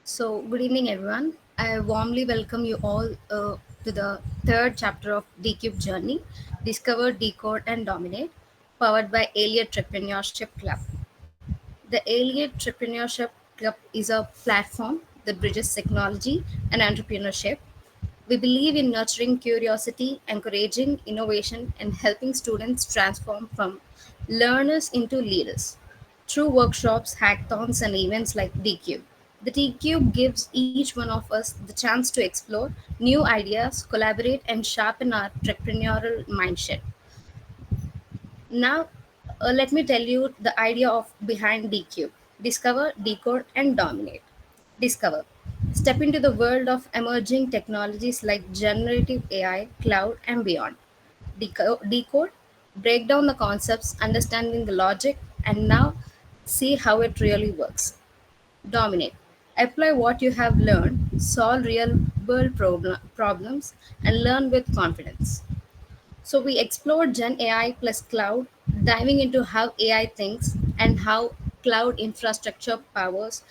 So, good evening, everyone. I warmly welcome you all to the third chapter of Decube Journey Discover, Decode, and Dominate, powered by ALIET Techpreneur Club. The ALIET Techpreneur Club is a platform that bridges technology and entrepreneurship. We believe in nurturing curiosity, encouraging innovation, and helping students transform from learners into leaders through workshops, hackathons, and events like DCube. The DCube gives each one of us the chance to explore new ideas, collaborate, and sharpen our entrepreneurial mindset. Now, let me tell you the idea of behind DCube: discover, decode, and dominate. Discover. Step into the world of emerging technologies like generative AI, cloud, and beyond. Decode. Break down the concepts, understanding the logic, and now see how it really works. Dominate. Apply what you have learned, solve real world problems, and learn with confidence. So we explored Gen AI plus cloud, diving into how AI thinks and how cloud infrastructure powers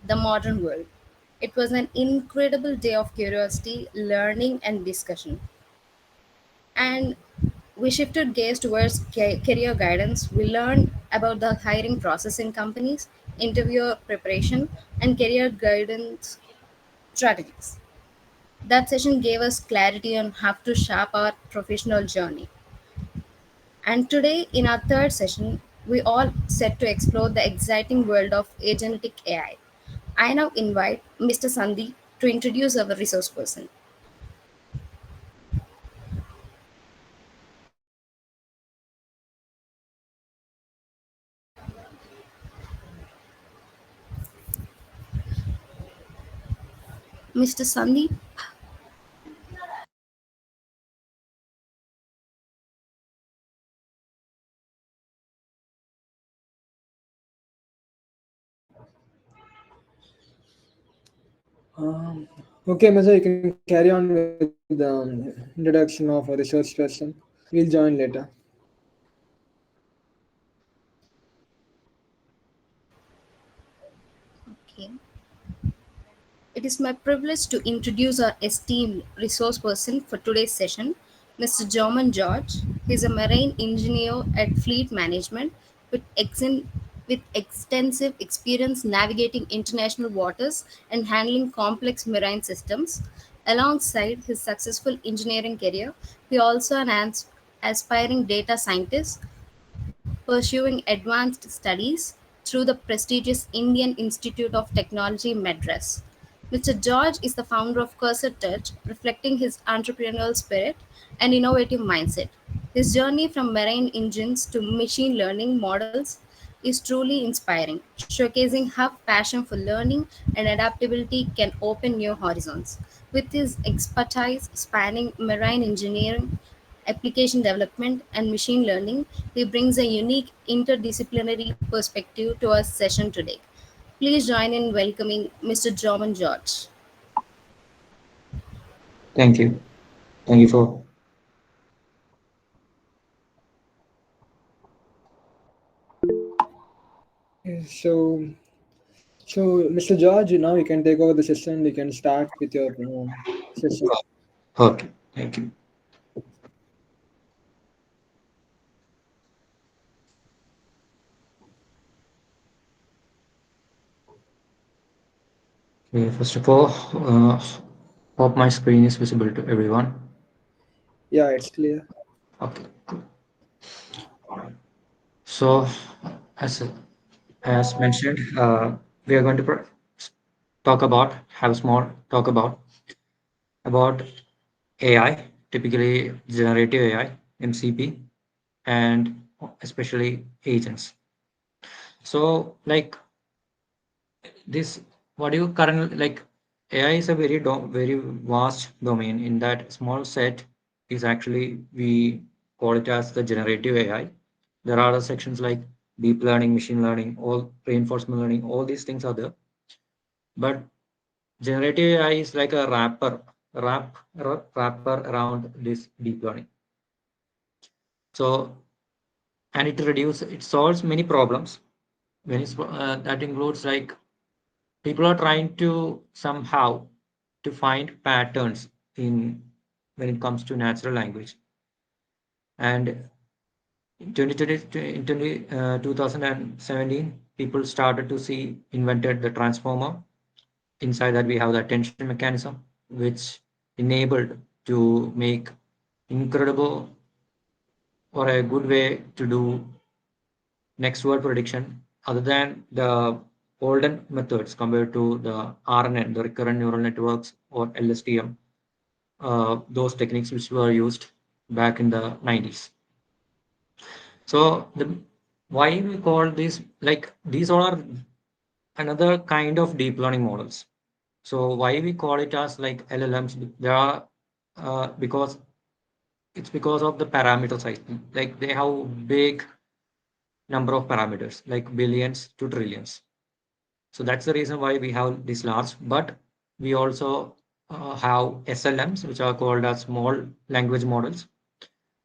the modern world. It was an incredible day of curiosity, learning, and discussion. And we shifted gaze towards career guidance. We learned about the hiring process in companies, interview preparation, and career guidance strategies. That session gave us clarity on how to shape our professional journey. And today, in our third session, we all set to explore the exciting world of agentic AI. I now invite Mr. Sandeep to introduce our resource person. Mr. Sandeep, Um, okay, Maza, you can carry on with the introduction of a research person. We'll join later. okay. It is my privilege to introduce our esteemed resource person for today's session, Mr. Jeomon George. He is a marine engineer at Fleet Management with, with extensive experience navigating international waters and handling complex marine systems. Alongside his successful engineering career, he also an aspiring data scientist pursuing advanced studies through the prestigious Indian Institute of Technology, Madras. Mr. George is the founder of Cursor Touch, reflecting his entrepreneurial spirit and innovative mindset. His journey from marine engines to machine learning models is truly inspiring, showcasing how passion for learning and adaptability can open new horizons. With his expertise spanning marine engineering, application development, and machine learning, he brings a unique interdisciplinary perspective to our session today. Please join in welcoming Mr. Jeomon George. Thank you. Thank you for So, Mr. George, now you can take over the session. You can start with your session. okay. Thank you. Okay, first of all, hope my screen is visible to everyone. Yeah, it's clear. Okay, good. All right. So, as as mentioned, we are going to talk about have a small talk about AI, typically generative AI, MCP, and especially agents. So, like this what you currently like AI is a very vast domain. In that small set is actually we call it as the generative AI. There are other sections like deep learning, machine learning, all reinforcement learning, all these things are there, but generative AI is like a wrapper around this deep learning. So, and it solves many problems when that includes like people are trying to somehow to find patterns in when it comes to natural language. And in 2017, people started to see invented the transformer. Inside that, we have the attention mechanism, which enabled to make incredible or a good way to do next word prediction other than the olden methods compared to the RNN, the recurrent neural networks, or LSTM, those techniques which were used back in the 90s. So the why we call these, like these all are another kind of deep learning models. So why we call it as like LLMs? There are because it's because of the parameter size. Like they have big number of parameters, like billions to trillions. So that's the reason why we have this large. But we also have SLMs, which are called as small language models.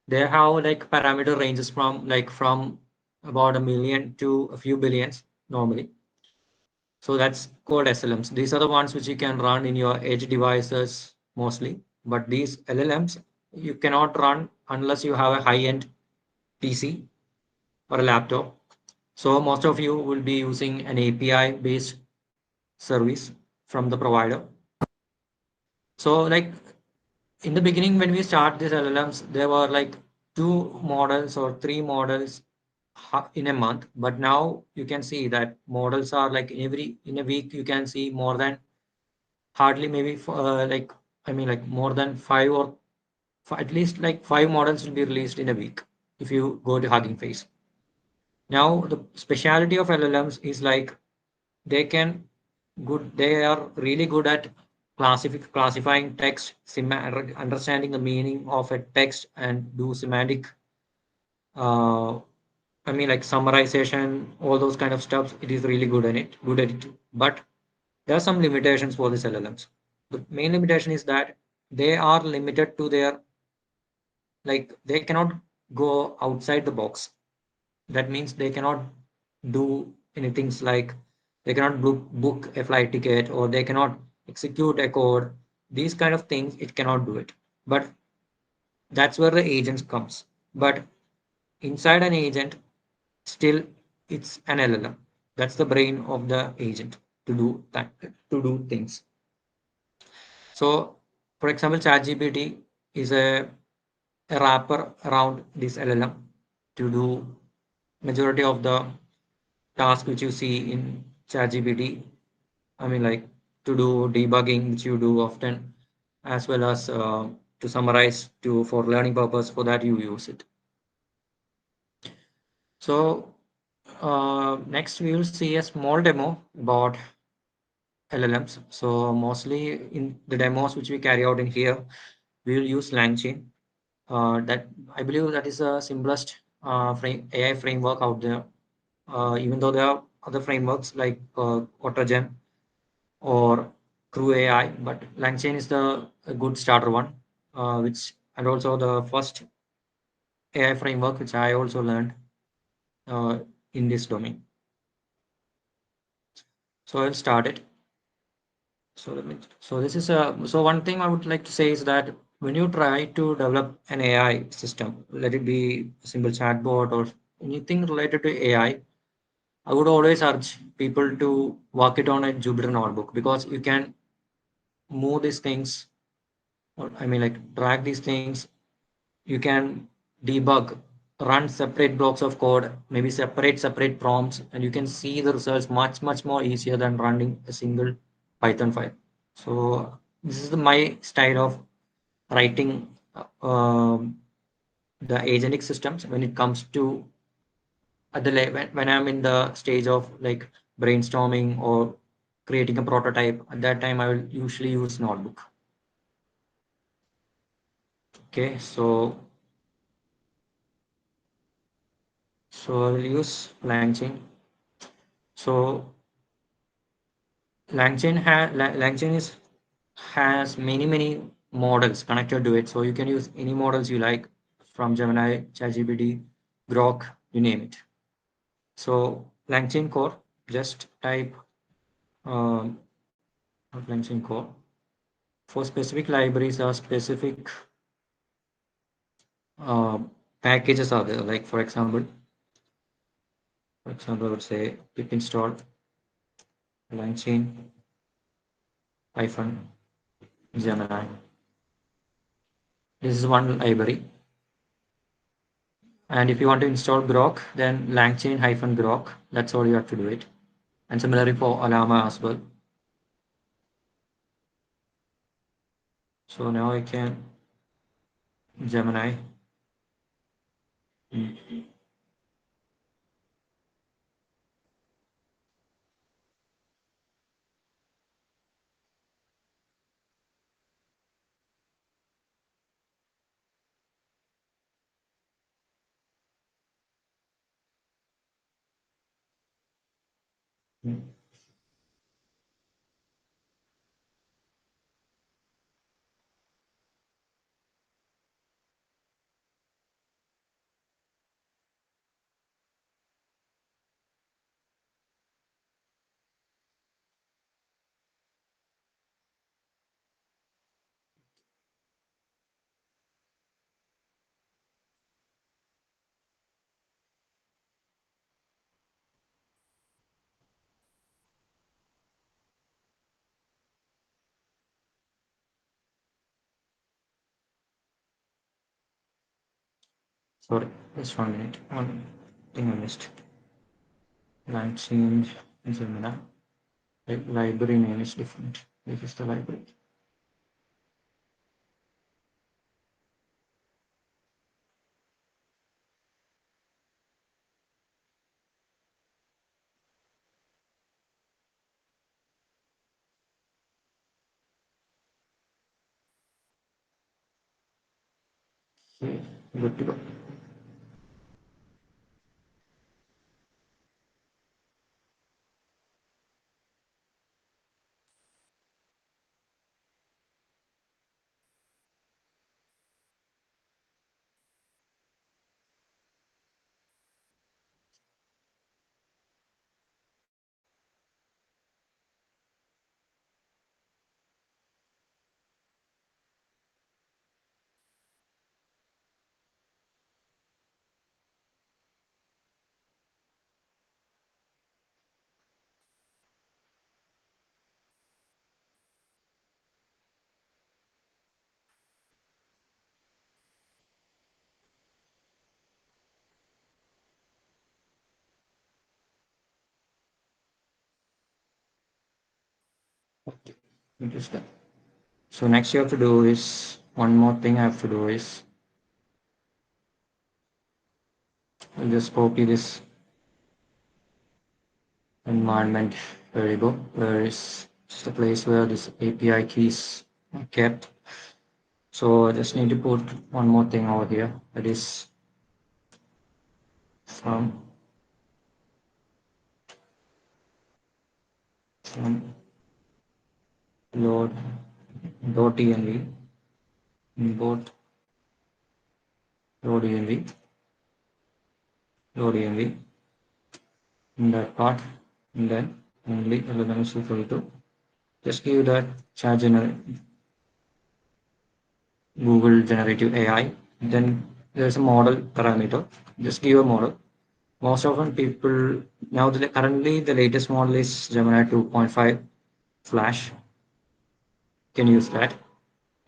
They have like parameter ranges from about a million to a few billions normally. So that's called SLMs. These are the ones which you can run in your edge devices mostly. But these LLMs you cannot run unless you have a high-end PC or a laptop. So most of you will be using an API based service from the provider. So like in the beginning when we start these LLMs, there were like two models or three models in a month. But now you can see that models are like in a week you can see more than hardly maybe like I mean like more than five or at least like five models will be released in a week if you go to Hugging Face. Now the speciality of LLMs is like they are really good at classifying text, understanding the meaning of a text and do semantic uh, I mean like summarization, all those kind of stuff. It is really good at it. But there are some limitations for these LLMs. The main limitation is that they are limited to their, like they cannot go outside the box. That means they cannot do anything like they cannot book a flight ticket, or they cannot execute a code. These kind of things it cannot do it. But that's where the agent comes. But inside an agent, still it's an LLM. That's the brain of the agent to do that, to do things. So for example, ChatGPT is a wrapper around this LLM to do majority of the task which you see in ChatGPT. I mean, like to do debugging, which you do often, as well as to summarize to for learning purpose. For that, you use it. So next, we will see a small demo about LLMs. So mostly in the demos which we carry out in here, we will use LangChain. That I believe that is the simplest AI framework out there. Even though there are other frameworks like AutoGen or Crew AI, but LangChain is the a good starter one, which and also the first AI framework which I also learned uh, in this domain. So I'll start it. So this is so one thing I would like to say is that when you try to develop an AI system, let it be a simple chatbot or anything related to AI, I would always urge people to work it on a Jupyter notebook, because you can move these things, or I mean like drag these things. You can debug, run separate blocks of code, maybe separate prompts, and you can see the results much more easier than running a single Python file. So this is my style of writing the agentic systems when it comes to when I'm in the stage of like brainstorming or creating a prototype. At that time, I will usually use notebook. Okay, so I'll use LangChain. So LangChain has many models connected to it. So you can use any models you like from Gemini, ChatGPT, Grok, you name it. So LangChain core, just type um, of LangChain core. For specific libraries or specific uh, packages are there. Like for example, I would say pip install LangChain hyphen Gemini. This is one library. And if you want to install Grok, then LangChain hyphen Grok. That's all you have to do it. And similarly for Alama as well. So now I can Gemini. Mm, mm. Sorry, just 1 minute. One thing I missed. LangChain Gemini. Library name is different. This is the library. Okay, good to go. Okay, it is done. So next you have to do is one more thing I have to do is I'll just copy this environment variable where is the place where this API keys are kept. So I just need to put one more thing over here that is from from load .env import load env in that part, and then only LLM is equal to just give that chat Google generative AI. Then there's a model parameter. Just give a model. Most often people now currently the latest model is Gemini 2.5 Flash. Can use that.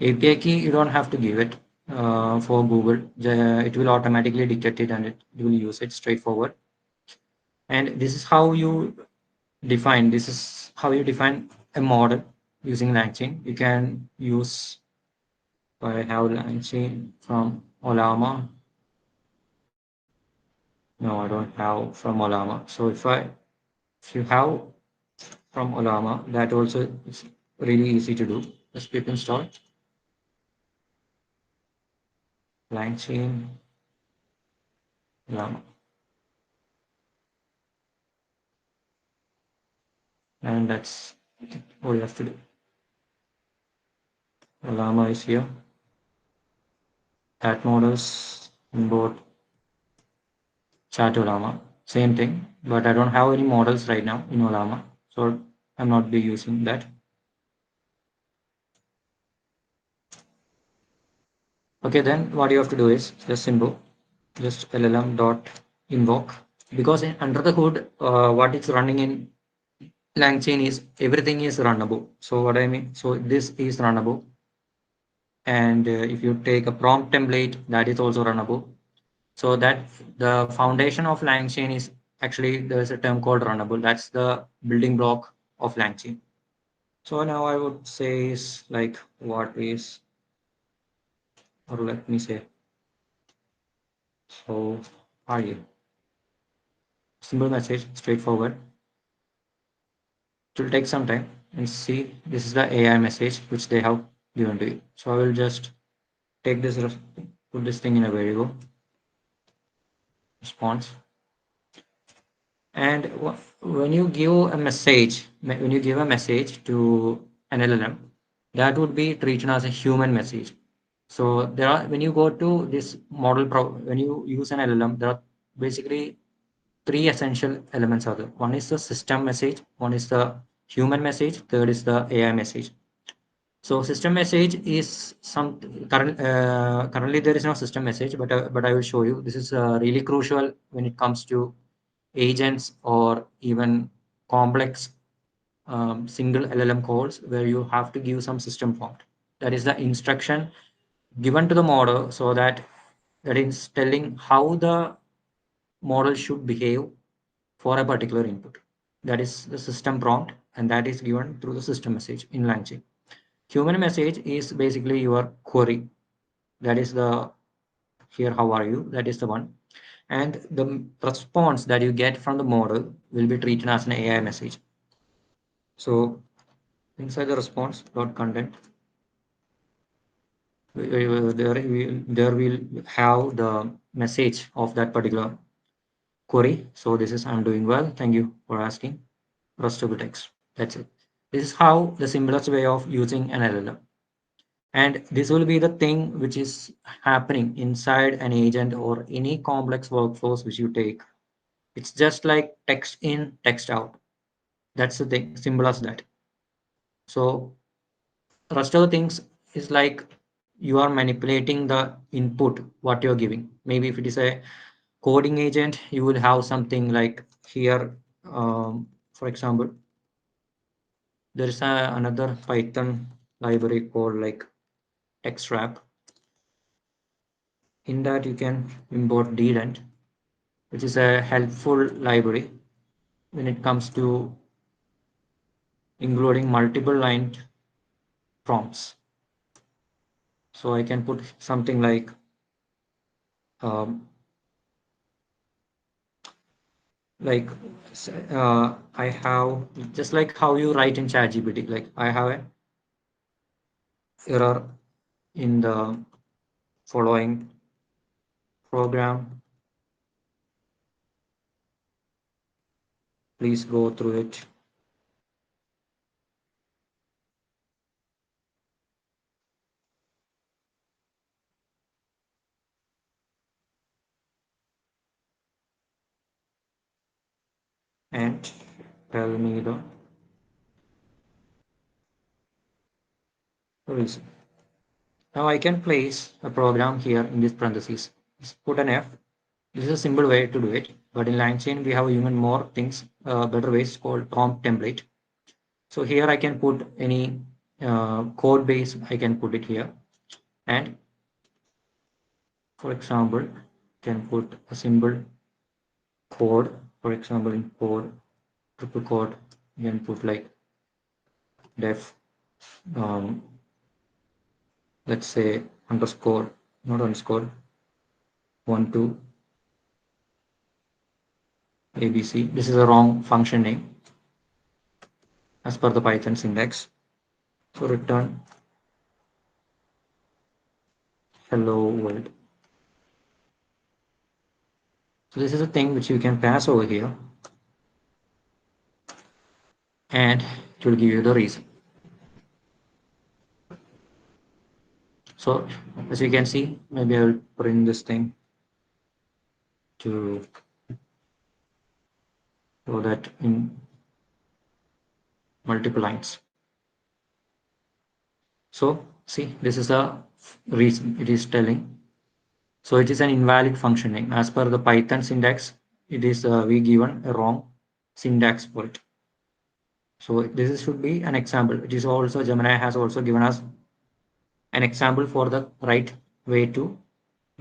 API key you don't have to give it for Google. It will automatically detect it and it will use it straightforward. And this is how you define. This is how you define a model using LangChain. You can use I have LangChain from Olama. No, I don't have from Olama. So if you have from Olama, that also is really easy to do. Just pip install LangChain Olama, and that's all you have to do. Olama is here. Add models import chat Olama. Same thing, but I don't have any models right now in Olama. So I'm not be using that. Okay, then what you have to do is just simple, just LLM dot invoke, because under the hood, what is running in LangChain is everything is runnable. So what I mean, so this is runnable, and if you take a prompt template, that is also runnable. So that the foundation of LangChain is actually there's a term called runnable. That's the building block of LangChain. So now I would say is like what is, or let me say, so are you? Simple message, straightforward. It will take some time and see. This is the AI message which they have given to you. So I will just take this, put this thing in a variable response. And when you give a message, when you give a message to an LLM, that would be treated as a human message. So there are, when you go to this model, when you use an LLM, there are basically three essential elements are there. One is the system message, one is the human message, third is the AI message. So system message is currently there is no system message, but I will show you. This is really crucial when it comes to agents or even complex single LLM calls where you have to give some system prompt. That is the instruction given to the model, so that is telling how the model should behave for a particular input. That is the system prompt, and that is given through the system message in LangChain. Human message is basically your query. That is the here, how are you? That is the one. And the response that you get from the model will be treated as an AI message. So inside the response dot content, there will have the message of that particular query. So this is I'm doing well. Thank you for asking. Rest of the text. That's it. This is how the simplest way of using an LLM. And this will be the thing which is happening inside an agent or any complex workflows which you take. It's just like text in, text out. That's the thing, simple as that. So rest of the things is like you are manipulating the input what you're giving. Maybe if it is a coding agent, you will have something like here. For example, there is another Python library called like xwrap. In that you can import Decode, which is a helpful library when it comes to including multiple line prompts. So I can put something um, like I have just like how you write in ChatGPT. Like I have an error in the following program. Please go through it. And tell me the reason. Now I can place a program here in this parentheses. Just put an F. This is a simple way to do it. But in LangChain, we have even more things, better ways called prompt template. So here I can put any code base, I can put it here. And for example, can put a simple code, for example, in code, triple code, you can put like def, um, let's say underscore, not underscore, 1 2 ABC. This is a wrong function name as per the Python syntax. So return hello world. So this is a thing which you can pass over here and it will give you the reason. So as you can see, maybe I will print this thing to so that in multiple lines. So see, this is the reason it is telling. So it is an invalid function name. As per the Python syntax, it is we given a wrong syntax for it. So should be an example. It is also Gemini has also given us an example for the right way to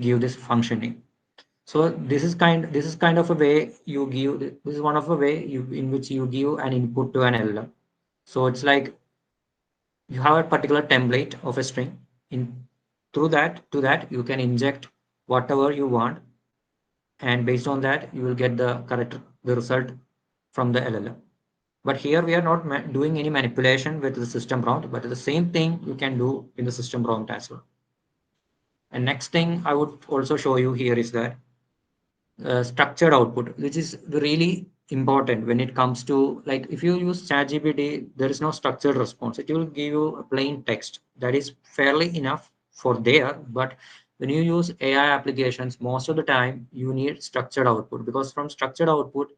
give this function name. So this is kind of a way you give this is one of a way you in which you give an input to an LLM. So it's like you have a particular template of a string. In through that to that you can inject whatever you want, and based on that you will get the result from the LLM. But here we are not doing any manipulation with the system prompt, but the same thing you can do in the system prompt as well. And next thing I would also show you here is that structured output, which is really important when it comes to, like, if you use ChatGPT, there is no structured response. It will give you a plain text that is fairly enough for there. But when you use AI applications, most of the time you need structured output, because from structured output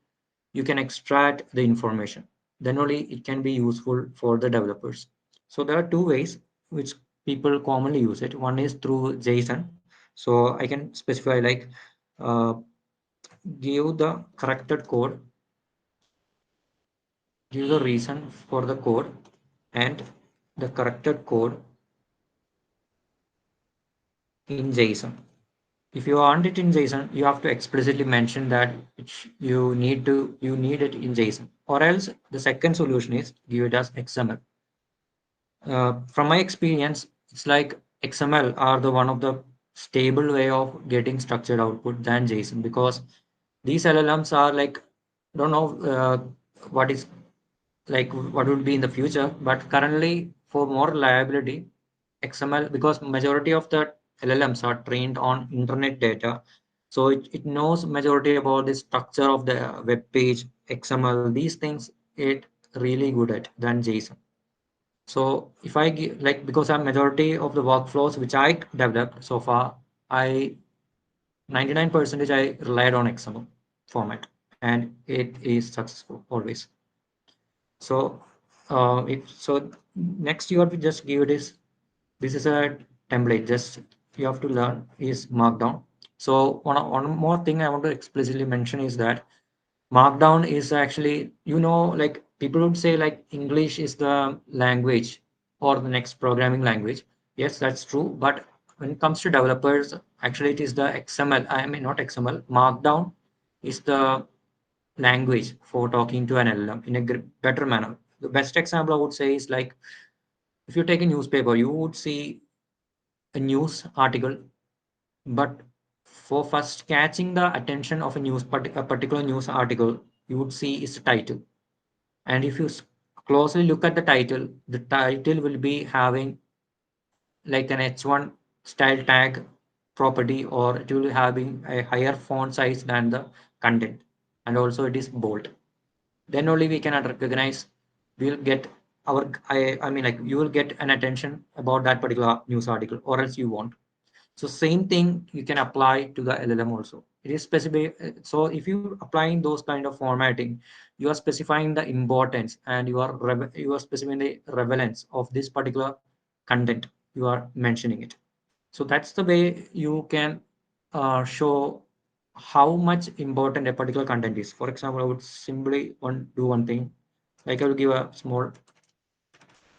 you can extract the information. Then only it can be useful for the developers. So there are two ways which people commonly use it. One is through JSON. So I can specify like uh, give the corrected code, give the reason for the code, and the corrected code in JSON. If you want it in JSON, you have to explicitly mention that you need it in JSON, or else the second solution is give it as XML. From my experience, it's like XML are the one of the stable way of getting structured output than JSON, because these LLMs are like, don't know what is like what would be in the future, but currently for more reliability, XML, because majority of the LLMs are trained on internet data, so it knows majority about the structure of the web page. XML, these things it really good at than JSON. So if I give, like, because I'm majority of the workflows which I developed so far, I 99% I relied on XML format, and it is successful always. So if so, next you have to just give it is, this is a template. Just you have to learn is Markdown. So one more thing I want to explicitly mention is that Markdown is actually, like people would say like English is the language or the next programming language. Yes, that's true. But when it comes to developers, actually it is the XML. I mean, not XML. Markdown is the language for talking to an LLM in a better manner. The best example I would say is like if you take a newspaper, you would see a news article, but for first catching the attention of a particular news article, you would see its title. And if you closely look at the title will be having like an H1 style tag property, or it will having a higher font size than the content, and also it is bold. Then only we can recognize, we'll get I mean, like, you will get an attention about that particular news article, or else you won't. So same thing you can apply to the LLM also. It is specific. So if you applying those kind of formatting, you are specifying the importance, and you are specifying the relevance of this particular content you are mentioning it. So that's the way you can show how much important a particular content is. For example, I would simply do one thing, like I will give a small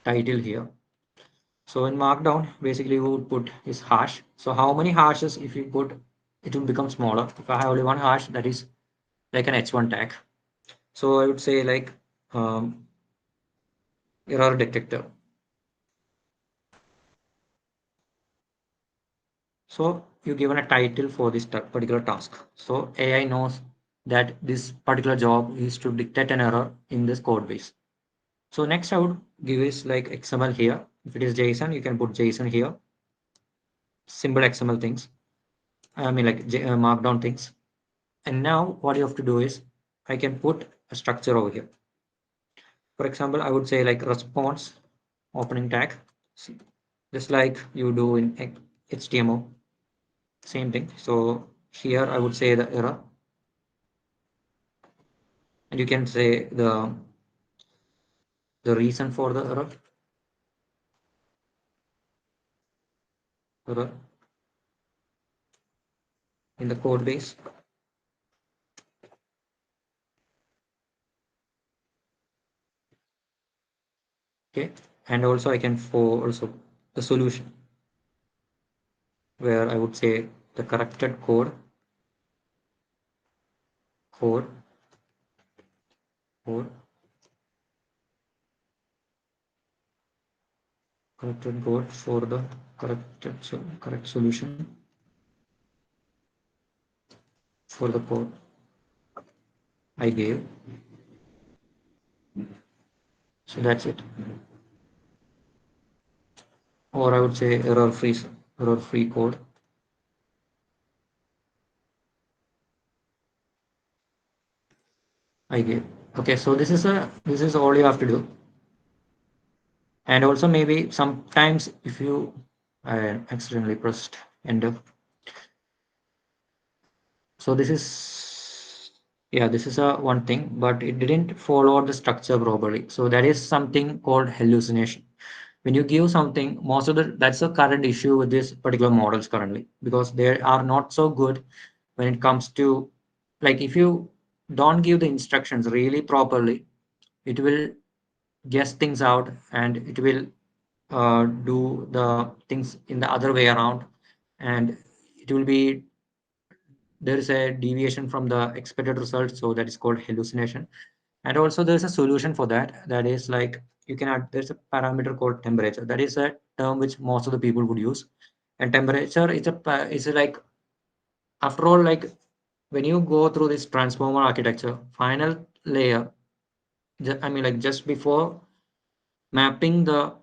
title here. So in Markdown, basically you would put is hash. So how many hashes if you put, it will become smaller. If I have only one hash, that is like an H1 tag. So I would say like error detector. So you given a title for this particular task. So AI knows that this particular job is to detect an error in this code base. So next I would give is like XML here. If it is JSON, you can put JSON here. Simple XML things. I mean like Markdown things. And now what you have to do is I can put a structure over here. For example, I would say like response opening tag, just like you do in HTML, same thing. So here I would say the error, and you can say the reason for the error in the code base. Okay, and also I can for also the solution where I would say the corrected code code corrected code for the correct solution for the code I gave. So that's it. Or I would say error free code I gave. Okay, so this is all you have to do. And also maybe sometimes if you accidentally pressed enter. So this is, yeah, this is a one thing, but it didn't follow the structure properly. So that is something called hallucination. When you give something, that's the current issue with these particular models currently, because they are not so good when it comes to, like, if you don't give the instructions really properly, it will guess things out, and it will do the things in the other way around, and it will be, there is a deviation from the expected result, so that is called hallucination. And also there's a solution for that, that is like, you can add, there's a parameter called temperature. That is a term which most of the people would use. And temperature is like, after all, like, when you go through this transformer architecture final layer, I mean, like, just before mapping the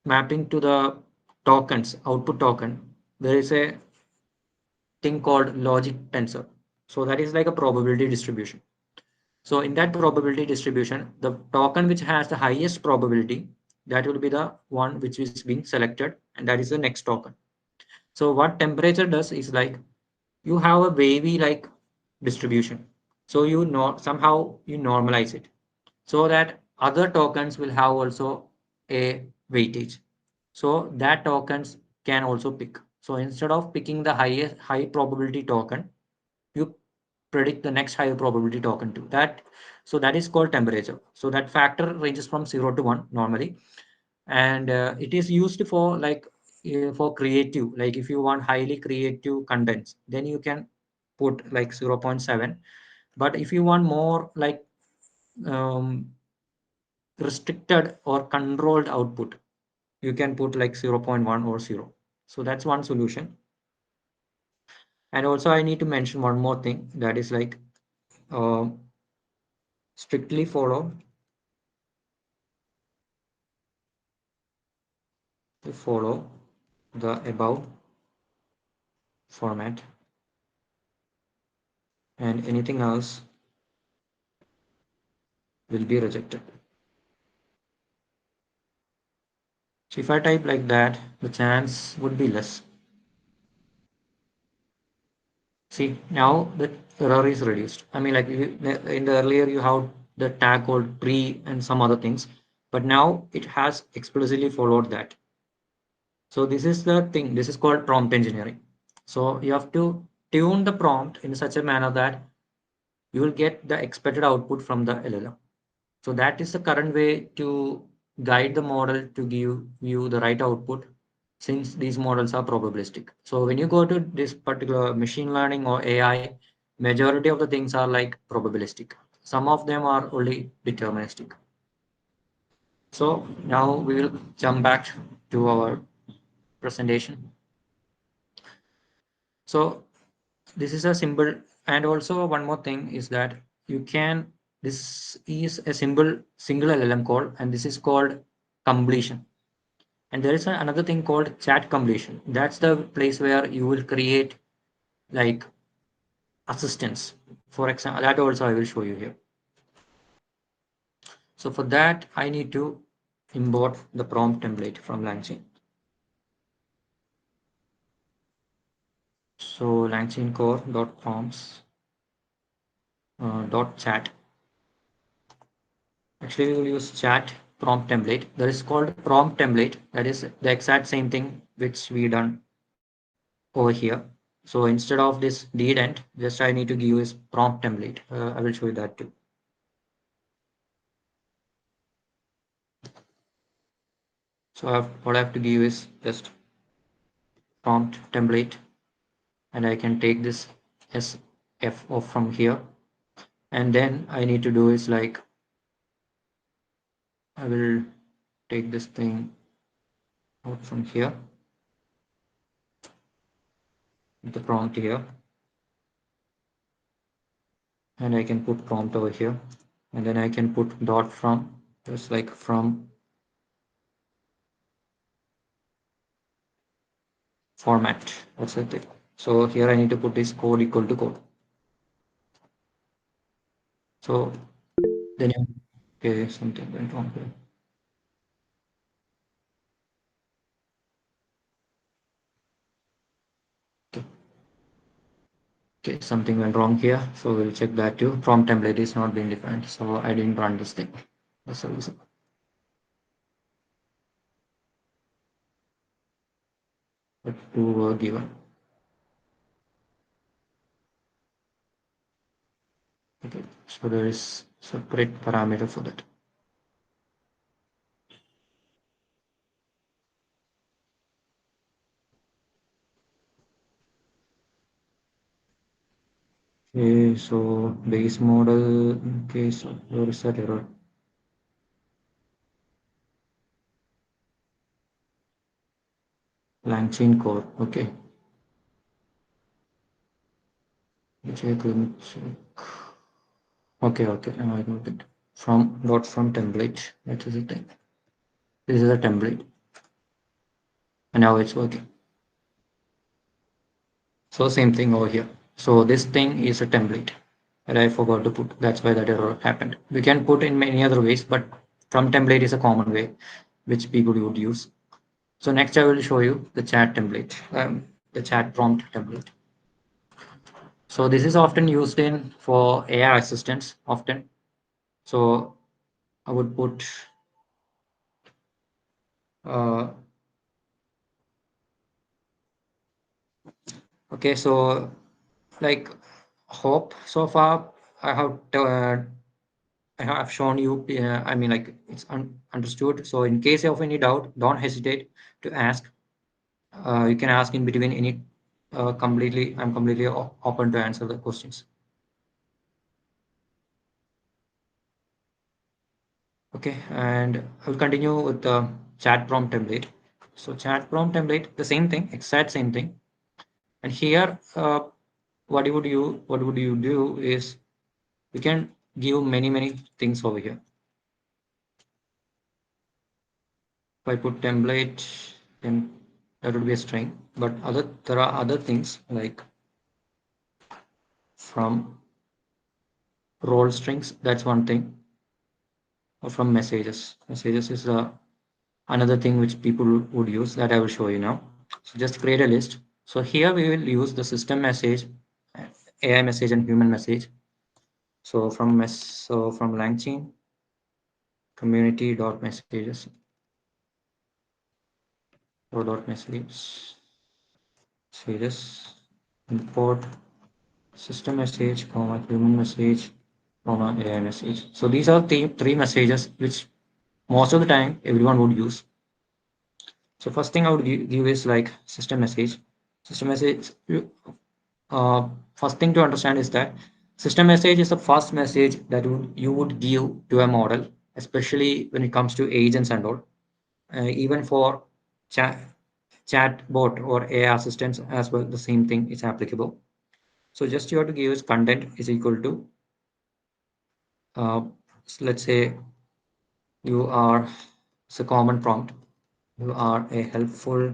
mapping to the tokens, output token, there is a thing called logic tensor. So that is like a probability distribution. So in that probability distribution, the token which has the highest probability, that will be the one which is being selected, and that is the next token. So what temperature does is like, you have a wavy like distribution. So you know, somehow you normalize it so that other tokens will have also a weightage. So that tokens can also pick. So instead of picking the high probability token, you predict the next higher probability token to that. So that is called temperature. So that factor ranges from 0 to 1 normally, and it is used for like, for creative, like if you want highly creative contents, then you can put like 0.7. But if you want more like um, restricted or controlled output, you can put like 0.1 or 0. So that's one solution. And also I need to mention one more thing, that is like, um, strictly follow the above format, and anything else will be rejected. So if I type like that, the chance would be less. See, now the error is reduced. I mean, like, in the earlier you have the tag called pre and some other things, but now it has explicitly followed that. So this is the thing. This is called prompt engineering. So you have to tune the prompt in such a manner that you will get the expected output from the LLM. So that is the current way to guide the model to give you the right output, since these models are probabilistic. So when you go to this particular machine learning or AI, majority of the things are like probabilistic. Some of them are only deterministic. So now we will jump back to our presentation. So this is a simple, and also one more thing is that you can, this is a simple single LLM call, and this is called completion. And there is another thing called chat completion. That's the place where you will create like assistance. For example, that also I will show you here. So for that, I need to import the prompt template from LangChain. So LangChain core dot prompts dot chat. Actually, we will use chat prompt template. That is called prompt template. That is the exact same thing which we done over here. So instead of this did end, just I need to give is prompt template. I will show you that too. So what I have to give is just prompt template, and I can take this SF off from here, and then I need to do is like I will take this thing out from here, the prompt here, and I can put prompt over here, and then I can put dot from, just like from format. That's it. So here I need to put this code equal to code. So then you, okay, something went wrong here. Okay, okay, something went wrong here. So we'll check that too. Prompt template is not being defined, so I didn't run this thing. That's the reason. But two were given. Okay, so there is separate parameter for that. Okay, so base model. Okay, so where is that error? LangChain core. Okay, check. Let me check. Okay, okay, I got it. From dot from template. That is the thing. This is a template, and now it's working. So same thing over here. So this thing is a template that I forgot to put. That's why that error happened. We can put in many other ways, but from template is a common way which people would use. So next I will show you the chat template, the chat prompt template. So this is often used in for AI assistants often. So I would put uh, okay. So like hope so far I have I have shown you. I mean, like it's understood. So in case of any doubt, don't hesitate to ask. You can ask in between any. Completely, I'm completely open to answer the questions. Okay, and I will continue with the chat prompt template. So chat prompt template, the same thing, exact same thing. And here, what would you do is you can give many things over here. If I put template, then that would be a string. But there are other things like from role strings. That's one thing. Or from messages. Messages is another thing which people would use that I will show you now. So just create a list. So here we will use the system message, AI message, and human message. So from LangChain community dot messages or dot messages import system message, comma human message, comma AI message. So these are the three messages which most of the time everyone would use. So first thing I would give is like system message. System message. First thing to understand is that system message is the first message that you would give to a model, especially when it comes to agents and all. Even for chat chatbot or AI assistants as well, the same thing is applicable. So just you have to give is content is equal to uh, let's say you are, it's a common prompt, you are a helpful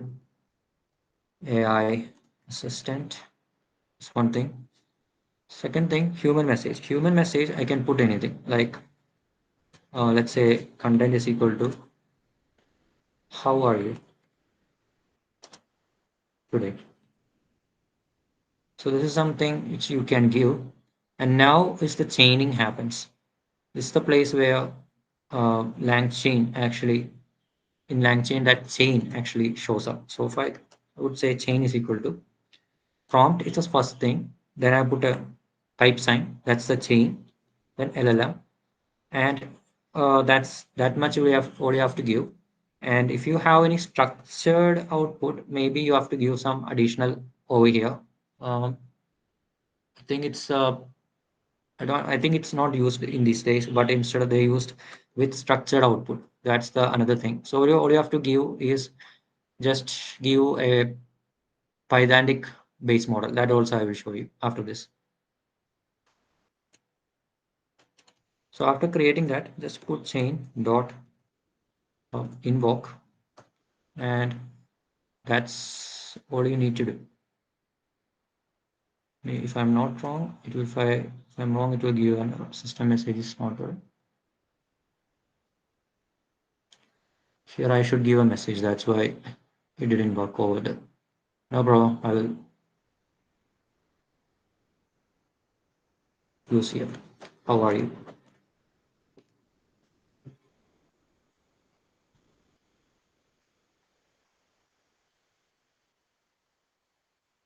AI assistant. It's one thing. Second thing, human message. Human message, I can put anything like let's say content is equal to how are you today. So this is something which you can give, and now is the chaining happens. This is the place where LangChain actually, in LangChain that chain actually shows up. So if I would say chain is equal to prompt, it's the first thing. Then I put a type sign, that's the chain, then LLM, and that's that much we have all you have to give. And if you have any structured output, maybe you have to give some additional over here. I think it's I think it's not used in these days, but instead they used with structured output. That's the another thing. So all you have to give is just give a Pythantic base model. That also I will show you after this. So after creating that, just put chain dot invoke, and that's all you need to do. If I'm not wrong, it will if I'm wrong, it will give a system message is not good. Here I should give a message. That's why it didn't work over there. No problem. I will use here. How are you?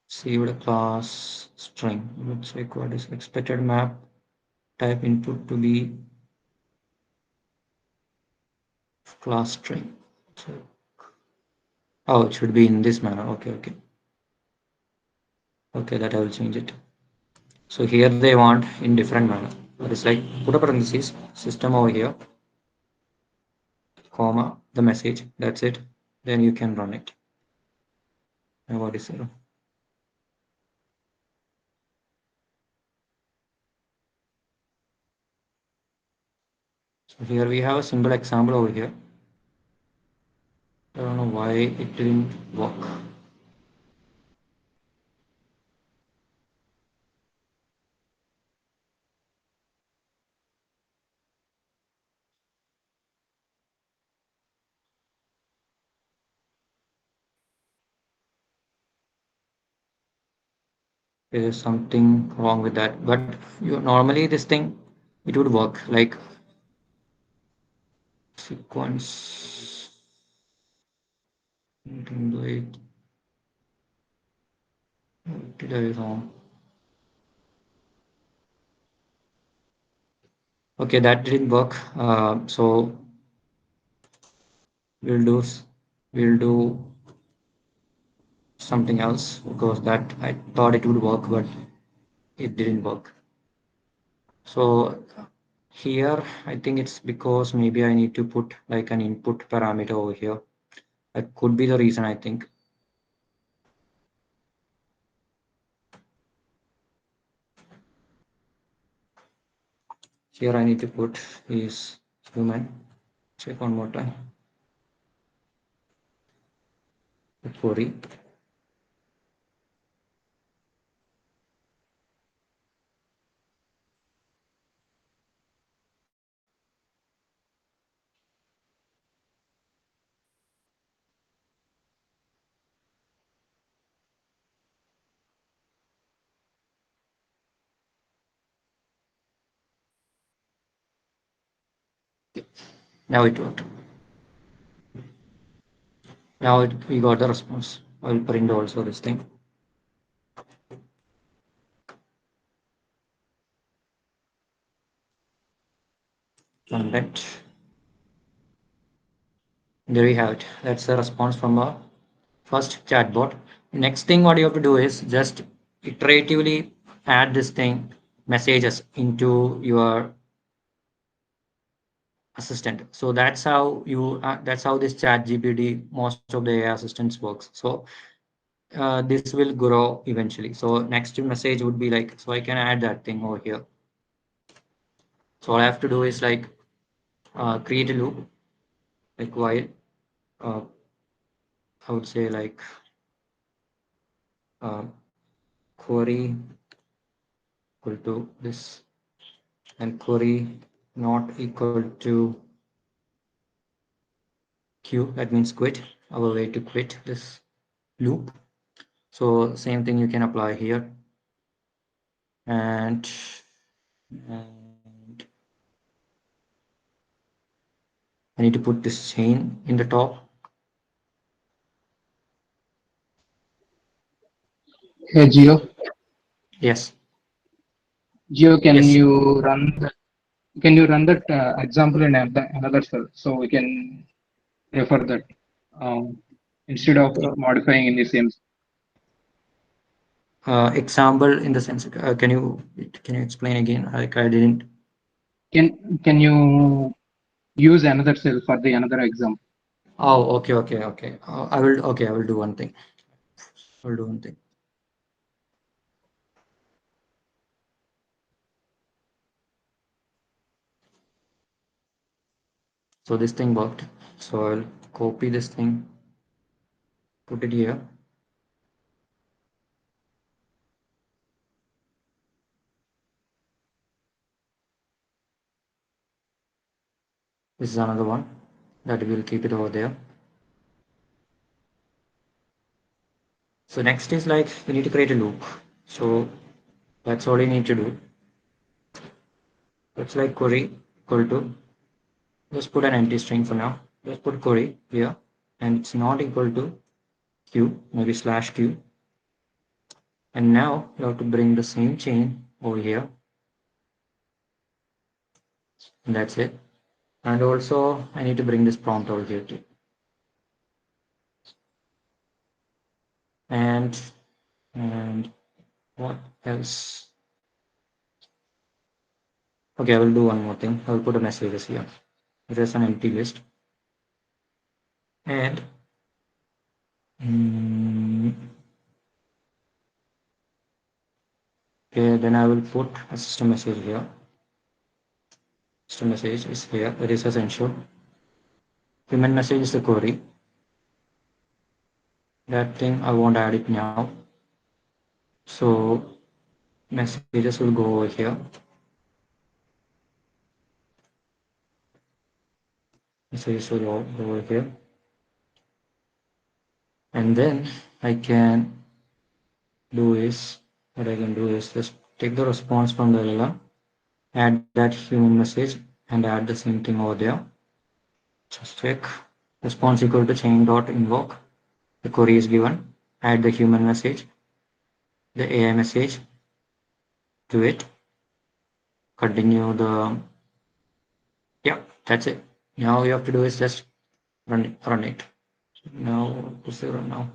Saved class string. Let's check what is expected map type input to be class string. So, oh, it should be in this manner. Okay, okay. Okay, that I will change it. So here they want in different manner. That is like put a parenthesis system over here, comma the message. That's it. Then you can run it. And what is it? So here we have a simple example over here. I don't know why it didn't work. There is something wrong with that. But you normally this thing it would work like sequence. Didn't do it. What did I wrong? Okay, that didn't work. So we'll do we'll do something else because that I thought it would work, but it didn't work. So here I think it's because maybe I need to put like an input parameter over here. That could be the reason I think. Here I need to put is human. Check one more time. The query. Now it worked. Now we got the response. I will print also this thing. Content. There we have it. That's the response from a first chatbot. Next thing what you have to do is just iteratively add this thing messages into your assistant. So that's how this chat gpt most of the AI assistants works. So this will grow eventually. So next message would be like, so I can add that thing over here. So all I have to do is like create a loop like while uh, I would say like uh, query equal to this and query not equal to q, that means quit, our way to quit this loop. So same thing you can apply here. And I need to put this chain in the top. Hey Yes, Geo, yes. can you run that example in another cell so we can refer that um, instead of modifying in the same. Example in the sense, can you explain again? Like I didn't. Can you use another cell for the another example? Oh, okay, okay, okay. I will. Okay, I will do one thing. I will do one thing. So this thing worked. So I'll copy this thing, put it here. This is another one that we'll keep it over there. So next is like we need to create a loop. So that's all you need to do. It's like query equal to, just put an empty string for now. Just put query here, and it's not equal to q, maybe slash q. And now you have to bring the same chain over here, and that's it. And also I need to bring this prompt over here too. And and what else? Okay, I will do one more thing. I will put a messages here. There's an empty list. And mm, okay, then I will put a system message here. System message is here. It is essential. Human message is the query. That thing I won't add it now. So messages will go over here. Messages will go over here. And then I can do is, what I can do is just take the response from the LLM, add that human message, and add the same thing over there. Just check. Response equal to chain dot invoke. The query is given. Add the human message, the AI message to it. Continue the, yeah, that's it. Now you have to do is just run it. Now to say run now.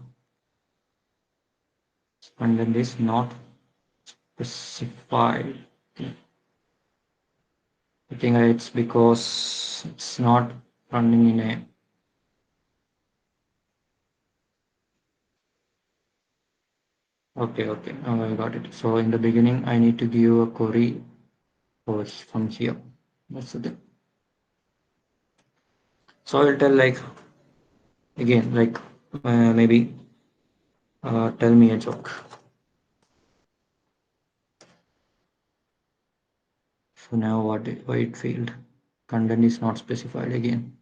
And then this not specified. I think it's because it's not running in a, okay, okay, now I got it. So in the beginning I need to give a query from here. That's the thing. So I'll tell like again like maybe tell me a joke. So now why it failed? Content is not specified again.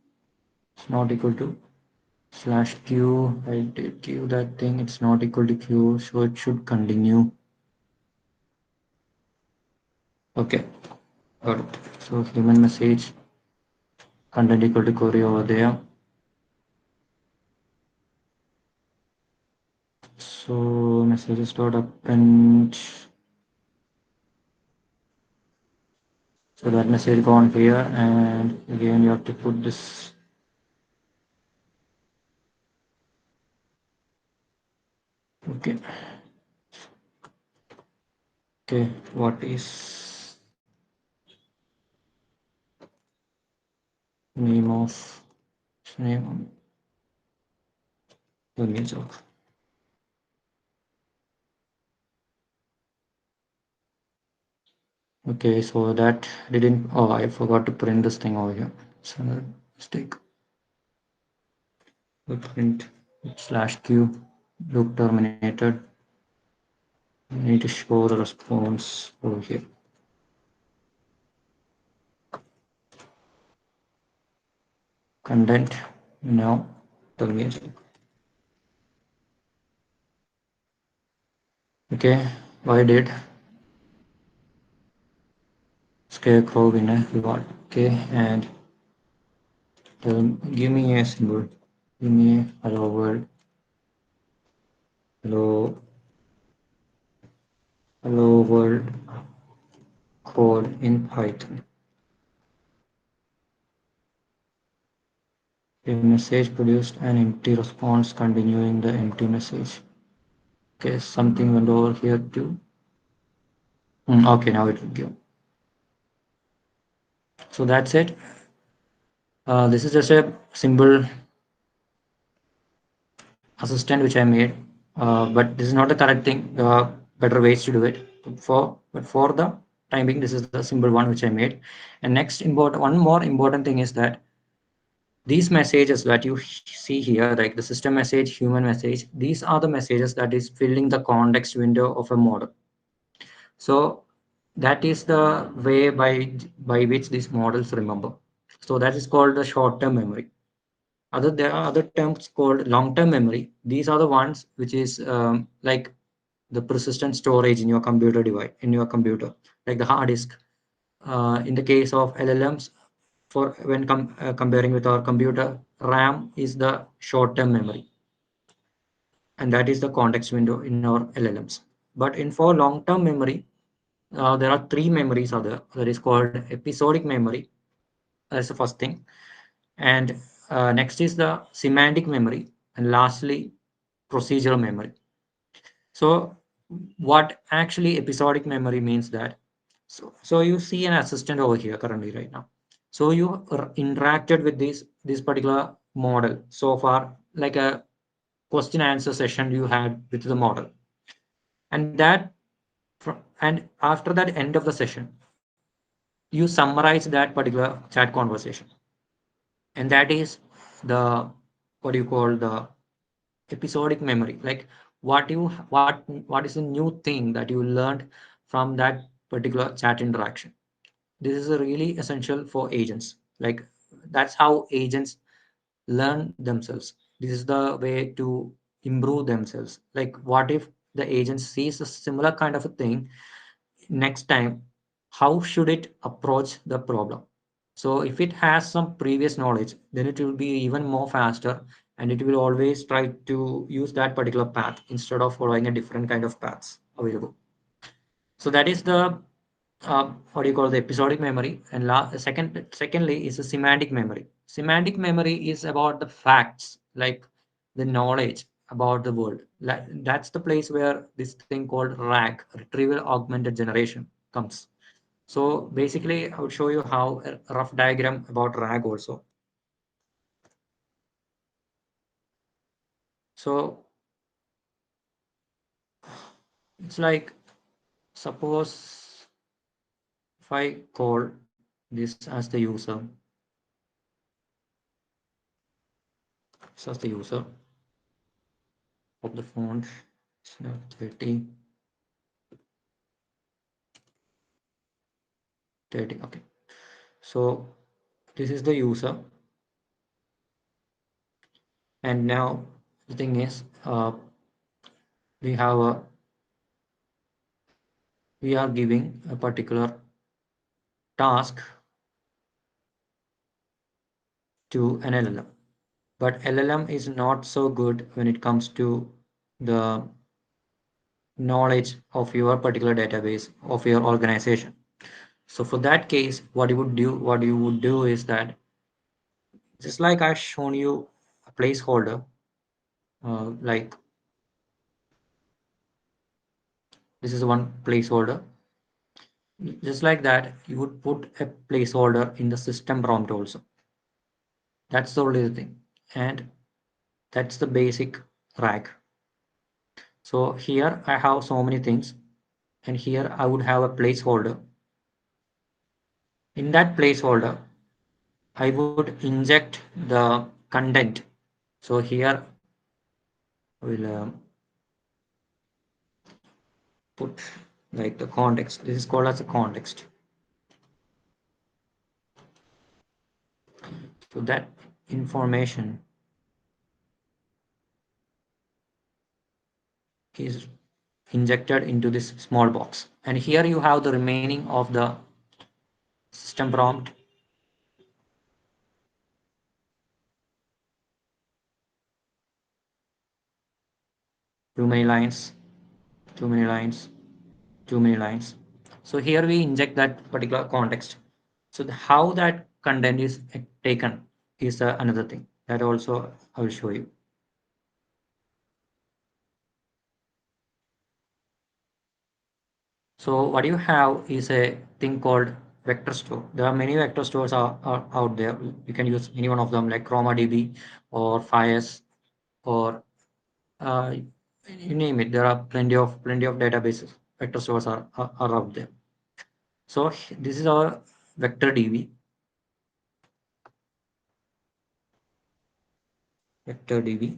It's not equal to slash q. I did give that thing. It's not equal to q, so it should continue. Okay, got it. So human message content equal to query over there. So messages dot append. So that message gone here, and again you have to put this. Okay. Okay. What is name of name? Let me check. Okay, so that didn't. Oh, I forgot to print this thing over here. It's another mistake. We print slash q loop terminated. We need to show the response over here. Content now. Tell me a joke. Okay, why did scarecrow win a reward? Okay, and Give me a symbol. Give me a hello world. Hello, hello world code in Python. A message produced an empty response continuing the empty message. Okay, something went over here too. Okay, now it will give. So that's it. This is just a simple assistant which I made, but this is not the correct thing. There are better ways to do it. But for the time being, this is the simple one which I made. And one more important thing is that these messages that you see here, like the system message, human message, these are the messages that is filling the context window of a model. So that is the way by which these models remember. So that is called the short-term memory. There are other terms called long-term memory. These are the ones which is like the persistent storage in your computer device, in your computer, like the hard disk. In the case of LLMs, for when comparing with our computer, RAM is the short-term memory, and that is the context window in our LLMs. But in for long-term memory, there are three memories are there. That is called episodic memory. That's the first thing. And next is the semantic memory, and lastly, procedural memory. So what actually episodic memory means that, so you see an assistant over here currently right now. So you interacted with this particular model so far, like a question answer session you had with the model, and and after that end of the session, you summarize that particular chat conversation, and that is the what do you call the episodic memory, like what is a new thing that you learned from that particular chat interaction. This is a really essential for agents, like that's how agents learn themselves. This is the way to improve themselves. Like what if the agent sees a similar kind of a thing next time, how should it approach the problem? So if it has some previous knowledge, then it will be even more faster, and it will always try to use that particular path instead of following a different kind of paths available. So that is the what do you call the episodic memory. And secondly is the semantic memory. Semantic memory is about the facts, like the knowledge about the world. That's the place where this thing called RAG, retrieval augmented generation, comes. So basically, I would show you how a rough diagram about RAG also. So it's like, suppose if I call this as the user, of the font, it's not 30, 30, okay. So this is the user, and now the thing is, we have a we are giving a particular task to an LLM. But LLM is not so good when it comes to the knowledge of your particular database of your organization. So for that case, what you would do is that, just like I've shown you a placeholder, like this is one placeholder. Just like that, you would put a placeholder in the system prompt also. That's the only thing. And that's the basic rack. So here I have so many things, and here I would have a placeholder. In that placeholder, I would inject the content. So here we'll put like the context. This is called as a context. So that information is injected into this small box. And here you have the remaining of the system prompt too many lines, too many lines, too many lines. So here we inject that particular context. So how that content is taken is another thing that also I will show you. So what you have is a thing called vector store. There are many vector stores are out there. You can use any one of them like ChromaDB or Fires or uh, you name it. There are plenty of databases. Vector stores are out there. So this is our vector DB. Vector DB.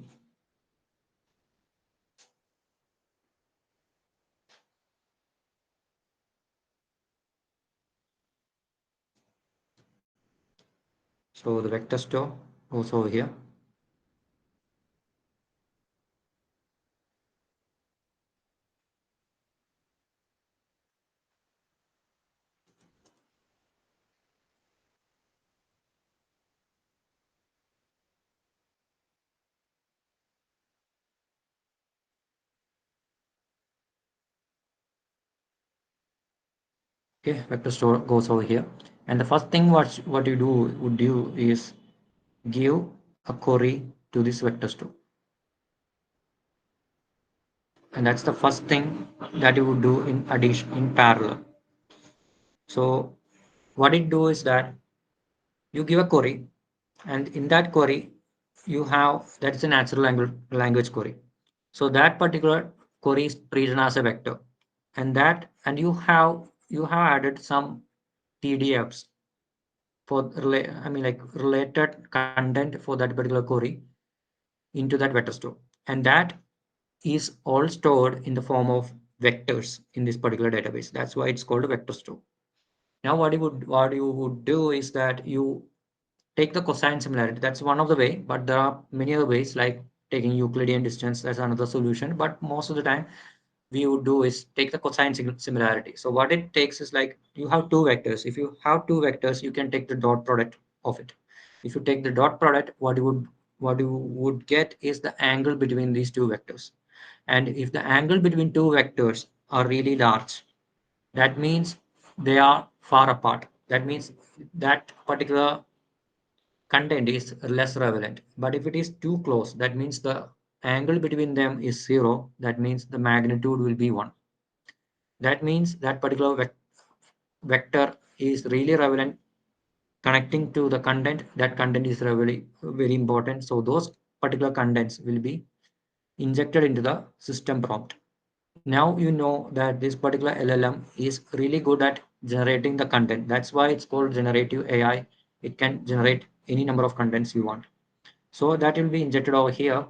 So the vector store goes over here. Okay, vector store goes over here. And the first thing what you would do is give a query to this vector store. And that's the first thing that you would do in addition in parallel. So what it do is that you give a query, and in that query you have that's a natural language query. So that particular query is treated as a vector, and you have added some TDFs for like related content for that particular query into that vector store, and that is all stored in the form of vectors in this particular database. That's why it's called a vector store. Now what you would do is that you take the cosine similarity. That's one of the way, but there are many other ways like taking Euclidean distance. That's another solution. But most of the time, we would do is take the cosine similarity. So what it takes is like you have two vectors. If you have two vectors, you can take the dot product of it. If you take the dot product, what you would get is the angle between these two vectors. And if the angle between two vectors are really large, that means they are far apart. That means that particular content is less relevant. But if it is too close, that means the angle between them is zero. That means the magnitude will be one. That means that particular vector is really relevant connecting to the content. That content is really very important. So those particular contents will be injected into the system prompt. Now you know that this particular LLM is really good at generating the content. That's why it's called generative AI. It can generate any number of contents you want. So that will be injected over here.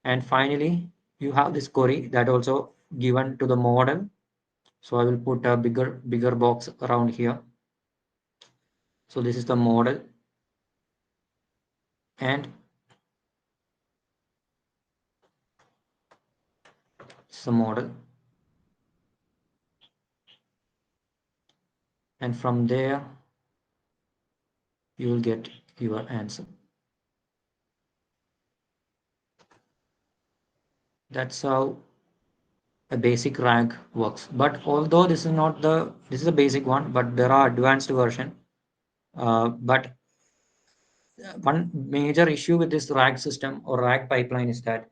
And finally, you have this query that also given to the model. So I will put a bigger box around here. So this is the model, and this is the model. And from there, you will get your answer. That's how a basic rank works. But although this is a basic one, but there are advanced version. But one major issue with this RAG system or RAG pipeline is that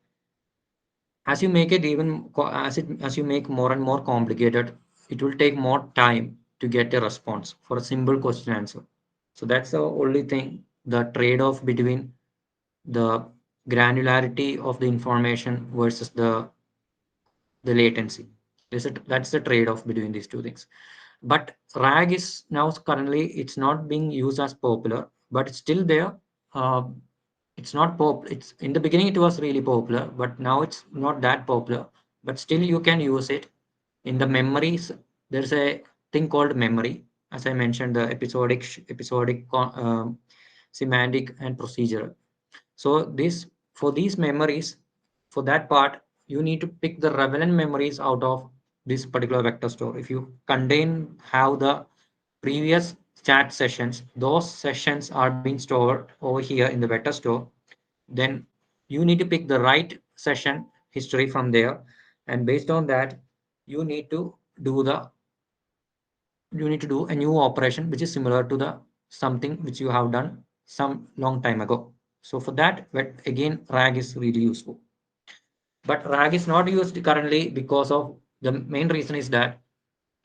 as you make it as you make more and more complicated, it will take more time to get a response for a simple question answer. So that's the only thing, the trade-off between the granularity of the information versus the latency. That's the trade-off between these two things. But RAG is now currently it's not being used as popular, but it's still there. Uh, it's not it's in the beginning it was really popular, but now it's not that popular. But still you can use it in the memories. There's a thing called memory, as I mentioned, the episodic, semantic, and procedural. So this for these memories, for that part, you need to pick the relevant memories out of this particular vector store. If you contain have the previous chat sessions, those sessions are being stored over here in the vector store. Then you need to pick the right session history from there, and based on that, you need to do the you need to do a new operation which is similar to the something which you have done some long time ago. So for that, but again, RAG is really useful. But RAG is not used currently because of the main reason is that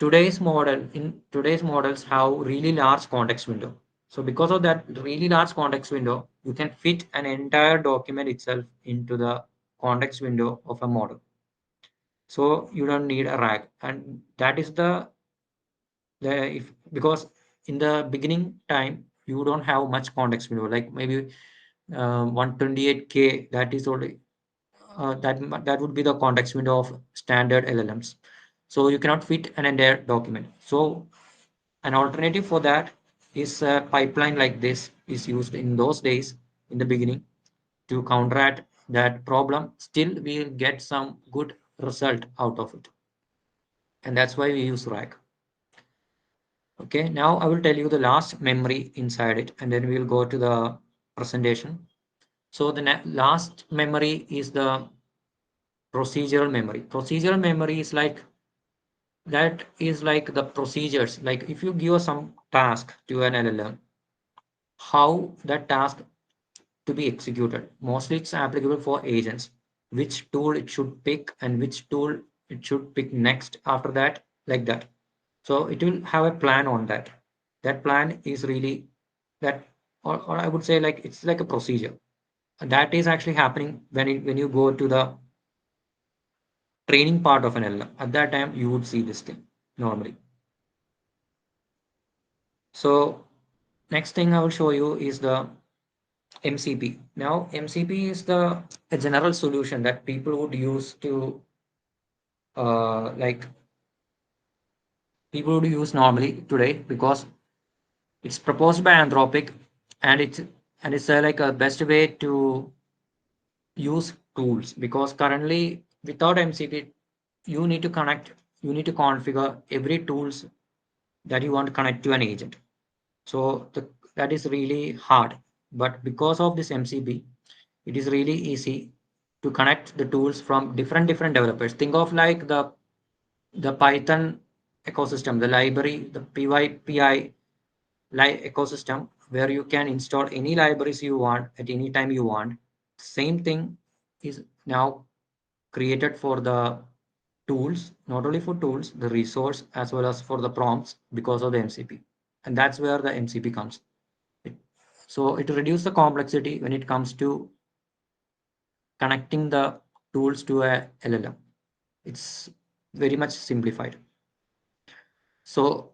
today's models have really large context window. So because of that really large context window, you can fit an entire document itself into the context window of a model. So you don't need a RAG, and that is the if because in the beginning time you don't have much context window, like maybe 128K, that is only that would be the context window of standard LLMs. So you cannot fit an entire document. So an alternative for that is a pipeline like this is used in those days in the beginning to counteract that problem. Still, we'll get some good result out of it, and that's why we use RAG. Okay, now I will tell you the last memory inside it, and then we'll go to the presentation. So the last memory is the procedural memory. Procedural memory is like that is like the procedures. Like if you give some task to an LLM, how that task to be executed. Mostly it's applicable for agents, which tool it should pick and which tool it should pick next after that, like that. So it will have a plan on that. That plan is really that, or I would say like it's like a procedure. That is actually happening when you go to the training part of an LLM. At that time, you would see this thing normally. So next thing I will show you is the MCP. Now, MCP is the a general solution that people would use to like people would use normally today because it's proposed by Anthropic, and it's like a best way to use tools, because currently without MCP you need to connect you need to configure every tools that you want to connect to an agent. So that is really hard. But because of this MCP, it is really easy to connect the tools from different developers. Think of like the Python ecosystem, the library, the PyPI ecosystem, where you can install any libraries you want at any time you want. Same thing is now created for the tools, not only for tools, the resource as well as for the prompts because of the MCP. And that's where the MCP comes. It, so it reduces the complexity when it comes to connecting the tools to a LLM. It's very much simplified. So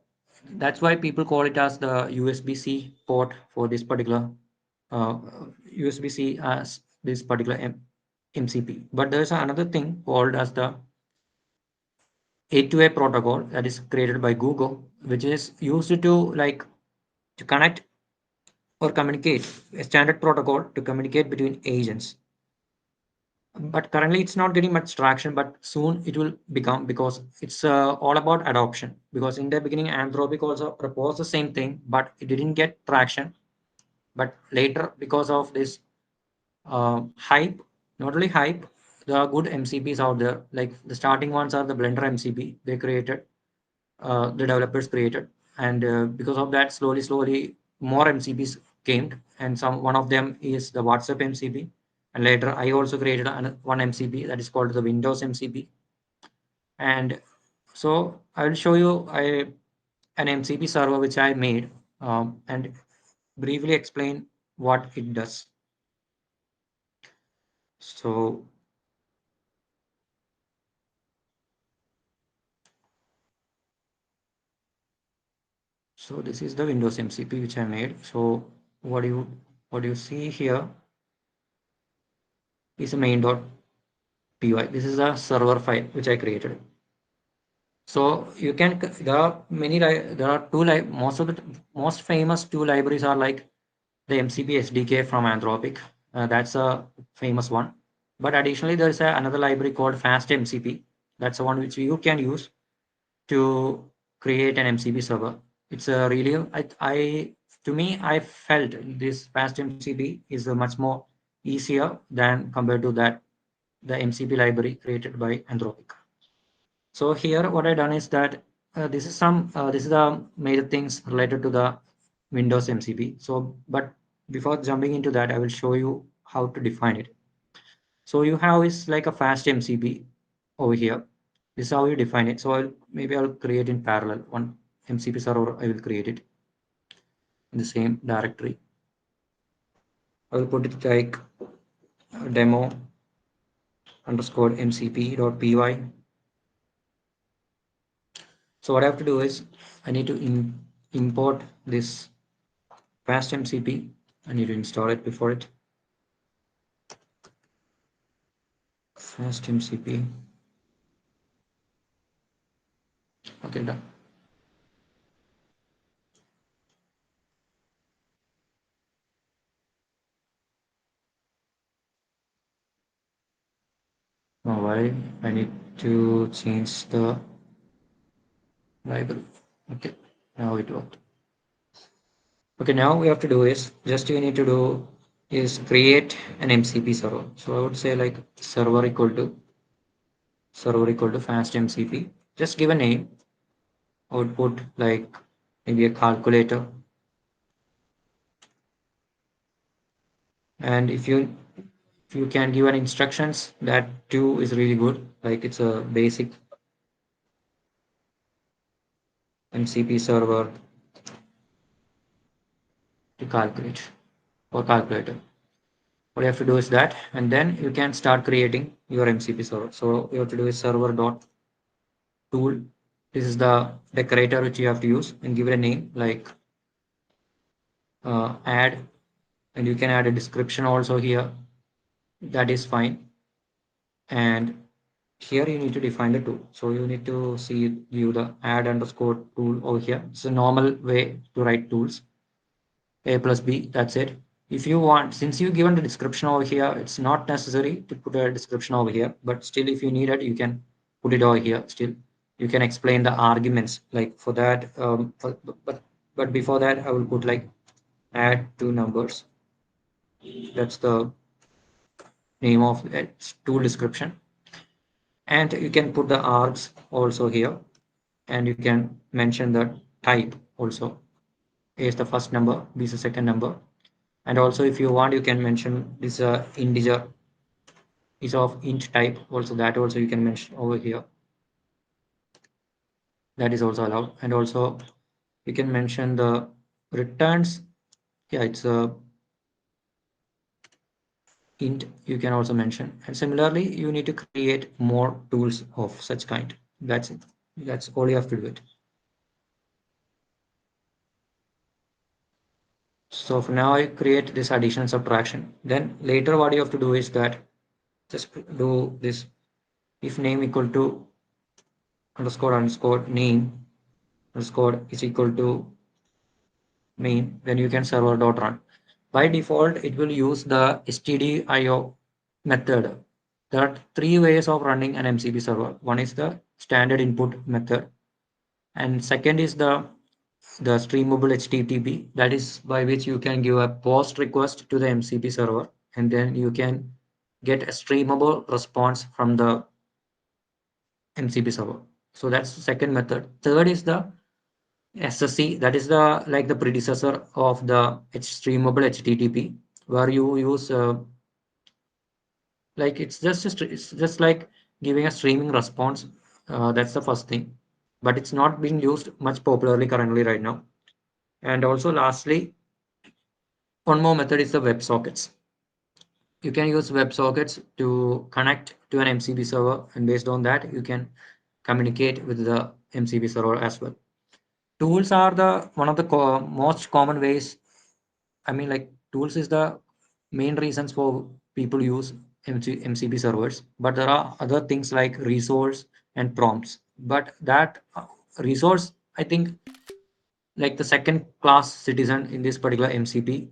that's why people call it as the USB-C port for this particular USB-C as this particular MCP. But there's another thing called as the A2A protocol that is created by Google, which is used to like to connect or communicate, a standard protocol to communicate between agents. But currently it's not getting much traction, but soon it will become, because it's all about adoption. Because in the beginning Anthropic also proposed the same thing, but it didn't get traction. But later, because of this hype, not only hype, there are good MCPs out there. Like the starting ones are the Blender MCP they created, the developers created, and because of that, slowly more MCPs came, and one of them is the WhatsApp MCP, and later I also created one MCP that is called the Windows MCP. And so I will show you an MCP server which I made, and briefly explain what it does. So this is the Windows MCP which I made. So what you see here is a main.py. This is a server file which I created. So you can there are there are most of the most famous two libraries are like the MCP SDK from Anthropic. That's a famous one. But additionally, there is another library called FastMCP. That's the one which you can use to create an MCP server. It's a really to me I felt this FastMCP is much more easier than compared to that the MCP library created by Anthropic. So here what I done is that this is the major things related to the Windows MCP. So but before jumping into that, I will show you how to define it. So you have is like a fast MCP over here. This is how you define it. So I'll create in parallel one MCP server. I will create it in the same directory. I will put it like demo underscore mcp.py. So what I have to do is I need to import this fast MCP. I need to install it before it. Fast MCP. Okay, done. Now why I need to change the library. Okay, now it worked. Okay, now we have to do is just you need to do is create an MCP server. So I would say like server equal to fast MCP. Just give a name. I would put like maybe a calculator. And if you can give an instructions, that too is really good. Like it's a basic MCP server to calculate or calculator. What you have to do is that, and then you can start creating your MCP server. So you have to do is server dot tool. This is the decorator which you have to use and give it a name like add, and you can add a description also here. That is fine. And here you need to define the tool. So you need to see you the add underscore tool over here. It's a normal way to write tools. A plus B, that's it. If you want, since you given the description over here, it's not necessary to put a description over here, but still if you need it, you can put it over here. Still, you can explain the arguments like for that. But before that, I will put like add two numbers. That's the name of its tool description. And you can put the args also here, and you can mention the type also. A is the first number, B is the second number. And also if you want, you can mention this integer is of int type also, that also you can mention over here. That is also allowed. And also you can mention the returns. Yeah, it's a int, you can also mention. And similarly, you need to create more tools of such kind. That's it. That's all you have to do it. So for now I create this addition subtraction. Then later what you have to do is that just do this if name equal to underscore name underscore is equal to main, then you can server dot run. By default, it will use the stdio method. There are three ways of running an MCP server. One is the standard input method, and second is the streamable HTTP. That is by which you can give a post request to the MCP server, and then you can get a streamable response from the MCP server. So that's the second method. Third is the SSC, that is the like the predecessor of the streamable HTTP, where you use like it's just like giving a streaming response. That's the first thing, but it's not being used much popularly currently right now. And also, lastly, one more method is the WebSockets. You can use WebSockets to connect to an MCP server, and based on that, you can communicate with the MCP server as well. Tools are the one of the most common ways. I mean, like tools is the main reasons for people use MCP servers, but there are other things like resource and prompts. But that resource, I think, like the second class citizen in this particular MCP.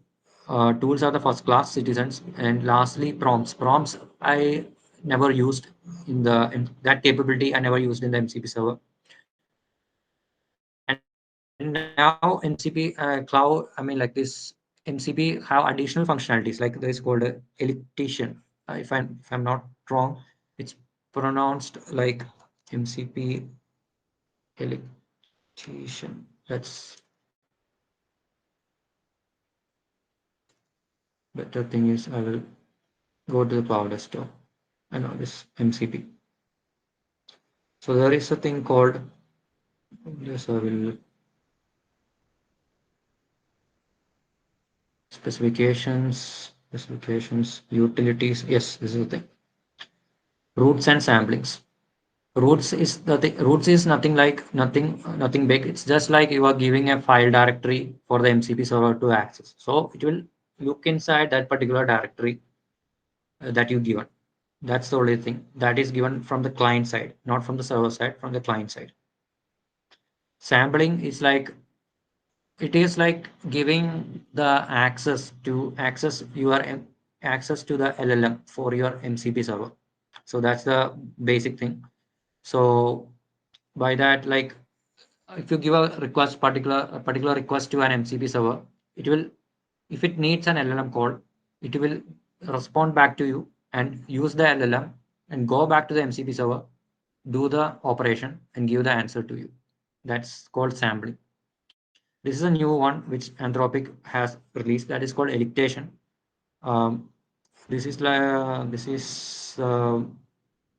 Tools are the first class citizens, and lastly, prompts. Prompts I never used in that capability. I never used in the MCP server. And now MCP cloud, I mean, like this MCP have additional functionalities, like there is called a electation. if I'm not wrong, it's pronounced like MCP electrician. That's better thing is I will go to the power desktop. I know this MCP. So there is a thing called, yes, I will, specifications, utilities. Yes, this is the thing. Roots and samplings. Roots is nothing like nothing big. It's just like you are giving a file directory for the MCP server to access. So it will look inside that particular directory that you given. That's the only thing that is given from the client side, not from the server side, from the client side. Sampling is like, it is like giving the access to the LLM for your MCP server. So that's the basic thing. So by that, like, if you give a particular request to an MCP server, it will, if it needs an LLM call, it will respond back to you and use the LLM and go back to the MCP server, do the operation and give the answer to you. That's called sampling. This is a new one which Anthropic has released, that is called elliptation. Um, this is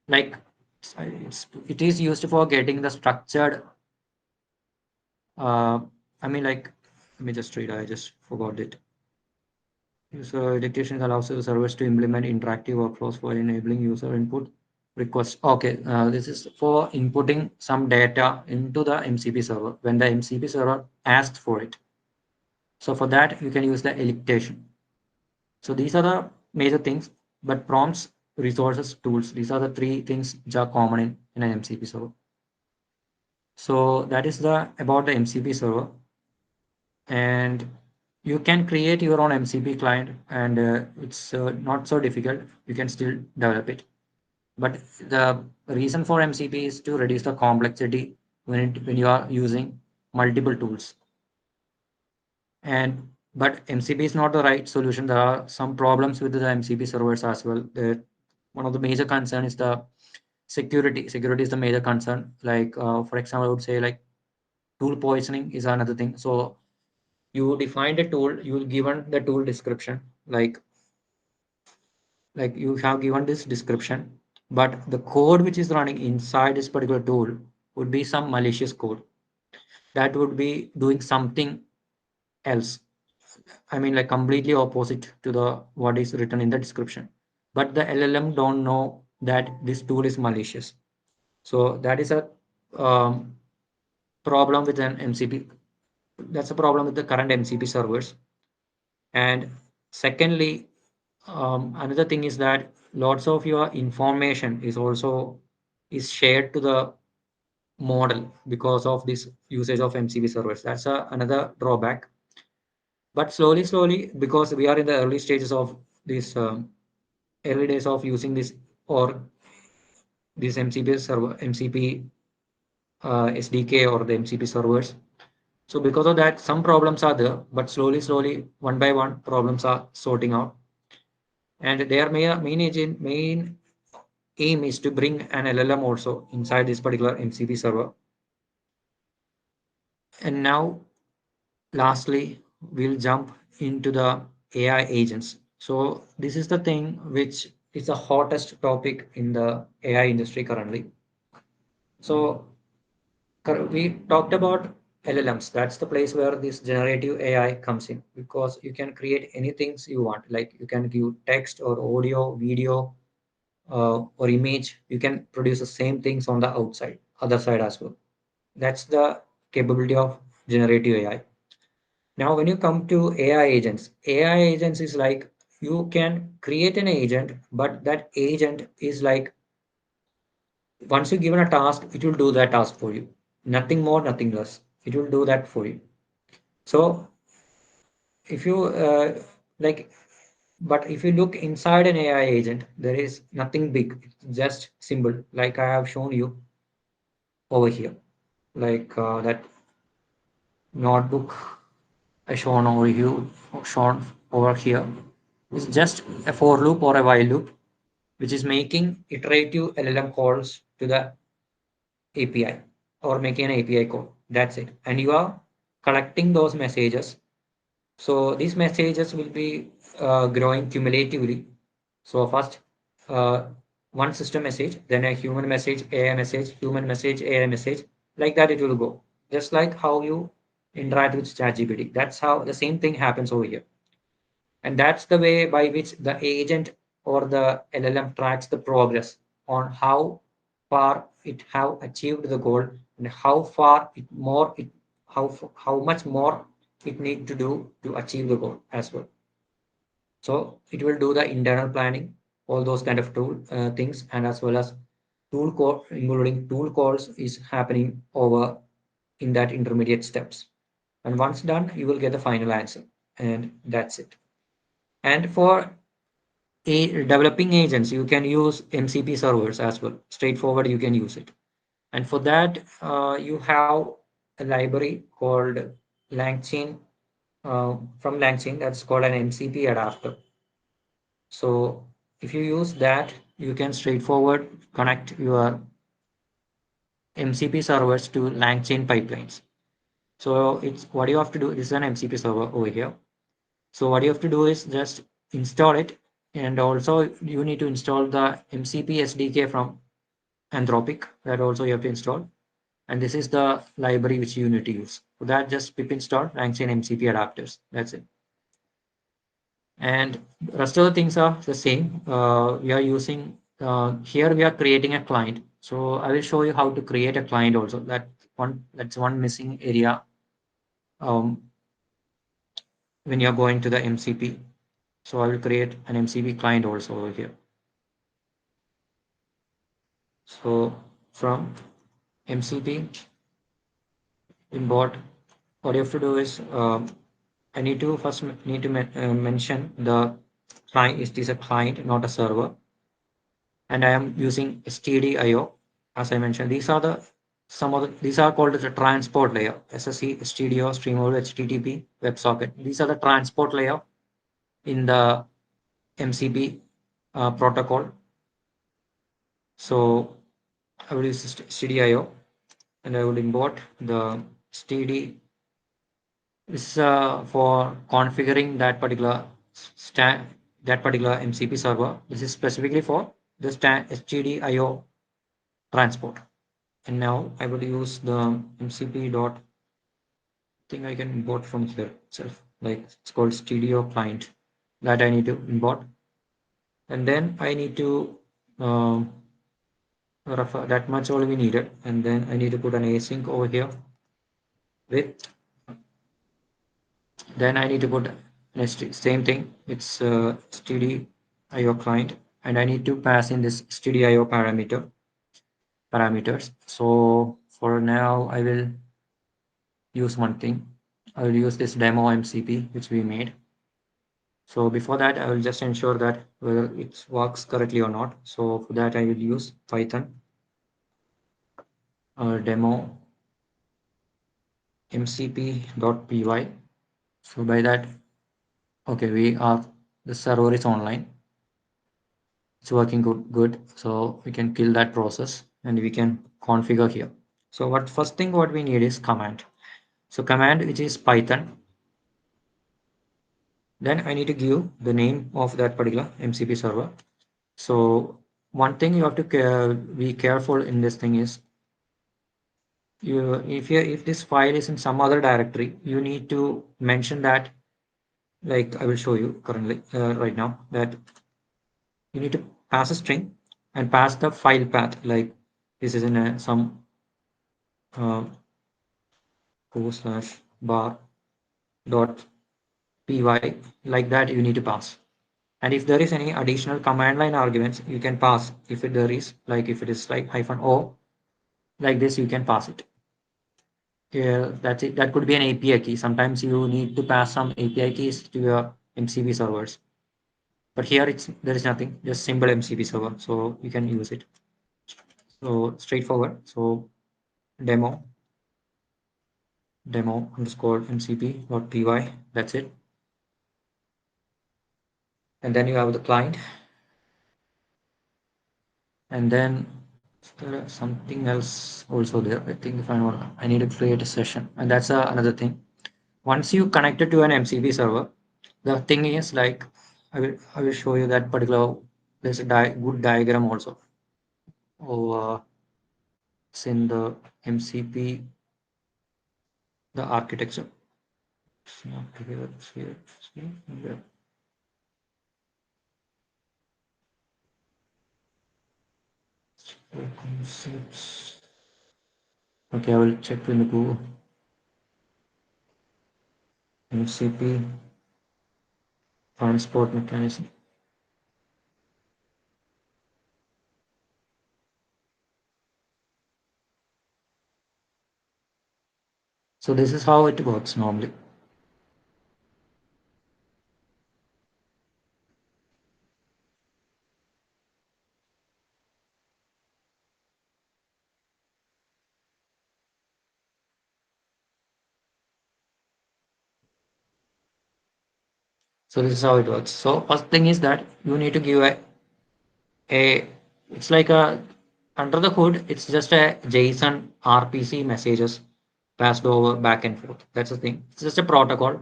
like, it is used for getting the structured. Uh, I mean, like, let me just read. I just forgot it. User dictation allows the servers to implement interactive workflows for enabling user input requests. Okay, this is for inputting some data into the MCP server when the MCP server asks for it. So for that, you can use the elliptation. So these are the major things, but prompts, resources, tools, these are the three things which are common in an MCP server. So that is the about the MCP server. And you can create your own MCP client, and it's not so difficult. You can still develop it. But the reason for MCP is to reduce the complexity when you are using multiple tools. And but MCP is not the right solution. There are some problems with the MCP servers as well. One of the major concern is the security. Security is the major concern. Like for example, I would say like tool poisoning is another thing. So you defined a tool, you given the tool description, like you have given this description, but the code which is running inside this particular tool would be some malicious code that would be doing something else. I mean, like completely opposite to the what is written in the description. But the LLM don't know that this tool is malicious. So that is a um, problem with an MCP. That's a problem with the current MCP servers. And secondly, another thing is that lots of your information is shared to the model because of this usage of MCP servers. That's another drawback. But slowly, because we are in the early stages of this, early days of using this or this MCP server, MCP SDK or the MCP servers. So because of that, some problems are there, but slowly, one by one, problems are sorting out. And their main aim is to bring an LLM also inside this particular MCP server. And now, lastly, we'll jump into the AI agents. So this is the thing which is the hottest topic in the AI industry currently. So we talked about LLMs. That's the place where this generative AI comes in because you can create anything you want. Like you can give text or audio, video, or image. You can produce the same things on the other side as well. That's the capability of generative AI. Now, when you come to AI agents is like you can create an agent, but that agent is like once you're given a task, it will do that task for you. Nothing more, nothing less. It will do that for you. So if you like, but if you look inside an AI agent, there is nothing big. It's just simple, like I have shown you over here, like that notebook I shown over here is just a for loop or a while loop. which is making iterative LLM calls to the API or making an API call. That's it. And you are collecting those messages. So these messages will be growing cumulatively. So first, uh, one system message, then a human message, AI message, human message, AI message. Like that, it will go. Just like how you interact with ChatGPT. That's how the same thing happens over here. And that's the way by which the agent or the LLM tracks the progress on how far it have achieved the goal and how far it more it how much more it need to do to achieve the goal as well. So it will do the internal planning, all those kind of tool things, and as well as tool call, including tool calls is happening over in that intermediate steps. And once done, you will get the final answer, and that's it. And for developing agents, you can use MCP servers as well. Straightforward, you can use it. And for that, you have a library called LangChain from LangChain that's called an MCP adapter. So if you use that, you can straightforward connect your MCP servers to LangChain pipelines. So it's what you have to do. This is an MCP server over here. So what you have to do is just install it, and also you need to install the MCP SDK from Anthropic. That also you have to install. And this is the library which you need to use. For that, just pip install LangChain MCP adapters. That's it. And rest of the things are the same. We are using here we are creating a client. So I will show you how to create a client also. That's one missing area um, when you're going to the MCP. So I will create an MCP client also over here. So from MCP import, what you have to do is I need to first need to mention the client. It is a client, not a server, and I am using stdio. As I mentioned, these are the some of the, these are called as a transport layer. SSE, stdio, streamover, HTTP, WebSocket. These are the transport layer in the MCP protocol. So I will use stdio, and I will import the std. This is for configuring that particular MCP server. This is specifically for the HTTIO transport. And now I will use the MCP dot thing I can import from here itself. Like it's called studio client that I need to import. And then I need to refer that much all we needed. And then I need to put an async over here with, then I need to put same thing. It's studio client, and I need to pass in this studio parameters. So for now, I will use one thing. I will use this demo MCP which we made. So before that, I will just ensure that whether it works correctly or not. So for that, I will use Python demo mcp.py. So by that, okay, the server is online. It's working good. So we can kill that process and we can configure here. So first thing what we need is command. So command, which is Python. Then I need to give the name of that particular MCP server. So one thing you have to be careful in this thing is if this file is in some other directory, you need to mention that, like I will show you currently right now, that you need to pass a string and pass the file path, like this is in some uh, /bar dot py, like that you need to pass. And if there is any additional command line arguments, you can pass. There is, like if it is like -o, like this, you can pass it. Yeah, that's it. That could be an API key. Sometimes you need to pass some API keys to your MCP servers. But here there is nothing, just simple MCP server. So you can use it. So straightforward. So demo underscore mcp.py. That's it. And then you have the client. And then there is something else also there. I think if I need to create a session, and that's another thing. Once you connect it to an MCP server, the thing is like I will show you that particular. There's a good diagram also. It's in the MCP, the architecture. It's not here. It's here. It's here. Here. Concepts. Okay, I will check in the Google. MCP transport mechanism. So this is how it works normally. So this is how it works. So first thing is that you need to give a it's like a under the hood, it's just a JSON RPC messages passed over back and forth. That's the thing. It's just a protocol.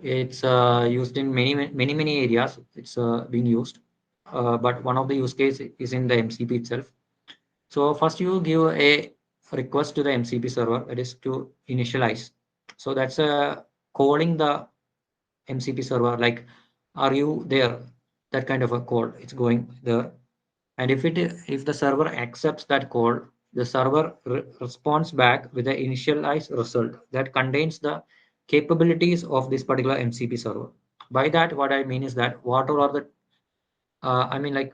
It's used in many areas. It's being used. But one of the use case is in the MCP itself. So first you give a request to the MCP server, that is to initialize. So that's calling the MCP server like, are you there? That kind of a call. It's going there. And if the server accepts that call, the server responds back with the initialized result that contains the capabilities of this particular MCP server. By that, what I mean is that what all are the I mean, like,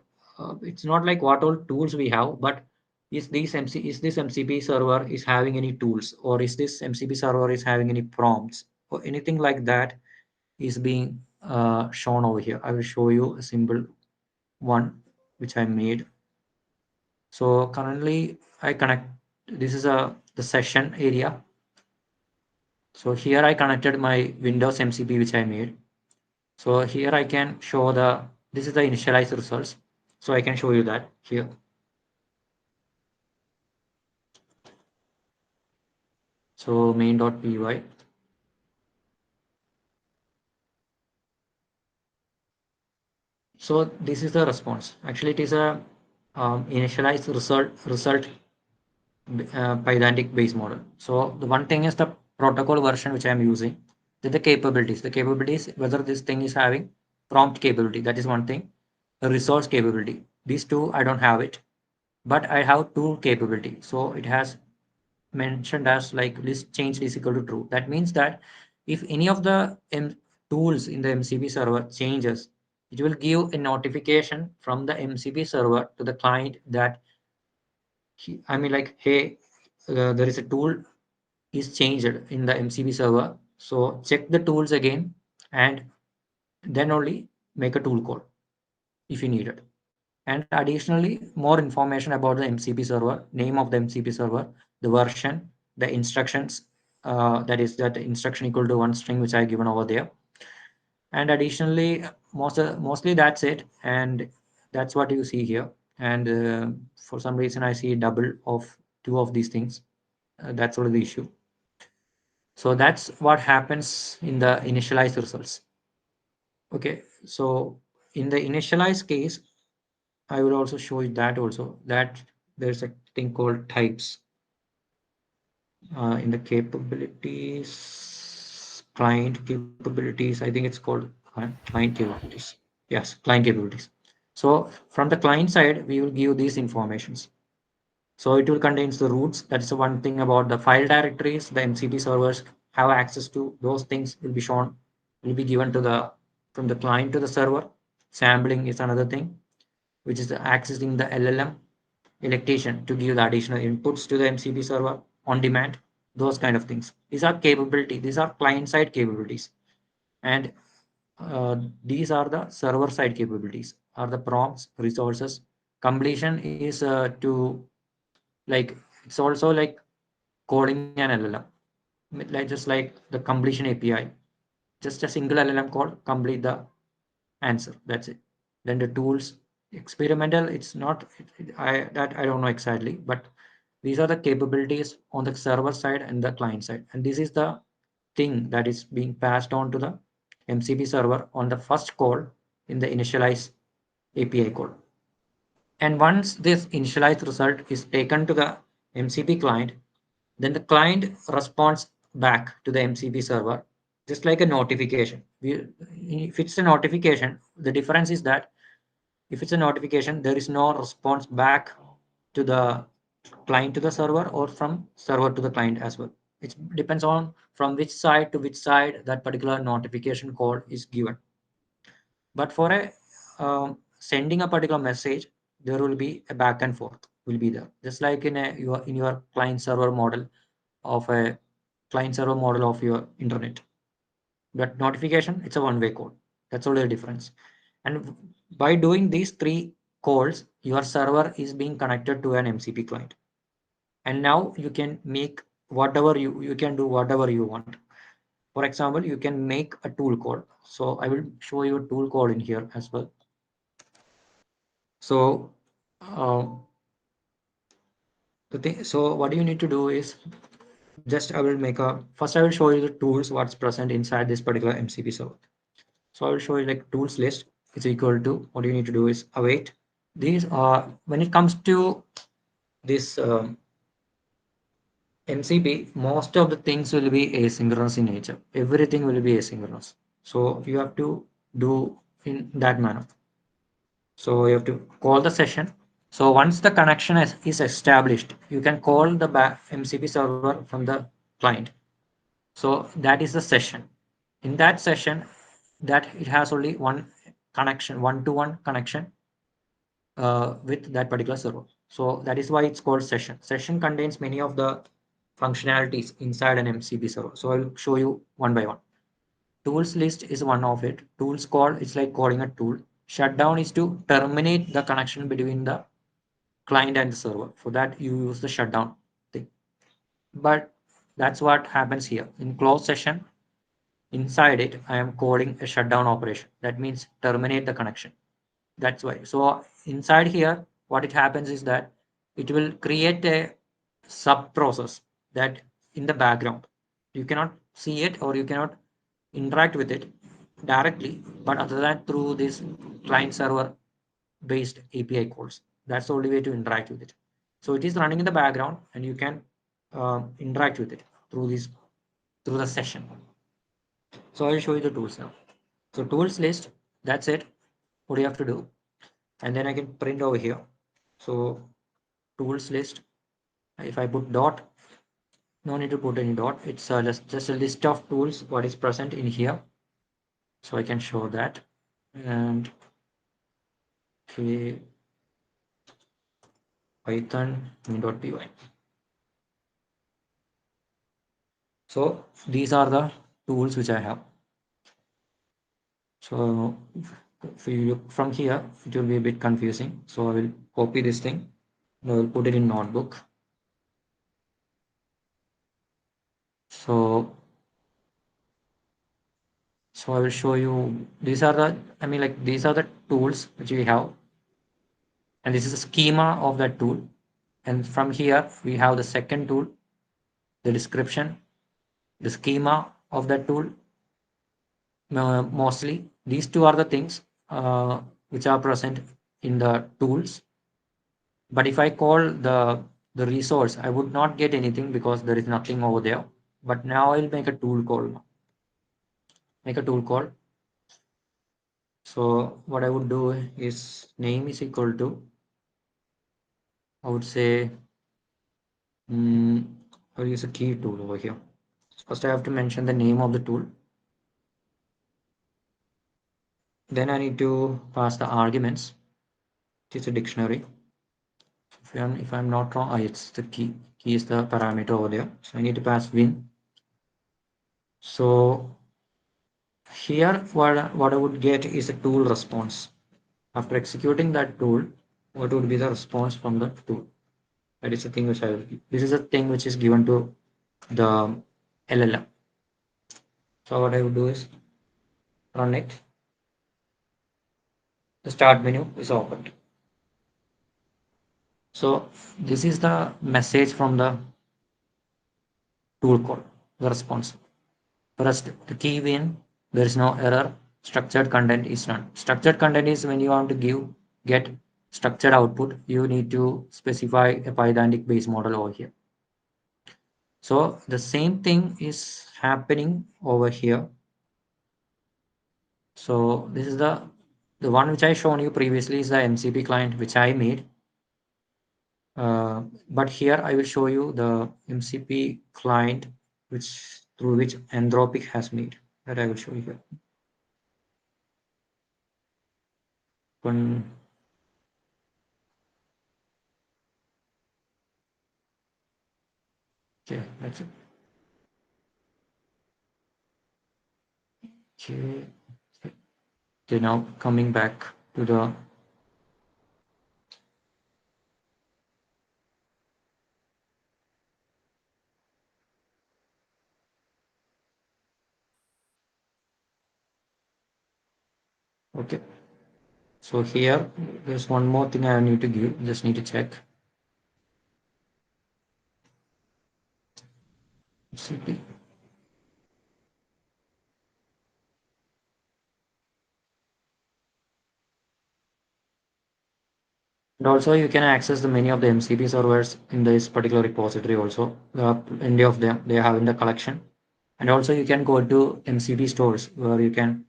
it's not like what all tools we have, but is this MCP server is having any tools, or is this MCP server is having any prompts, or anything like that is being shown over here. I will show you a simple one which I made. So currently I connect. This is the session area. So here I connected my Windows MCP which I made. So here I can show this is the initialized results. So I can show you that here. So main.py. So this is the response. Actually, it is a initialized result Pydantic base model. So the one thing is the protocol version which I am using. Then the capabilities, whether this thing is having prompt capability, that is one thing. The resource capability. These two I don't have it, but I have tool capability. So it has mentioned as like list changed is equal to true. That means that if any of the tools in the MCP server changes, it will give a notification from the MCP server to the client that I mean like, hey, there is a tool is changed in the MCP server. So check the tools again and then only make a tool call if you need it. And additionally, more information about the MCP server, name of the MCP server, the version, the instructions, that is that instruction equal to one string, which I given over there. And additionally, mostly that's it. And that's what you see here. And for some reason, I see double of two of these things. That's all the issue. So that's what happens in the initialized results. Okay, so in the initialized case, I will also show you that also, that there's a thing called types in the capabilities, client capabilities. I think it's called client capabilities. Yes, client capabilities. So from the client side, we will give these informations. So it will contains the roots. That's the one thing about the file directories. The MCP servers have access to those things will be shown, will be given to the from the client to the server. Sampling is another thing, which is accessing the LLM electation to give the additional inputs to the MCP server on demand, those kind of things. These are capability. These are client side capabilities. And these are the server side capabilities, are the prompts, resources. Completion is to like, it's also like calling an LLM, like just like the completion API, just a single LLM call complete the answer. That's it. Then the tools. experimental, it's not, I don't know exactly, but these are the capabilities on the server side and the client side, and this is the thing that is being passed on to the MCP server on the first call in the initialize API call. And once this initialized result is taken to the MCP client, then the client responds back to the MCP server, just like a notification. If it's a notification, the difference is that if it's a notification, there is no response back to the client to the server or from server to the client as well. It depends on from which side to which side that particular notification call is given. But for a sending a particular message, there will be a back and forth will be there, just like in your client server model of a client server model of your internet. But notification, it's a one-way call. That's only the difference. And by doing these three calls, your server is being connected to an MCP client. And now you can make whatever you can do whatever you want. For example, you can make a tool call. So I will show you a tool call in here as well. So so what you need to do is just I will make a first I will show you the tools what's present inside this particular MCP server. So I will show you like tools list is equal to what you need to do is await. These are when it comes to this MCP, most of the things will be asynchronous in nature. Everything will be asynchronous. So you have to do in that manner. So you have to call the session. So once the connection is established, you can call the MCP server from the client. So that is the session. In that session, that it has only one connection, one-to-one connection with that particular server. So that is why it's called session. Session contains many of the functionalities inside an MCP server. So I'll show you one by one. Tools list is one of it. Tools call, it's like calling a tool. Shutdown is to terminate the connection between the client and the server. For that, you use the shutdown thing. But that's what happens here. In close session, inside it, I am calling a shutdown operation. That means terminate the connection. That's why. So inside here, what it happens is that it will create a sub process that in the background. You cannot see it or you cannot interact with it directly, but other than through this client server based API calls. That's the only way to interact with it. So it is running in the background and you can interact with it through this through the session. So I'll show you the tools now. So tools list, that's it. What do you have to do? And then I can print over here. So tools list, if I put dot, no need to put any dot. It's just a list of tools what is present in here. So I can show that. And okay, Python main.py. So these are the tools which I have. So if you look from here, it will be a bit confusing. So I will copy this thing. I will put it in notebook. So I will show you. These are the these are the tools which we have, and this is a schema of that tool. And from here we have the second tool, the description, the schema of that tool. Mostly these two are the things which are present in the tools. But if I call the resource, I would not get anything because there is nothing over there. But now I'll make a tool call. Make a tool call. So what I would do is name is equal to, I would say, I'll use a key tool over here. First I have to mention the name of the tool. Then I need to pass the arguments. It is a dictionary. If I'm not wrong, it's the key. Key is the parameter over there. So I need to pass win. So here what I would get is a tool response. After executing that tool, what would be the response from the tool? That is the thing which this is a thing which is given to the LLM. So what I would do is run it. The start menu is opened. So this is the message from the tool call, the response. First, the key win, there is no error. Structured content is none. Structured content is when you want to get structured output, you need to specify a Pydantic base model over here. So the same thing is happening over here. So this is the one which I shown you previously is the MCP client which I made. But here I will show you the MCP client through which Anthropic has made. That I will show you here. One, okay, that's it. Okay. Okay, now coming back to the okay. So here there's one more thing I need to give. Just need to check. MCP. And also you can access the many of the MCP servers in this particular repository also. Many of them they have in the collection. And also you can go to MCP stores where you can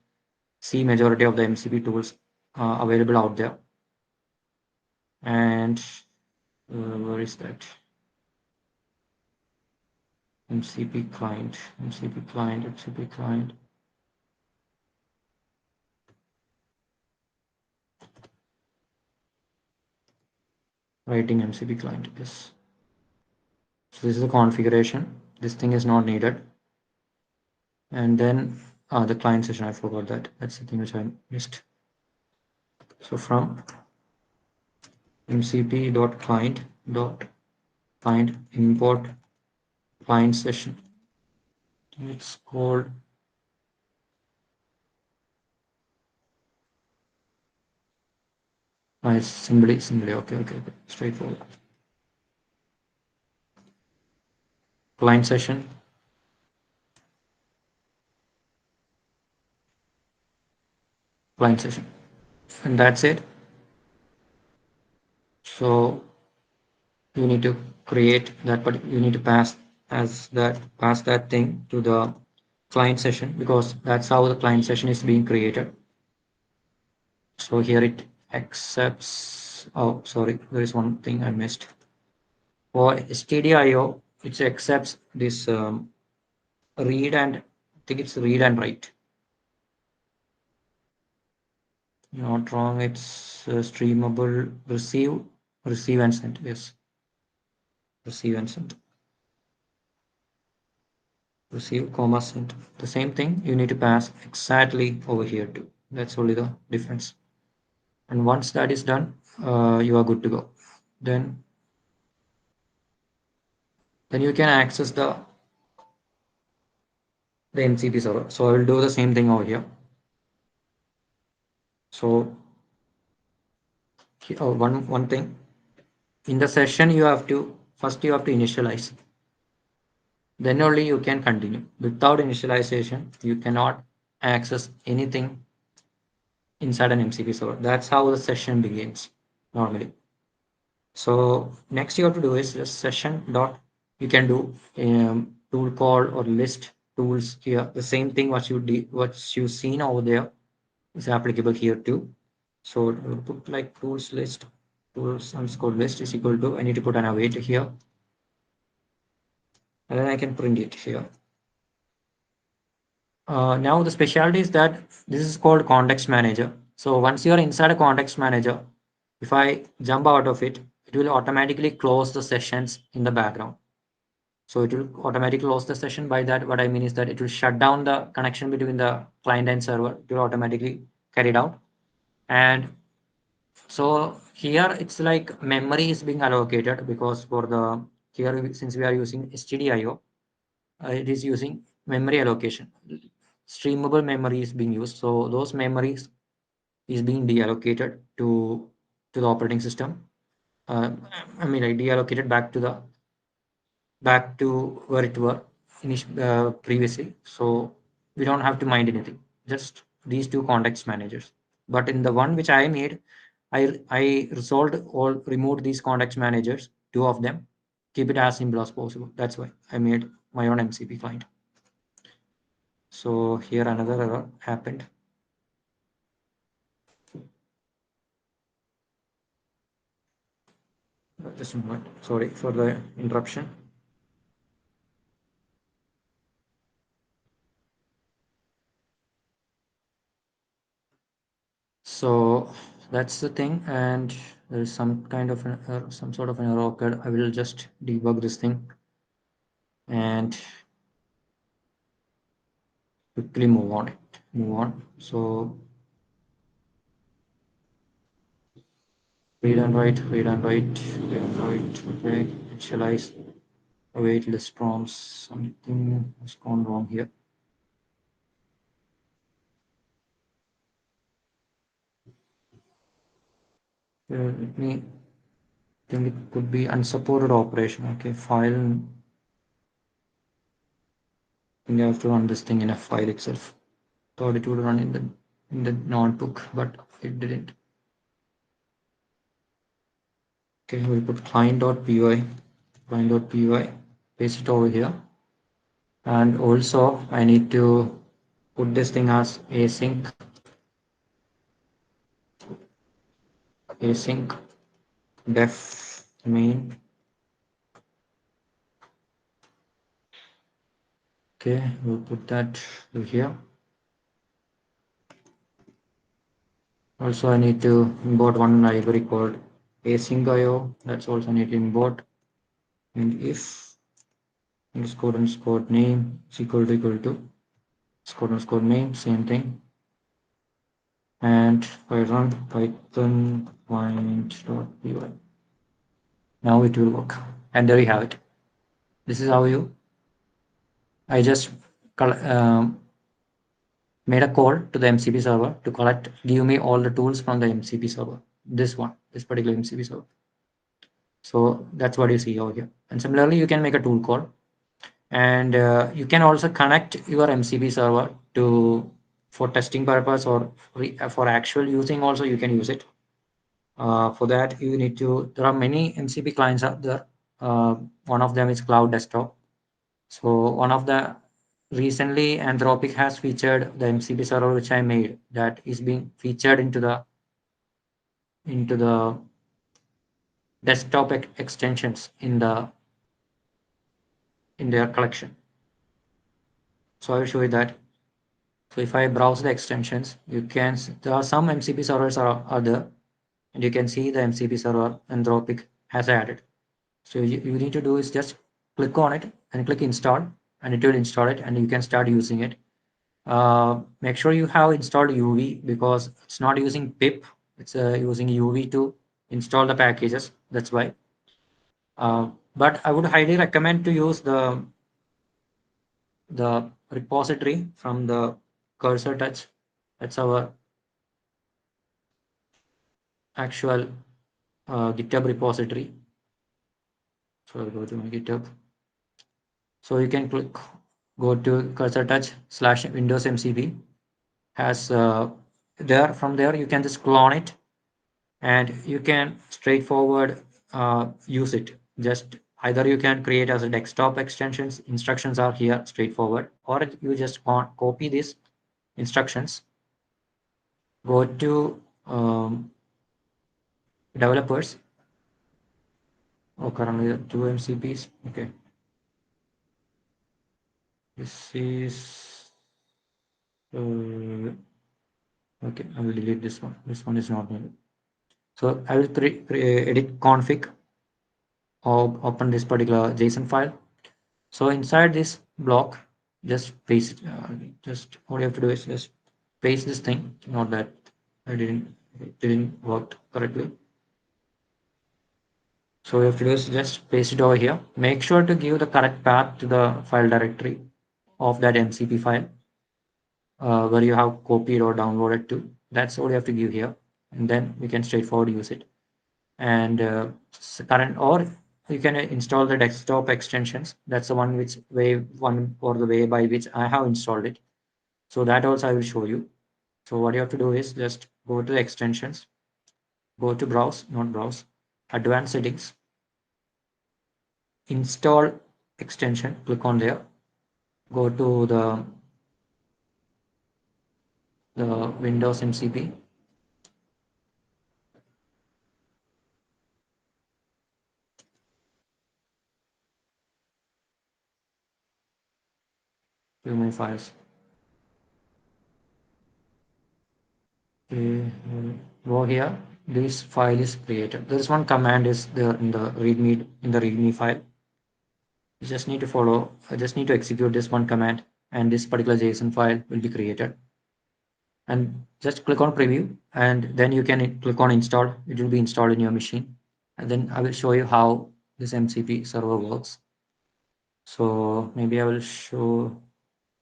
see majority of the MCP tools available out there. And where is that? MCP client, MCP client, MCP client. Writing MCP client, yes. So this is the configuration. This thing is not needed. And then the client session, I forgot that. That's the thing which I missed. So from mcp.client.find import client session. It's called it's simply okay, straightforward. Client session. Client session. And that's it. So you need to create that, but you need to pass that thing to the client session because that's how the client session is being created. So here it accepts. Oh, sorry, there is one thing I missed. For stdio, it accepts this read and I think it's read and write. Not wrong. It's streamable. Receive and send. Yes, receive and send. Receive comma send. The same thing you need to pass exactly over here too. That's only the difference. And once that is done, you are good to go. Then you can access the MCP server. So I will do the same thing over here. So one thing in the session you have to initialize. Then only you can continue. Without initialization, you cannot access anything inside an MCP server. That's how the session begins normally. So next you have to do is just session dot. You can do tool call or list tools here. The same thing what you seen over there is applicable here too. So put like tools list, tools underscore list is equal to, I need to put an await here. And then I can print it here. Now the specialty is that this is called context manager. So once you are inside a context manager, if I jump out of it, it will automatically close the sessions in the background. So it will automatically close the session. By that, what I mean is that it will shut down the connection between the client and server. It will automatically carried out. And so here it's like memory is being allocated because for the here since we are using stdio, it is using memory allocation. Streamable memory is being used. So those memories is being deallocated to the operating system. uh, I mean, like deallocated back to where it were previously. So we don't have to mind anything, just these two context managers. But in the one which I made, I resolved or removed these context managers, two of them, keep it as simple as possible. That's why I made my own MCP client. So here another error happened. Just a moment. Sorry for the interruption. So that's the thing, and there is some kind of some sort of an error occurred. I will just debug this thing and quickly move on. So read and write. Okay, initialize. Await list prompts. Something has gone wrong here. Let me think it could be unsupported operation. Okay, file. I think I have to run this thing in a file itself. Thought it would run in the notebook, but it didn't. Okay, we'll put client.py, paste it over here. And also I need to put this thing as async def main. Okay, we'll put that here. Also, I need to import one library called async.io. That's also need to import. And if underscore name is equal to underscore name, same thing. And I run python client.py. Now it will work. And there you have it. This is how I just made a call to the MCP server to give me all the tools from the MCP server. This particular MCP server. So that's what you see over here. And similarly, you can make a tool call, and you can also connect your MCP server for testing purpose or for actual using. Also, you can use it. For that, there are many MCP clients out there. One of them is Cloud Desktop. So one of the recently Anthropic has featured the MCP server which I made, that is being featured into the desktop extensions in their collection. So I will show you that. So if I browse the extensions, there are some MCP servers are there, and you can see the MCP server Anthropic has added. So you need to do is just click on it and click install, and it will install it, and you can start using it. Make sure you have installed UV, because it's not using pip, it's using UV to install the packages. That's why. But I would highly recommend to use the repository from the cursor touch. That's our actual GitHub repository. So I'll go to my GitHub. So you can go to cursor touch / Windows MCP. Has there From there you can just clone it, and you can straightforward use it. Just either you can create as a desktop extensions. Instructions are here straightforward, or you just copy these instructions, go to developers. Oh, currently two MCPs. Okay, this is okay. I will delete this one. This one is not needed. So I will edit config or open this particular JSON file. So inside this block, just paste. Just all you have to do is just paste this thing. Not that it didn't work correctly. So you have to do is just paste it over here. Make sure to give the correct path to the file directory of that MCP file where you have copied or downloaded to. That's all you have to give here, and then we can straightforward use it. and current, or you can install the desktop extensions. That's the one or the way by which I have installed it. So that also I will show you. So what you have to do is just go to the extensions, go to browse, not browse, advanced settings, install extension, click on there, go to the Windows MCP. Too many files. Okay, go here. This file is created. There is one command is there in the readme file. You just need to follow. I just need to execute this one command, and this particular JSON file will be created. And just click on preview, and then you can click on install. It will be installed in your machine, and then I will show you how this MCP server works. So maybe I will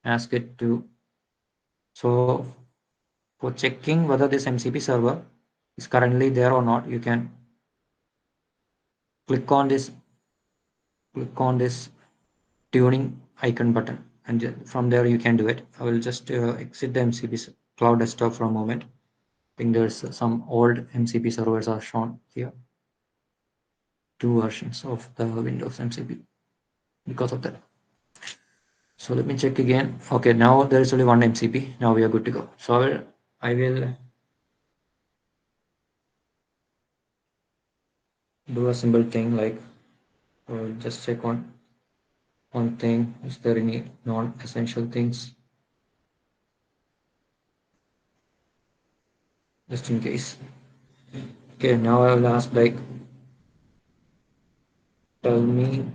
ask it to. So for checking whether this MCP server is currently there or not, you can click on this tuning icon button, and from there you can do it. I will just exit the MCP cloud desktop for a moment. I think there's some old MCP servers are shown here, two versions of the Windows MCP because of that. So let me check again. Okay, now there is only one MCP. Now we are good to go. So I will do a simple thing like just check on one thing. Is there any non-essential things? Just in case. Okay, now I will ask like, tell me,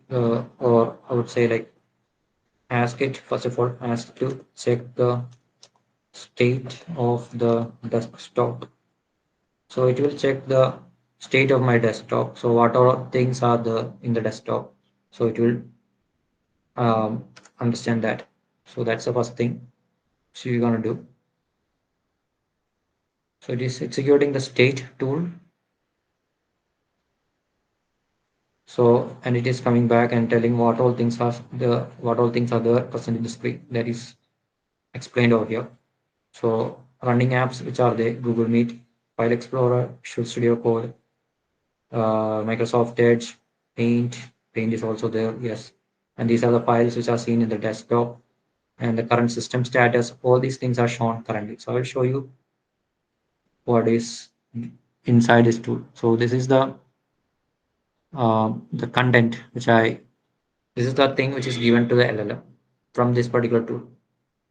or I would say like, ask it, first of all, ask to check the state of the desktop. So it will check the state of my desktop. So what all things are in the desktop. So it will um, understand that. So that's the first thing. So you're gonna do. So it is executing the state tool. So and it is coming back and telling what all things are there present in the screen. That is explained over here. So running apps, which are they? Google Meet, File Explorer, Visual Studio Code, Microsoft Edge, Paint. Paint is also there, yes. And these are the files which are seen in the desktop and the current system status. All these things are shown currently. So I will show you what is inside this tool. So this is the content this is the thing which is given to the LLM from this particular tool.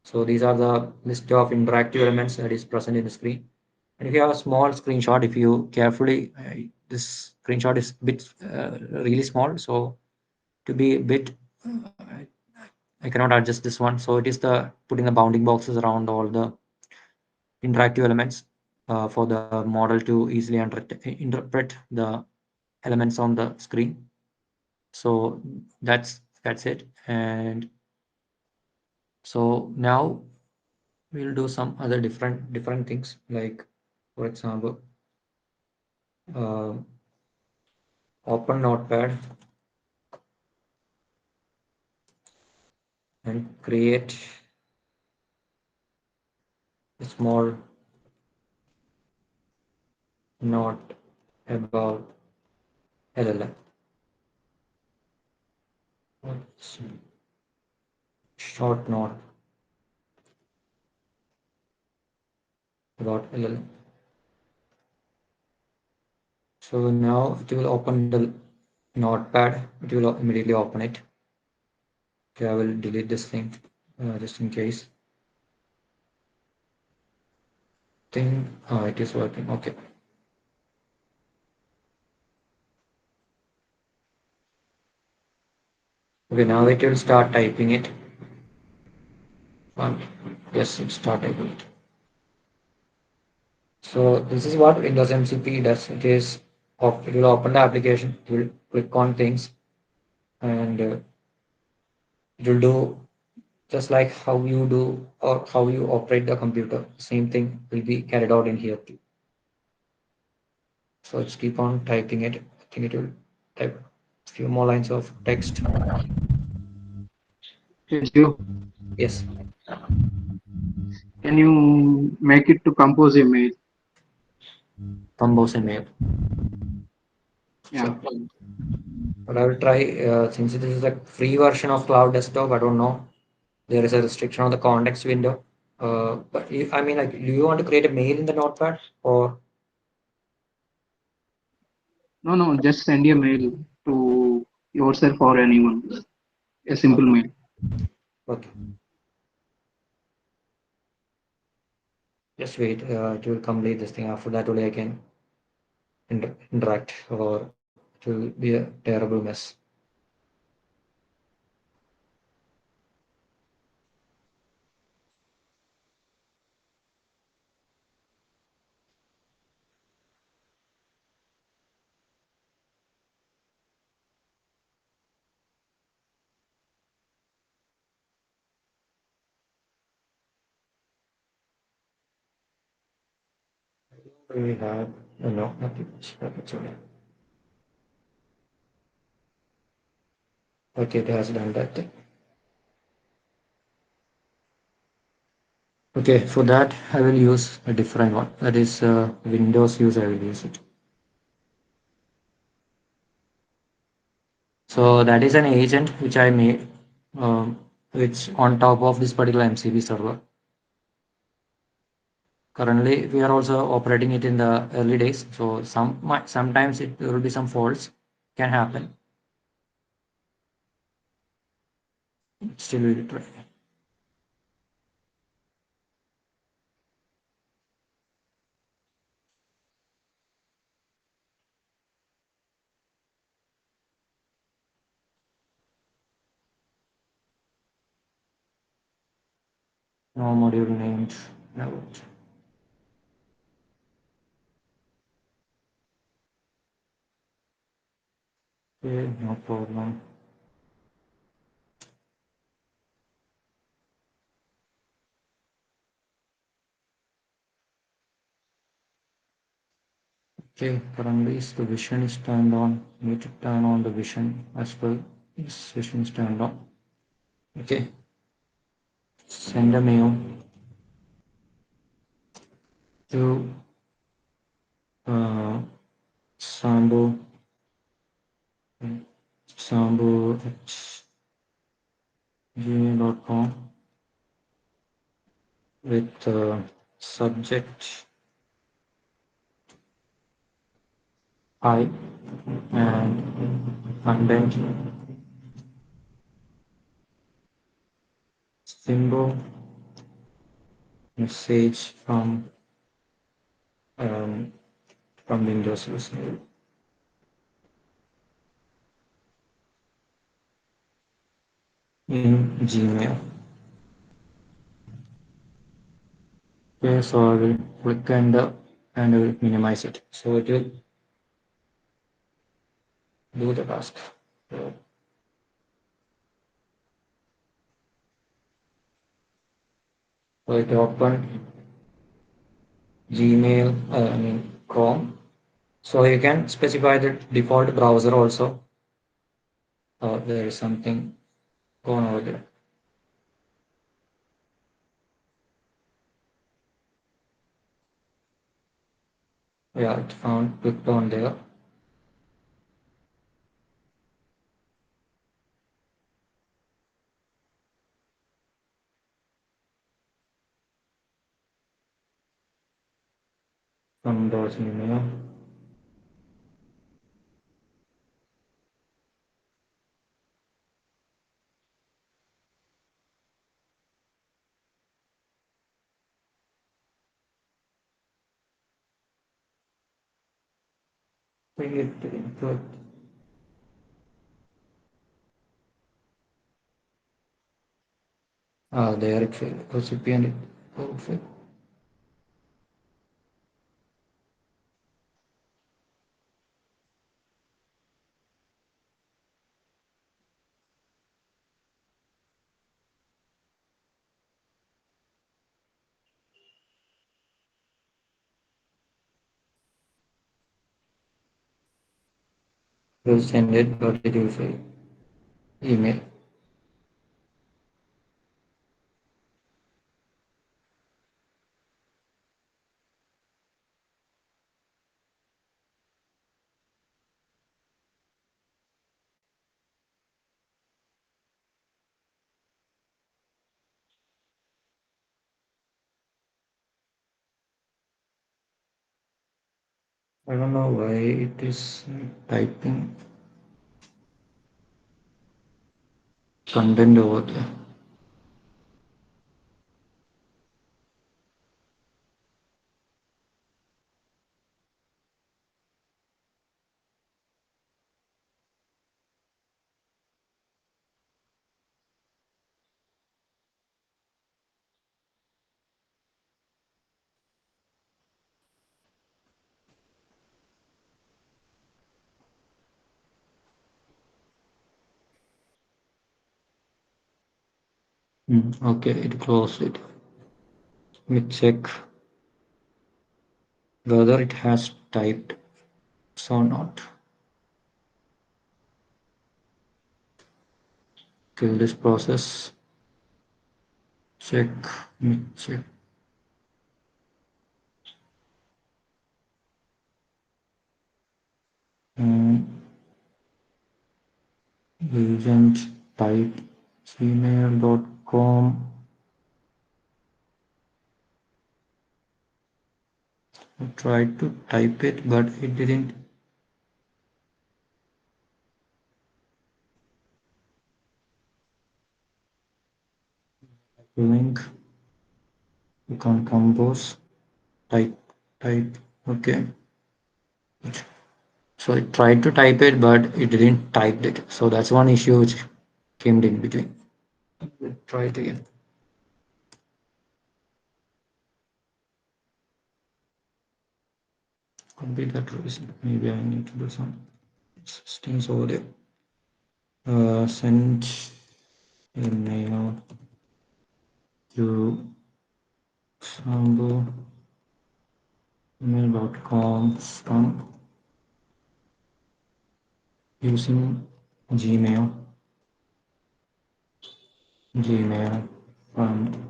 So these are the list of interactive elements that is present in the screen. And if you have a small screenshot, if you carefully, this screenshot is a bit really small. So to be a bit, I cannot adjust this one. So it is the putting the bounding boxes around all the interactive elements for the model to easily interpret the elements on the screen. So that's it. And so now we'll do some other different things, like for example, uh, open notepad and create a small note about LLM. Short note about LLM. So now it will open the notepad. It will immediately open it. Okay, I will delete this thing just in case. Thing, it is working. Okay. Okay, now it will start typing it. Fine. Yes, it start typing it. So this is what Windows MCP does. It will open the application. It will click on things, and it will do just like how you do or how you operate the computer. Same thing will be carried out in here too. So let's keep on typing it. I think it will type a few more lines of text. Hey, Gio, Yes, can you make it to compose a mail? compose and mail. Yeah. Sure. But I will try, since this is a free version of Cloud Desktop, I don't know. There is a restriction on the context window. But I mean, like, do you want to create a mail in the notepad or No, no, just send a mail to yourself or anyone. A simple okay? mail. Okay, just wait. It will complete this thing. After that, only I can interact, or it will be a terrible mess. We have no, nothing. It's okay. Okay, it has done that thing. Okay, for that I will use a different one. That is Windows use. I will use it. So that is an agent which I made, which on top of this particular MCP server. Currently, we are also operating it in the early days. So sometimes there will be some faults can happen. Still, we will try. No module named. No. Okay, no problem. Okay, currently the vision is turned on. Need to turn on the vision as well. This vision is turned on. Okay, send a mail to uh, sambu sambu@gmail.com with subject I and content symbol message um, from Windows user in Gmail. Okay, so I will click and I will minimize it. So it will do the task. So, so it opened Gmail, I mean Chrome. So you can specify the default browser also. There is something going over there. Yeah, it found clicked on there. From those email. Bring it into it. There it failed. Recipient it. Perfect. Will send it, but it will say email. I don't know why it is typing content over there. Okay, it closed it. Let me check whether it has typed or not. Kill this process. Check. Let me check. Um, agent type gmail.com. I tried to type it, but it didn't. Link. You can't compose. Type. Type. Okay. So I tried to type it, but it didn't type it. So that's one issue which came in between. Let's try it again. Could be that reason. Maybe I need to do some systems over there. Send email to sambo email.com from using Gmail. Gmail from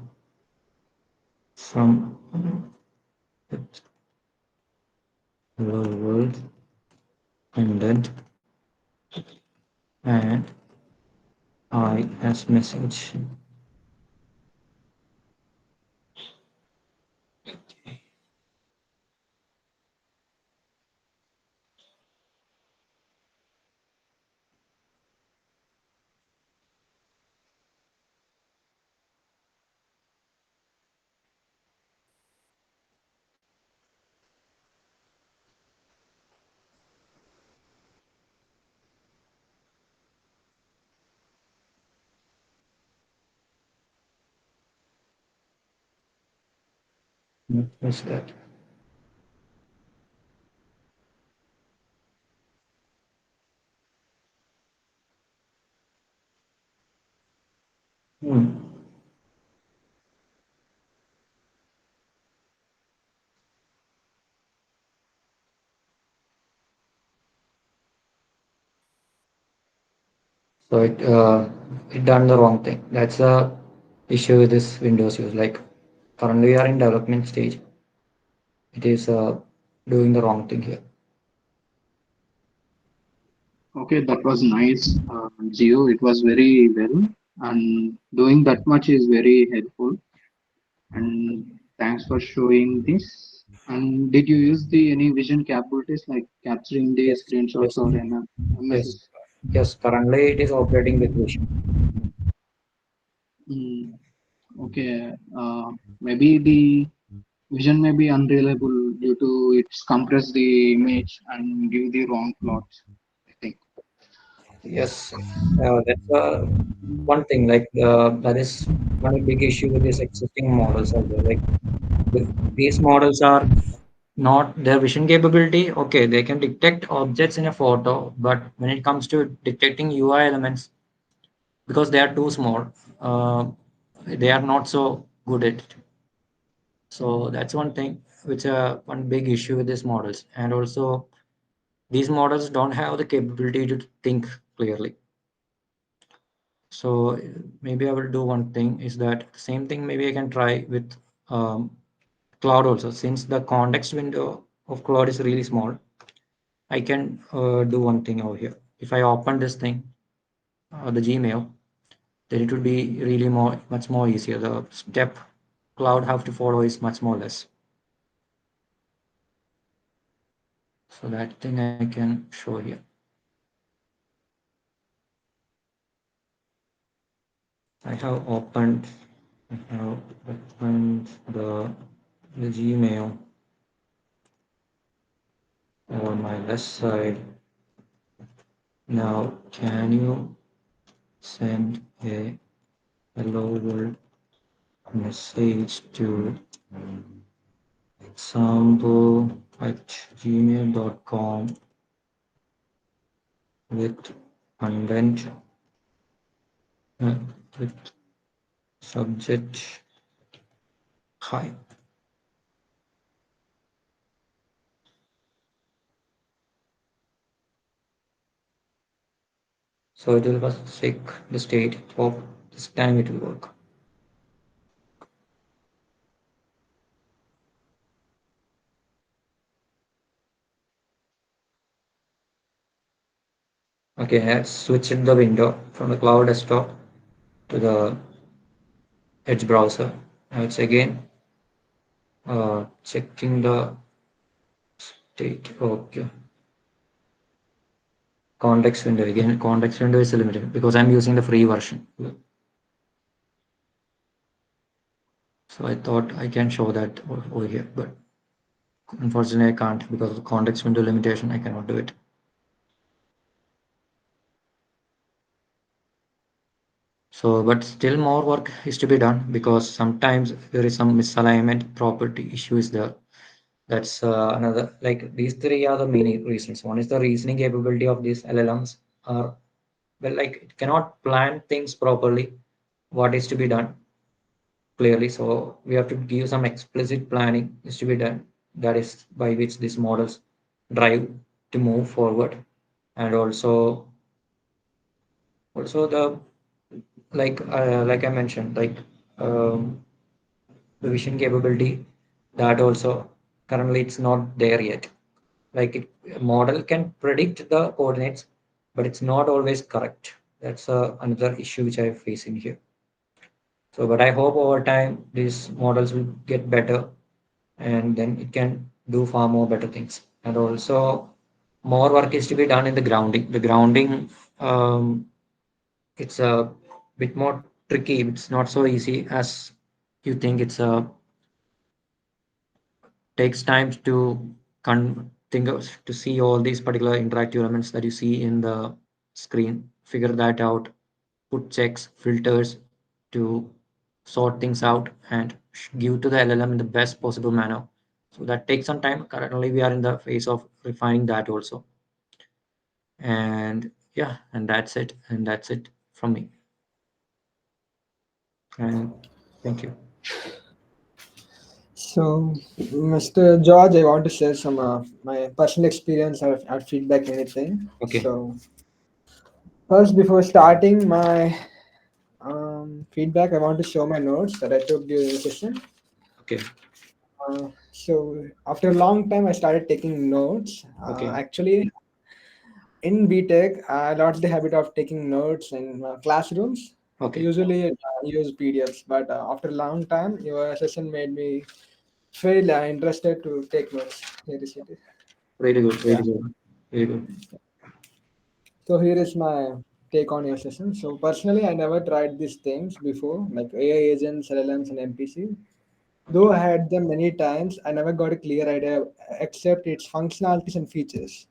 hello world ended and I as message. What's that? Hmm. So it done the wrong thing. That's the issue with this Windows use. Like currently we are in development stage. It is doing the wrong thing here. Okay, that was nice, Geo. It was very well, and doing that much is very helpful. And thanks for showing this. And did you use the any vision capabilities like capturing the Yes, screenshots yes, or yes, MSS? yes. Currently it is operating with Vision. Mm, okay, maybe the vision may be unreliable due to it's compress the image and give the wrong plots. I think. Yes, that's one thing. Like that is one big issue with these existing models as well. Like these models are not their vision capability. Okay, they can detect objects in a photo, but when it comes to detecting UI elements, because they are too small, uh, they are not so good at it. So that's one thing which one big issue with these models. And also these models don't have the capability to think clearly. So maybe I will do one thing is that same thing maybe I can try with Cloud also. Since the context window of Cloud is really small, I can do one thing over here. If I open this thing, the Gmail, then it will be really much more easier. The step Cloud have to follow is much more less. So that thing I can show here. I have opened I have opened the Gmail on my left side. Now can you send a hello world message to example at gmail.com with content uh, with subject hi. So it will first check the state of this time it will work. Okay, I switched the window from the cloud desktop to the Edge browser. Now it's again checking the state. Okay, context window again. Context window is limited because I'm using the free version. So I thought I can show that over here, but unfortunately I can't because of the context window limitation. I cannot do it. So, but still more work is to be done because sometimes there is some misalignment property issues there. That's another, like these three are the main reasons. One is the reasoning capability of these LLMs are, well, like it cannot plan things properly, what is to be done clearly. So we have to give some explicit planning is to be done. That is by which these models drive to move forward. And also the like I mentioned, like um, the vision capability that also currently it's not there yet. Like a model can predict the coordinates, but it's not always correct. That's another issue which I'm facing here. So, but I hope over time these models will get better, and then it can do far more better things. And also, more work is to be done in the grounding. The grounding, it's a bit more tricky. It's not so easy as you think. It's a takes time to think of, to see all these particular interactive elements that you see in the screen, figure that out, put checks, filters to sort things out and give to the LLM in the best possible manner. So that takes some time. Currently, we are in the phase of refining that also. And yeah, and that's it. And that's it from me. And thank you. So, Mr. George, I want to share some my personal experience or feedback, anything. Okay. So, first, before starting my feedback, I want to show my notes that I took during the session. Okay. So, after a long time, I started taking notes. Okay. Actually, in BTech, I lost the habit of taking notes in classrooms. Okay. Usually, use PDFs, but after a long time, your session made me feel interested to take notes. Here is it. Very good. Very Yeah. good. Very good. So here is my take on your session. So personally, I never tried these things before, like AI agents, LLMs, and MPC. Though I had them many times, I never got a clear idea except its functionalities and features.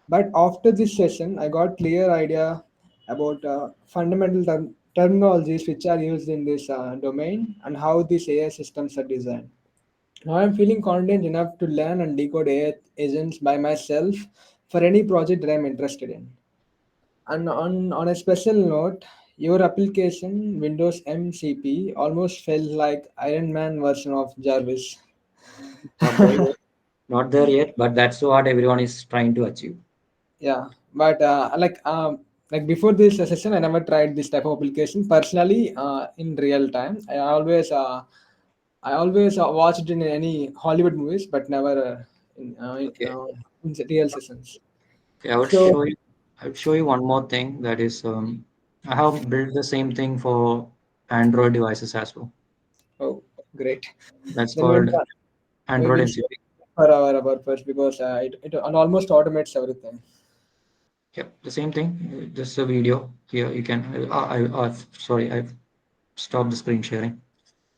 But after this session, I got clear idea about fundamental terminologies which are used in this domain and how these AI systems are designed. Now I'm feeling confident enough to learn and decode AI agents by myself for any project that I'm interested in. And on a special note, your application, Windows MCP, almost felt like Iron Man version of Jarvis. Not there yet. Not there yet, but that's what everyone is trying to achieve. Yeah, but like before this session, I never tried this type of application personally in real time. I always watched in any Hollywood movies, but never Okay. in real sessions. Okay, I would So, show you. I would show you one more thing that is I have built the same thing for Android devices as well. oh, great. That's Then called we Android will show MCP. for our purpose because it almost automates everything. Yep, the same thing. Just a video here. You can. Sorry, I've stopped the screen sharing.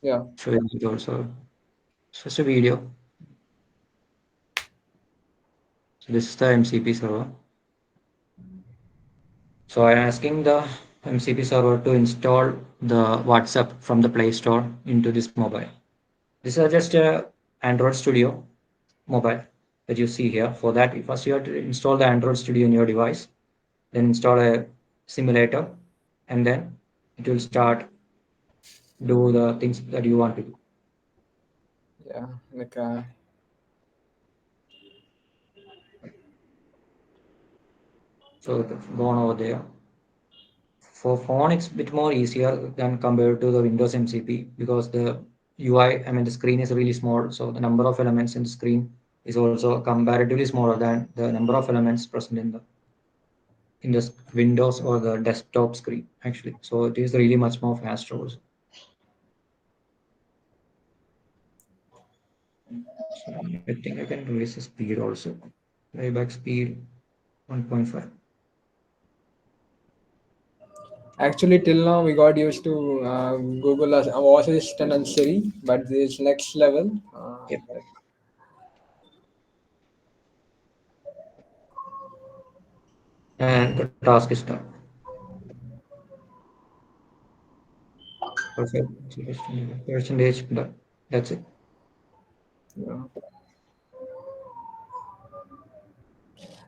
Yeah. Show you it also. It's just a video. So this is the MCP server. So I'm asking the MCP server to install the WhatsApp from the Play Store into this mobile. This is just a Android Studio mobile that you see here. For that, first you have to install the Android Studio in your device, then install a simulator, and then it will start do the things that you want to do. Yeah, like So go on over there. For phone, it's a bit more easier than compared to the Windows MCP because the UI, I mean, the screen is really small. So the number of elements in the screen is also comparatively smaller than the number of elements present in the Windows or the desktop screen actually. So it is really much more faster also. So I think I can raise the speed also. Playback speed 1.5. actually till now we got used to Google as voice assistant and Siri, but this next level, Yep. like, And the task is done. Perfect. Percentage done. That's it. you know,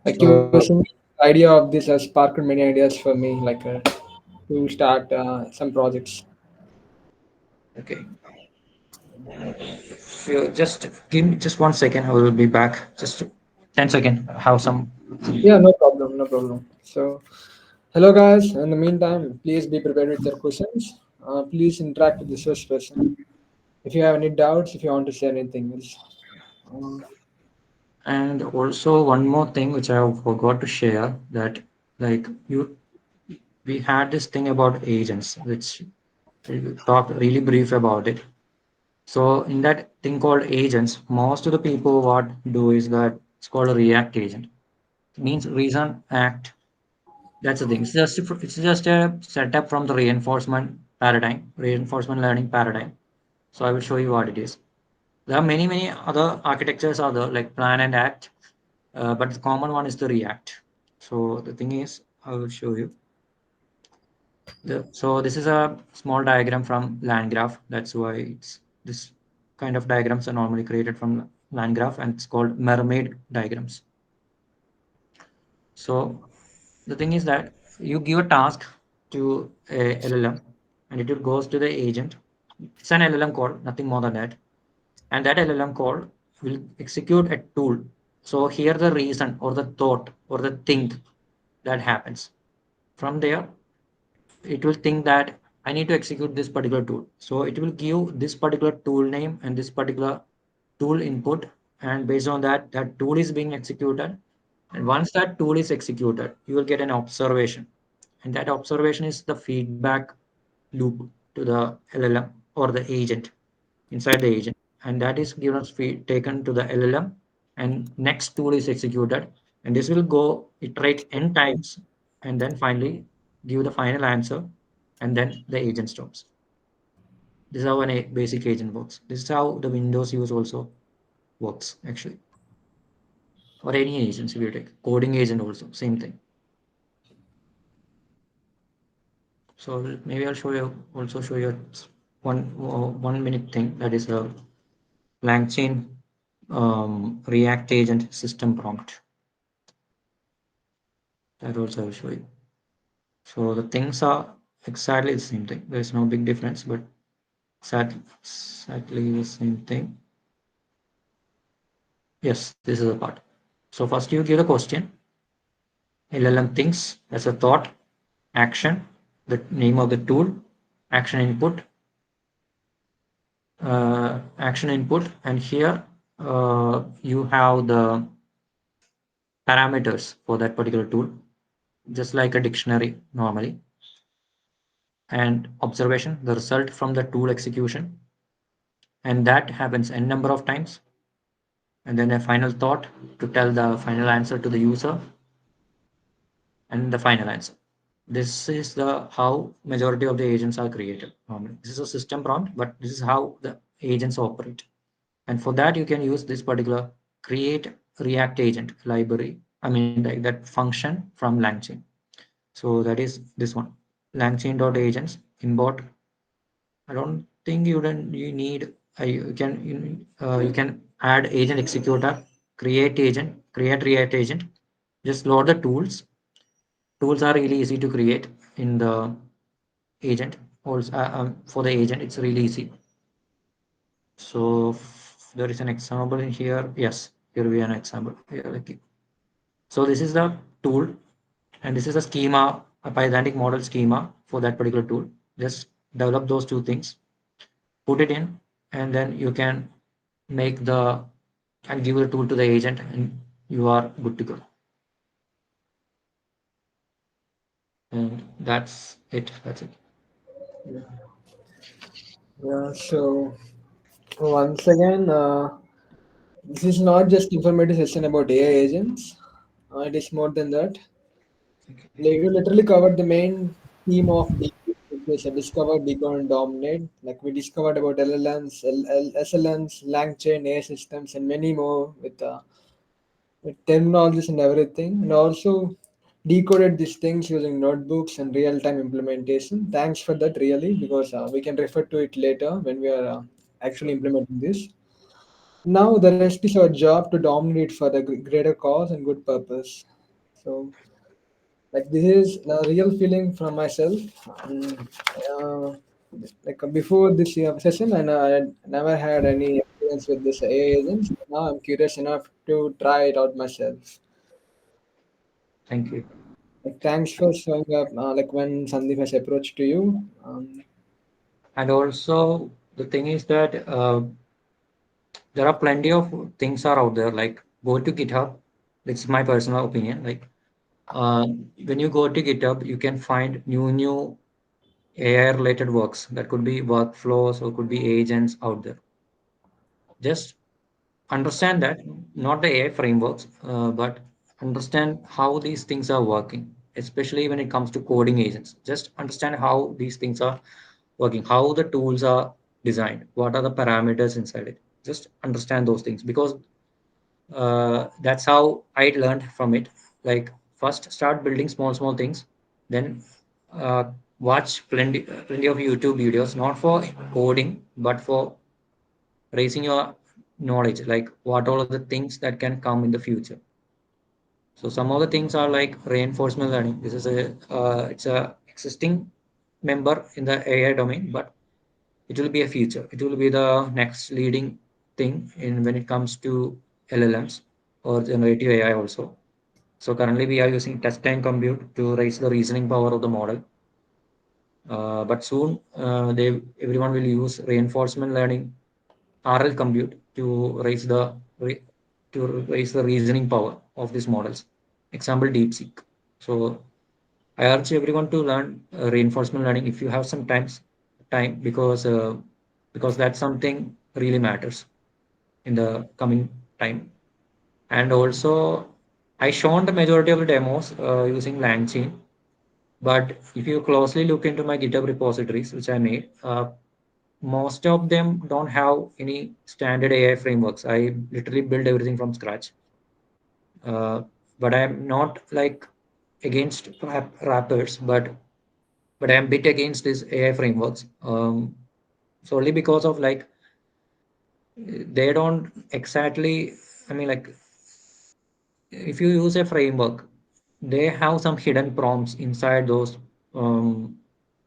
like you were So saying, the idea of this has sparked many ideas for me, like to start some projects. okay. So just give me just 1 second. I will be back. Just 10 second. Have some. Yeah, no problem, no problem. So, hello guys. In the meantime, please be prepared with your questions. Please interact with the first person. If you have any doubts, if you want to say anything else. Um, And also one more thing which I forgot to share that like you we had this thing about agents which we talked really brief about it. So in that thing called agents, most of the people what do is that it's called a React agent. It means reason act. That's the thing. It's just a setup from the reinforcement learning paradigm. So I will show you what it is. There are many other architectures are there like plan and act, but the common one is the React. So the thing is, I will show you. So this is a small diagram from land graph. That's why it's this kind of diagrams are normally created from land graph, and it's called mermaid diagrams. So the thing is that you give a task to a LLM, and it goes to the agent. It's an LLM call, nothing more than that. And that LLM call will execute a tool. So here the reason or the thought or the think that happens. From there, it will think that I need to execute this particular tool. So it will give this particular tool name and this particular tool input. And based on that, that tool is being executed. And once that tool is executed, you will get an observation. And that observation is the feedback loop to the LLM or the agent inside the agent. And that is given feed taken to the LLM and next tool is executed. And this will go iterate n times and then finally give the final answer and then the agent stops. This is how basic agent works. This is how the Windows use also works actually. Or any agents if you take coding agent also same thing. So maybe I'll show you also show you one minute thing that is a LangChain React agent system prompt. That also I'll show you. So the things are exactly the same thing. There's no big difference, but exactly the same thing. Yes, this is the part. So first you give the question, LLM thinks as a thought, action, the name of the tool, action input, and here you have the parameters for that particular tool, just like a dictionary normally, and observation, the result from the tool execution, and that happens n number of times, and then a final thought to tell the final answer to the user, and the final answer. This is the how majority of the agents are created normally. This is a system prompt, but this is how the agents operate. And for that, you can use this particular create React agent library. I mean, like that function from LangChain. So that is this one, LangChain.agents import. I don't think you need. You can add agent executor, create agent, create React agent. Just load the tools. Tools are really easy to create in the agent. Also, for the agent, it's really easy. So there is an example in here. Yes, here we have an example. Here, like, so this is the tool, and this is a schema, a Pythonic model schema for that particular tool. Just develop those two things, put it in, and then you can make the and give the tool to the agent, and you are good to go. And that's it. That's it. Yeah, so once again, this is not just informative session about AI agents. It is more than that. Like we literally covered the main theme of Decode, which is discover, decode, and dominate. Like we discovered about LLMs, SLMs, LangChain, AI systems, and many more with terminologies and everything, and also decoded these things using notebooks and real-time implementation. Thanks for that, really, because we can refer to it later when we are actually implementing this. Now the rest is our job to dominate for the greater cause and good purpose. So, like this is the real feeling from myself. Uh, before this session, and I never had any experience with this AI agents. Now I'm curious enough to try it out myself. Thank you. Like, thanks for showing up. Like when Sandeep has approached to you. And also the thing is that there are plenty of things are out there. Like go to GitHub. It's my personal opinion. Like uh, when you go to GitHub, you can find new AI related works. That could be workflows or could be agents out there. Just understand that, not the AI frameworks, but understand how these things are working, especially when it comes to coding agents. Just understand how these things are working, how the tools are designed, what are the parameters inside it. Just understand those things because that's how I learned from it. Like first start building small things, then uh, watch plenty of YouTube videos, not for coding, but for raising your knowledge, like what all of the things that can come in the future. So some of the things are like reinforcement learning. This is a existing member in the AI domain, but it will be a future. It will be the next leading thing in when it comes to LLMs or generative AI also. So currently we are using test time compute to raise the reasoning power of the model. But soon they everyone will use reinforcement learning RL compute to raise the reasoning power of these models. Example DeepSeek. So I urge everyone to learn reinforcement learning if you have some time because that's something really matters in the coming time. And also I shown the majority of the demos using LangChain. But if you closely look into my GitHub repositories, which I made, most of them don't have any standard AI frameworks. I literally build everything from scratch. Uh, but I'm not like against rappers, but I'm bit against these AI frameworks. Solely because of like they don't exactly. I mean, like if you use a framework, they have some hidden prompts inside those um,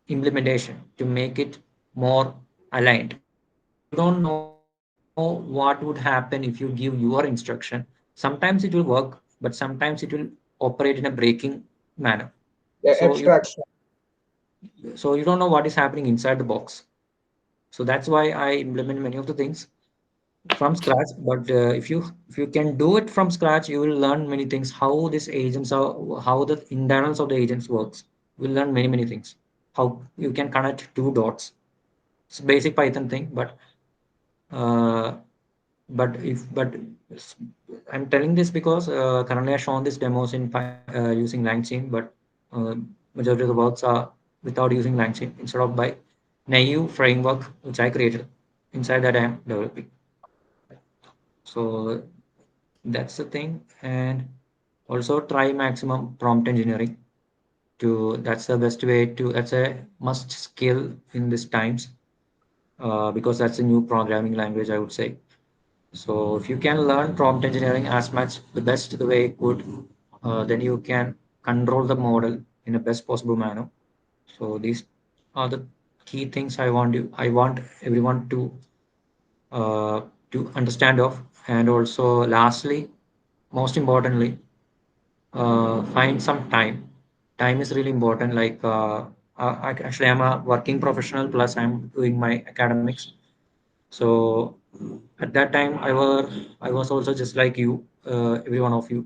implementation to make it more aligned. You don't know what would happen if you give your instruction. Sometimes it will work, but sometimes it will operate in a breaking manner. Yeah, So abstraction. you don't know what is happening inside the box. So that's why I implement many of the things from scratch. But if you can do it from scratch, you will learn many things. How these agents are, how the internals of the agents works. You'll learn many things. How you can connect two dots. It's a basic Python thing, uh, but s- I'm telling this because currently I've shown these demos using LangChain, but uh, majority of the works are without using LangChain instead of by naive framework which I created. Inside that I am developing. So that's the thing, and also try maximum prompt engineering. To That's the best way to. That's a must skill in these times because that's a new programming language, I would say. So if you can learn prompt engineering as much the best the way it could, then you can control the model in the best possible manner. So these are the key things I want everyone uh, to understand of. And also lastly, most importantly, find some time. Time is really important. Actually, I'm a working professional plus I'm doing my academics. So at that time, I was also just like you, every one of you.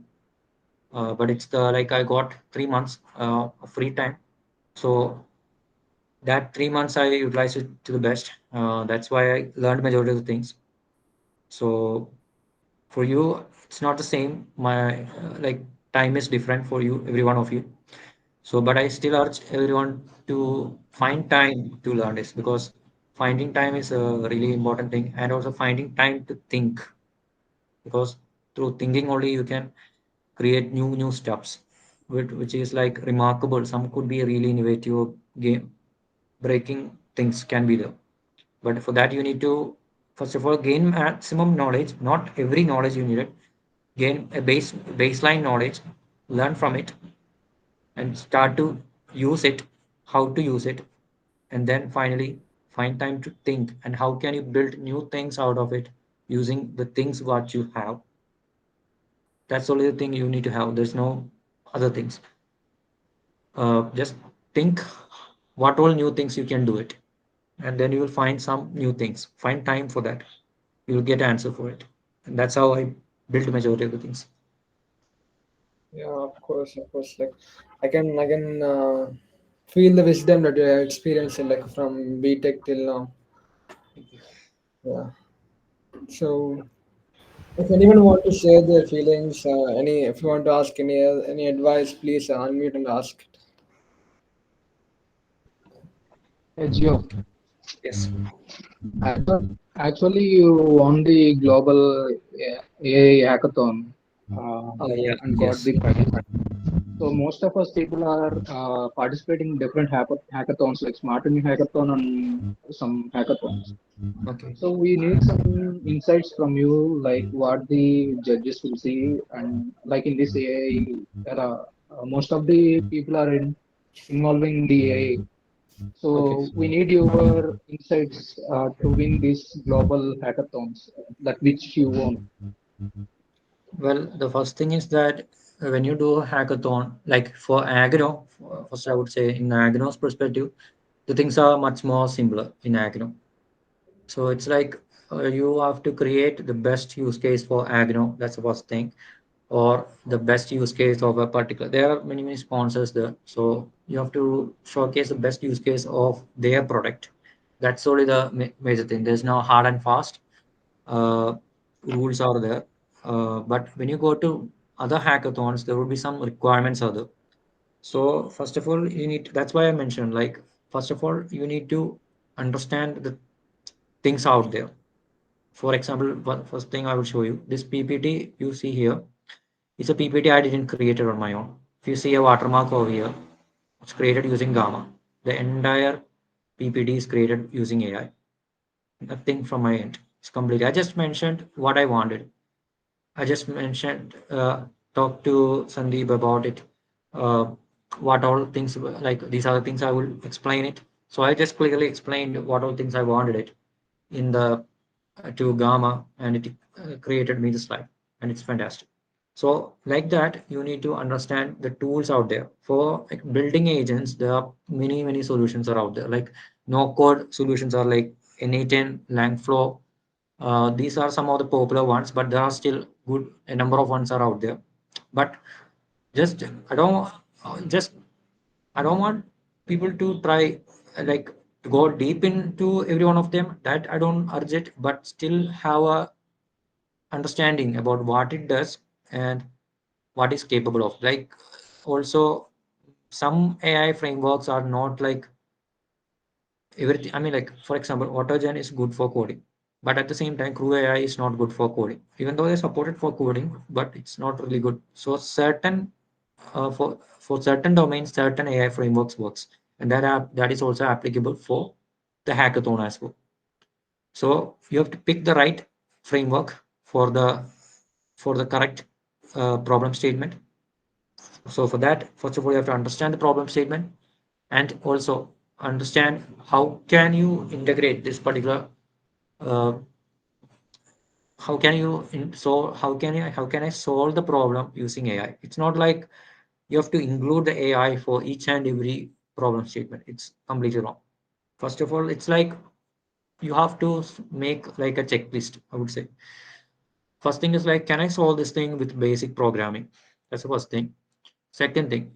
But it's the like I got 3 months of free time. So that 3 months I utilized it to the best. That's why I learned majority of the things. So for you, it's not the same. My like time is different for you, every one of you. So, but I still urge everyone to find time to learn this because finding time is a really important thing, and also finding time to think because through thinking only you can create new steps, which is like remarkable. Some could be really innovative, game breaking things can be there. But for that, you need to first of all gain maximum knowledge. Not every knowledge you need it. Gain a baseline knowledge, learn from it, and start to use it, how to use it, and then finally find time to think and how can you build new things out of it using the things what you have. That's only the thing you need to have. There's no other things. Just think what all new things you can do it, and then you will find some new things. Find time for that. You will get answer for it, and that's how I built majority of the things. Yeah, of course, of course. Like, I can feel the wisdom that you have experienced, like from BTech till now. Thank you. Yeah. So, if anyone want to share their feelings, any if you want to ask any advice, please unmute and ask. Hey, Gio, Yes. actually, you won the global AI hackathon Yeah. and got Yes. the prize. So most of us people are participating in different hackathons like Smart New Hackathon and some hackathons. Okay. So we need some insights from you, like what the judges will see, and like in this AI era, most of the people are involving the AI. Okay. So we need your insights to win these global hackathons, that which you won. Well, the first thing is that when you do a hackathon, like for agro, first I would say in agro's perspective, the things are much more simpler in agro. So it's like you have to create the best use case for agro. That's the first thing, or the best use case of a particular. There are many sponsors there, so you have to showcase the best use case of their product. That's only the major thing. There's no hard and fast uh, rules are there. But when you go to other hackathons, there will be some requirements other. So first of all, you need. That's why I mentioned like first of all you need to understand the things out there. For example, first thing I will show you this PPT you see here. It's a PPT I didn't create it on my own. If you see a watermark over here, it's created using Gamma. The entire PPT is created using AI. Nothing from my end. It's completely. I just mentioned what I wanted. I just mentioned, talk to Sandeep about it. Uh, what all things like these are the things I will explain it. So I just clearly explained what all things I wanted it in the to Gamma, and it created me the slide, and it's fantastic. So like that, you need to understand the tools out there. For like building agents, there are many solutions are out there. Like no code solutions are like N8N, Langflow. These are some of the popular ones, but there are still good a number of ones are out there. But just just I don't want people to try like to go deep into every one of them. That I don't urge it, but still have a understanding about what it does and what is capable of. Like also some AI frameworks are not like everything. I mean, like for example, AutoGen is good for coding, but at the same time, Crew AI is not good for coding. Even though they support it for coding, but it's not really good. So certain for certain domains, certain AI frameworks works, and that is also applicable for the hackathon as well. So you have to pick the right framework for the correct problem statement. So for that, first of all, you have to understand the problem statement and also understand how can you integrate this particular uh, how can you how can I solve the problem using AI? It's not like you have to include the AI for each and every problem statement. It's completely wrong. First of all, it's like you have to make like a checklist, I would say. First thing is like, can I solve this thing with basic programming? That's the first thing. Second thing,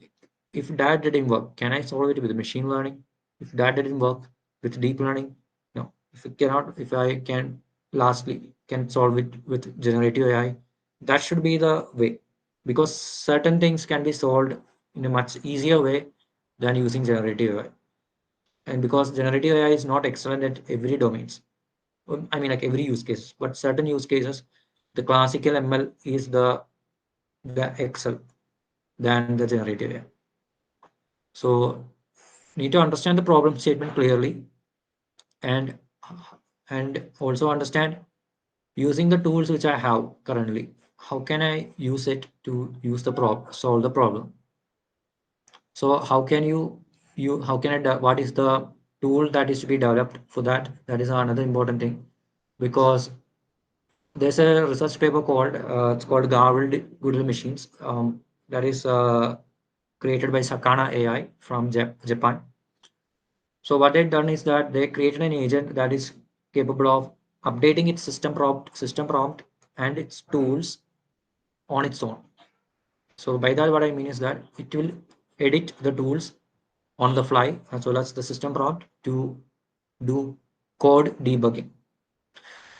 if that didn't work, can I solve it with machine learning? If that didn't work, with deep learning? No. If it cannot, if I can, lastly, can solve it with generative AI, that should be the way. Because certain things can be solved in a much easier way than using generative AI. And because generative AI is not excellent at every domains. I mean, like every use case, but certain use cases, the classical ML is the excel than the generative AI. So need to understand the problem statement clearly and also understand using the tools which I have currently. How can I use it to use the solve the problem? So how can you how can what is the tool that is to be developed for that? That is another important thing because there's a research paper called it's called Garbled Goodle Machines that is created by Sakana AI from Japan. So what they've done is that they created an agent that is capable of updating its system prompt, and its tools on its own. So by that, what I mean is that it will edit the tools on the fly as well as the system prompt to do code debugging.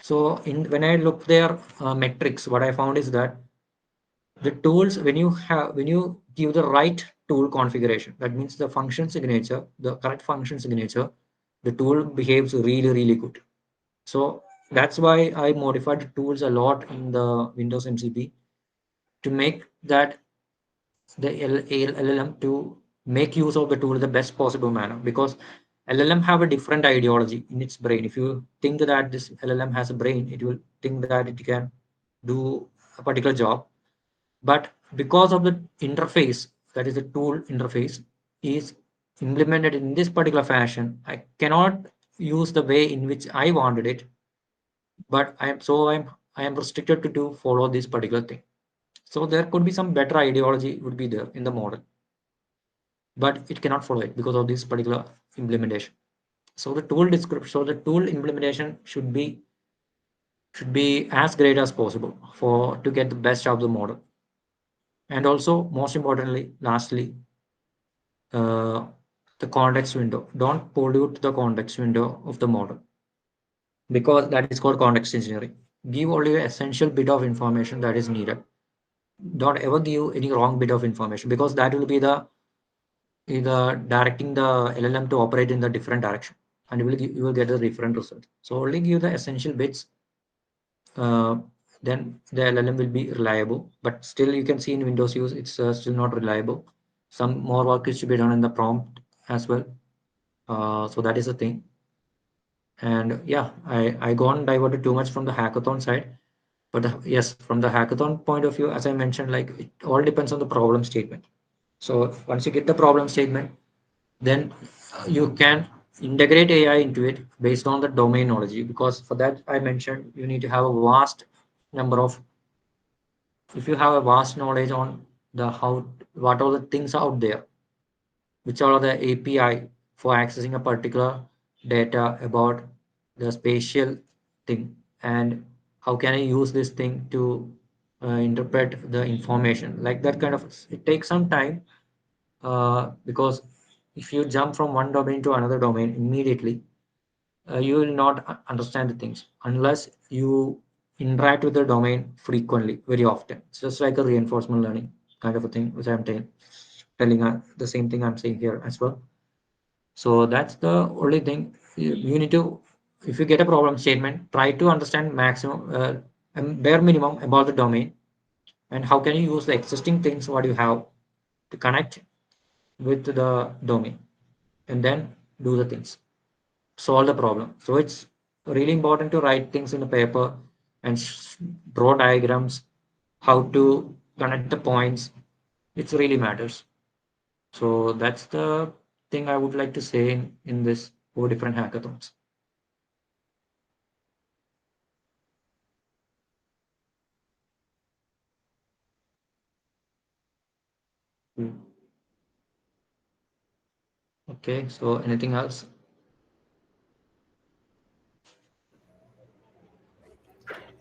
So in when I look their metrics, what I found is that the tools when you give the right tool configuration, that means the function signature, the correct function signature, the tool behaves really good. So that's why I modified the tools a lot in the Windows MCP to make that LLM to make use of the tool in the best possible manner, because LLM have a different ideology in its brain. If you think that this LLM has a brain, it will think that it can do a particular job. But because of the interface, that is the tool interface, is implemented in this particular fashion, I cannot use the way in which I wanted it, but I am restricted to do follow this particular thing. So there could be some better ideology would be there in the model, but it cannot follow it because of this particular implementation. So the tool description, so the tool implementation should be as great as possible for to get the best out of the model. And also, most importantly, lastly, uh, the context window. Don't pollute the context window of the model because that is called context engineering. Give only the essential bit of information that is needed. Don't ever give any wrong bit of information because that will be the either directing the LLM to operate in the different direction, and you will get a different result. So only give the essential bits, uh, then the LLM will be reliable. But still, you can see in Windows use, it's still not reliable. Some more work is to be done in the prompt as well. So that is the thing. And yeah, I gone diverted too much from the hackathon side. But yes, from the hackathon point of view, as I mentioned, like it all depends on the problem statement. So once you get the problem statement, then you can integrate AI into it based on the domain knowledge. Because for that, I mentioned you need to have a vast number of if you have a vast knowledge on the how what are the things out there, which are the API for accessing a particular data about the spatial thing, and how can I use this thing to interpret the information, like that kind of, it takes some time, because if you jump from one domain to another domain immediately, you will not understand the things unless you interact with the domain frequently, very often. It's just like a reinforcement learning kind of a thing, which I'm telling the same thing I'm saying here as well. So that's the only thing you need to. If you get a problem statement, try to understand maximum, bare minimum about the domain, and how can you use the existing things what you have to connect with the domain, and then do the things, solve the problem. So it's really important to write things in a paper and draw diagrams, how to connect the points. It really matters. So that's the thing I would like to say in this 4 different hackathons. Mm. Okay, so anything else?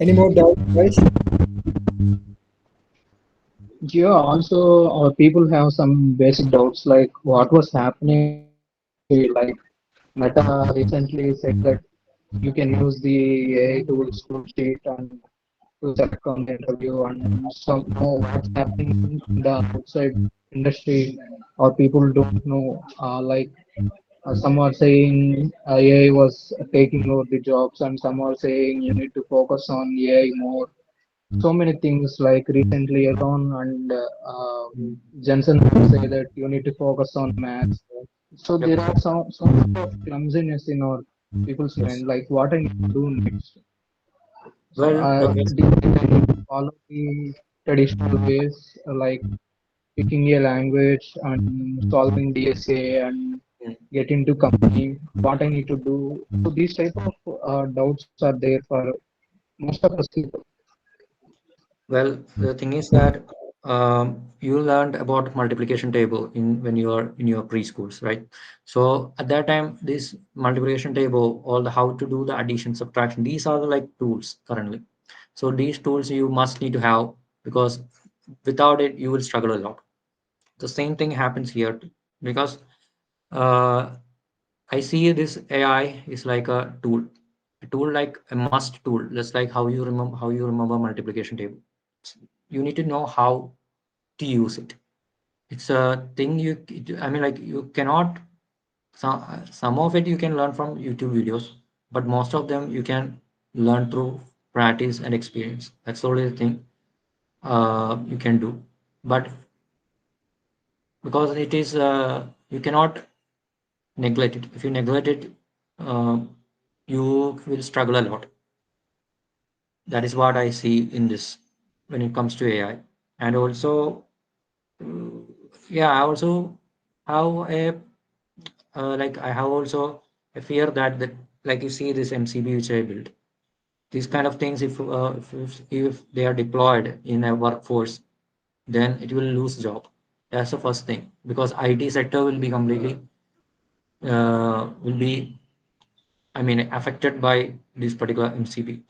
Any more doubts, guys? Yeah, also people have some basic doubts like what was happening actually. Like Meta recently said that you can use the AI tools to cheat and to select on the interview, and some know what's happening in the outside industry, or people don't know. Some are saying AI was taking over the jobs, and some are saying you need to focus on AI more. So many things like recently alone, and Jensen would say that you need to focus on maths. So Yep. there are some sort of clumsiness in our people's Yes. mind, like what I need to do next. So Well, okay. do you think I need to follow the traditional ways, like picking a language and solving DSA and Mm. get into company? What I need to do? So these type of doubts are there for most of us people. Well, the thing is that you learned about multiplication table in when you are in your preschools, right? So at that time, this multiplication table, all the how to do the addition, subtraction, these are the like tools currently. So these tools you must need to have, because without it you will struggle a lot. The same thing happens here too, because uh, I see this AI is like a tool like a must tool, just like how you remember multiplication table. You need to know how to use it. It's a thing I mean, like you cannot, some of it you can learn from YouTube videos, but most of them you can learn through practice and experience. That's the only thing you can do. But because it is, you cannot neglect it. If you neglect it, uh, you will struggle a lot. That is what I see in this when it comes to AI. And also, mm, yeah, I also have a like I have also a fear that like you see this MCB which I built. These kind of things, if they are deployed in a workforce, then it will lose job. That's the first thing, because IT sector will be completely will be, I mean, affected by this particular MCB.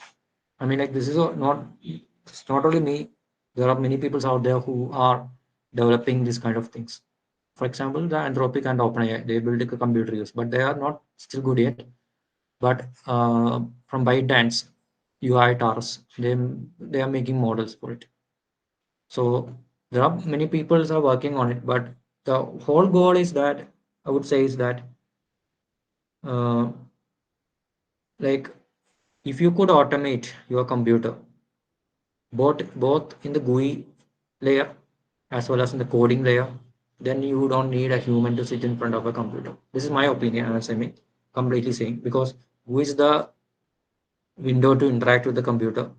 I mean, like this is not, it's not only me. There are many people out there who are developing these kind of things. For example, the Anthropic and OpenAI, they build a computer use, but they are not still good yet. But from ByteDance, UI Taurus, they are making models for it. So there are many people are working on it, but the whole goal is that, I would say, is that uh, like if you could automate your computer, both in the GUI layer as well as in the coding layer, then you don't need a human to sit in front of a computer. This is my opinion, as I mean, completely saying, because GUI is the window to interact with the computer.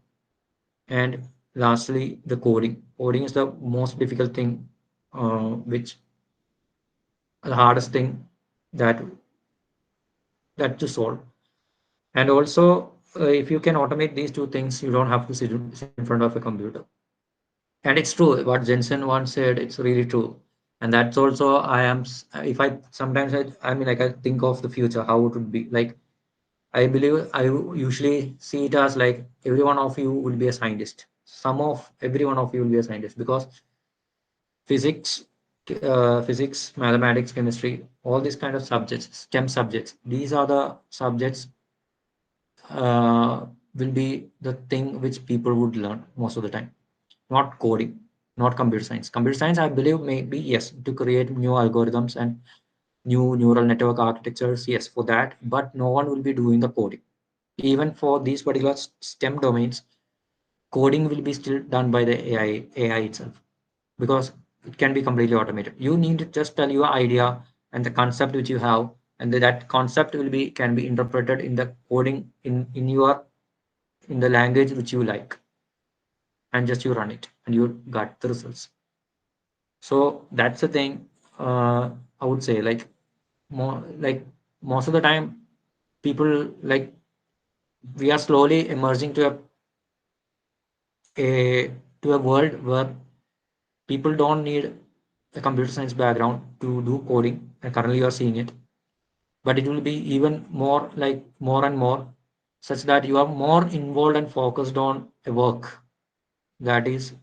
And lastly, the coding. Coding is the most difficult thing, which the hardest thing that to solve. And also, if you can automate these two things, you don't have to sit in front of a computer. And it's true what Jensen once said. It's really true, and that's also I am. If I sometimes I mean like I think of the future, how it would be like. I believe I usually see it as like every one of you will be a scientist. Some of every one of you will be a scientist because physics, physics, mathematics, chemistry, all these kind of subjects, STEM subjects. These are the subjects uh, will be the thing which people would learn most of the time. Not coding, not computer science. Computer science, I believe, maybe yes to create new algorithms and new neural network architectures. Yes, for that, but no one will be doing the coding. Even for these particular STEM domains, coding will be still done by the AI itself because it can be completely automated. You need to just tell your idea and the concept which you have, and that concept will be can be interpreted in the coding in your in the language which you like, and just you run it and you got the results. So that's the thing. I would say like most of the time people like we are slowly emerging a to a world where people don't need a computer science background to do coding, and currently you are seeing it, but it will be even more like more and more such that you are more involved and focused on a work that is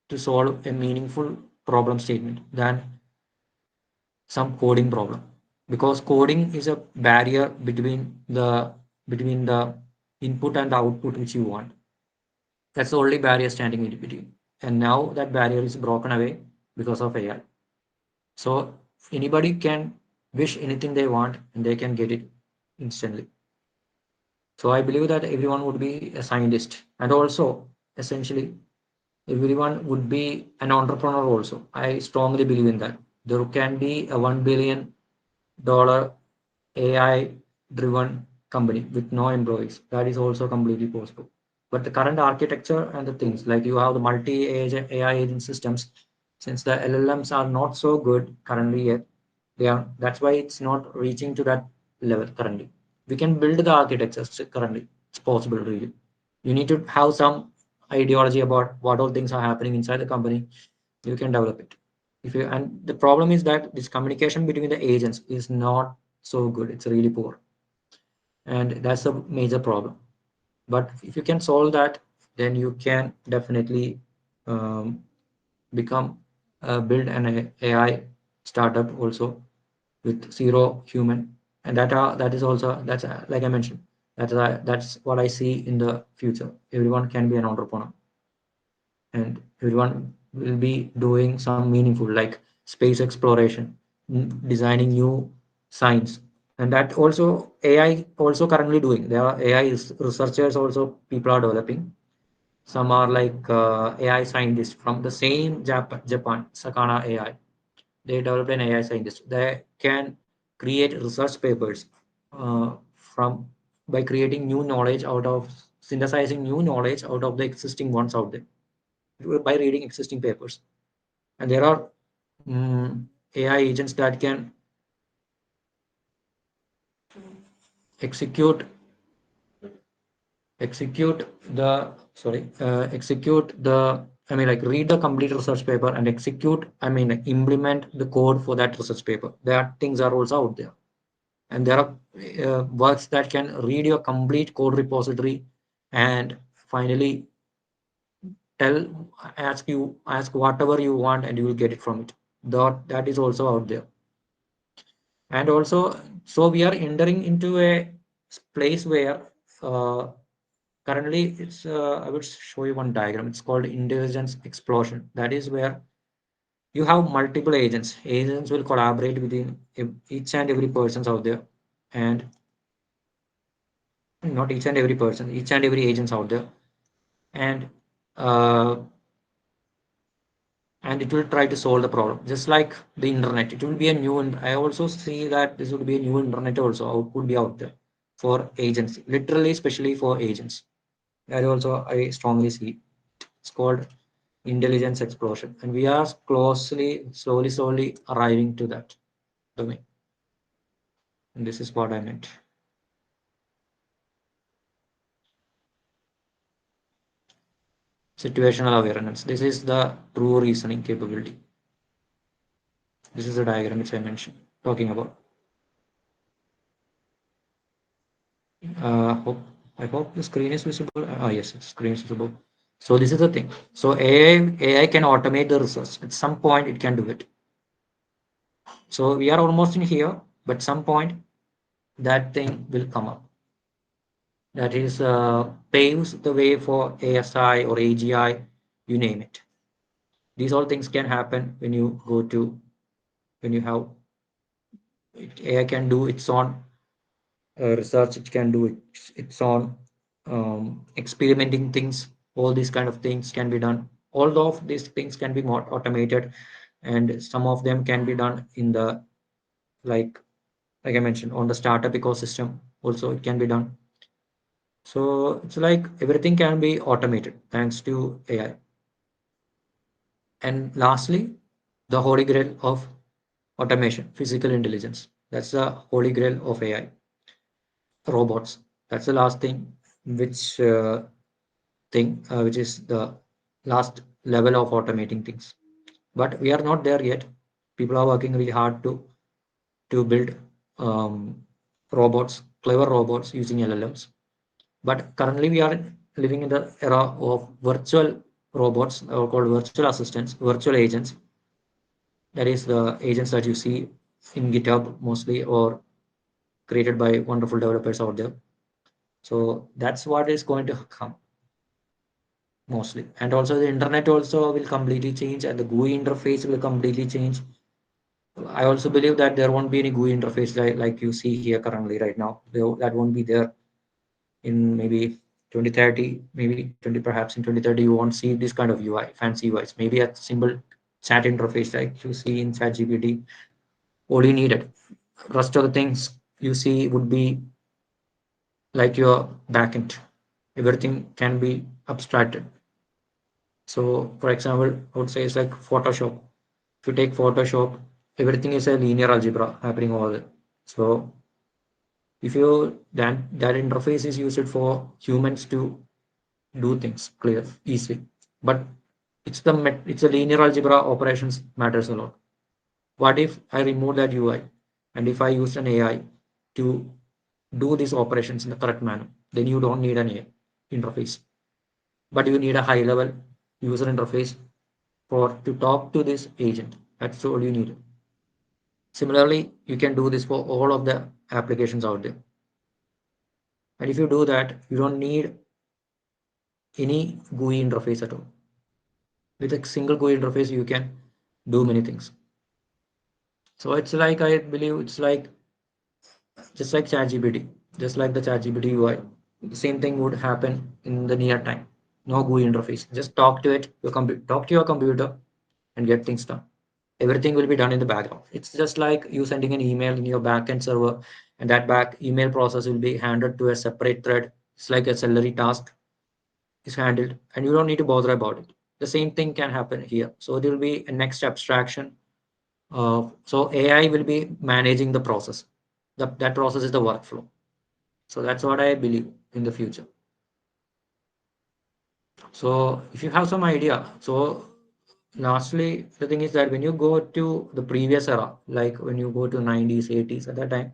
to solve a meaningful problem statement than some coding problem, because coding is a barrier between the input and the output which you want. That's the only barrier standing in between, and now that barrier is broken away because of AI. So anybody can wish anything they want and they can get it instantly. So I believe that everyone would be a scientist, and also essentially everyone would be an entrepreneur also. I strongly believe in that. There can be a $1 billion AI driven company with no employees. That is also completely possible. But the current architecture and the things like you have the multi agent AI agent systems, since the LLMs are not so good currently yet, they are that's why it's not reaching to that level currently. We can build the architectures currently. It's possible really. You need to have some ideology about what all things are happening inside the company. You can develop it. If you and the problem is that this communication between the agents is not so good. It's really poor, and that's a major problem. But if you can solve that, then you can definitely um, become build an AI startup also with zero human, and that is also that's like I mentioned, that's what I see in the future. Everyone can be an entrepreneur, and everyone will be doing some meaningful like space exploration, designing new science, and that also AI also currently doing. There are AI researchers also people are developing. Some are like AI scientists from the same Japan, Sakana AI. They developed an AI scientist. They can create research papers from by creating new knowledge out of synthesizing new knowledge out of the existing ones out there by reading existing papers. And there are AI agents that can execute execute the execute the I mean like read the complete research paper and execute I mean like, implement the code for that research paper. That things are also out there, and there are works that can read your complete code repository and finally tell ask whatever you want and you will get it from it. That is also out there. And also, so we are entering into a place where uh, currently it's I would show you one diagram. It's called intelligence explosion. That is where you have multiple agents will collaborate within each and every persons out there, and not each and every person, each and every agents out there, and uh, and it will try to solve the problem just like the internet. It will be a new, and I also see that this would be a new internet also would be out there for agents, literally especially for agents. That also I strongly see. It's called intelligence explosion, and we are slowly arriving to that domain, and this is what I meant. situational awareness. This is the true reasoning capability. This is the diagram which I mentioned talking about. Hope I hope the screen is visible. Yes, screen is visible. So this is the thing. So AI can automate the research. At some point, it can do it. So we are almost in here, but some point that thing will come up. That is paves the way for ASI or AGI, you name it. These all things can happen when you go to when you have AI can do its own research. It can do its own experimenting things. All these kind of things can be done. All of these things can be more automated, and some of them can be done in the like like I mentioned on the startup ecosystem. Also, it can be done. So it's like everything can be automated thanks to AI. And lastly, the holy grail of automation, physical intelligence. That's the holy grail of AI. Robots. That's the last thing, which is the last level of automating things. But we are not there yet. People are working really hard to build robots, clever robots using LLMs. But currently, we are living in the era of virtual robots, called virtual assistants, virtual agents. That is the agents that you see in GitHub mostly, or created by wonderful developers out there. So that's what is going to come mostly. And also the internet also will completely change, and the GUI interface will completely change. I also believe that there won't be any GUI interface like you see here currently right now. That won't be there in maybe 2030, maybe 20, perhaps in 2030, you won't see this kind of UI, fancy UIs. Maybe a simple chat interface like you see in ChatGPT, all you needed. Rest of the things you see would be like your backend. Everything can be abstracted. So, for example, I would say it's like Photoshop. If you take Photoshop, everything is a linear algebra happening over there. So, if you that interface is used for humans to do things clear easily, but it's a linear algebra operations matters a lot. What if I remove that UI, and if I use an AI to do these operations in the correct manner? Then you don't need an AI interface, but you need a high level user interface for to talk to this agent. That's all you need. Similarly, you can do this for all of the applications out there. And if you do that, you don't need any GUI interface at all. With a single GUI interface, you can do many things. So it's like, I believe it's like just like ChatGPT, just like the ChatGPT UI. The same thing would happen in the near time. No GUI interface. Just talk to it, talk to your computer, and get things done. Everything will be done in the background. It's just like you sending an email in your backend server, and that back email process will be handed to a separate thread. It's like a celery task is handled, and you don't need to bother about it. The same thing can happen here. So there will be a next abstraction. So AI will be managing the process. That process is the workflow. So that's what I believe in the future. So if you have some idea, so lastly, the thing is that when you go to the previous era, like when you go to 90s, 80s, at that time,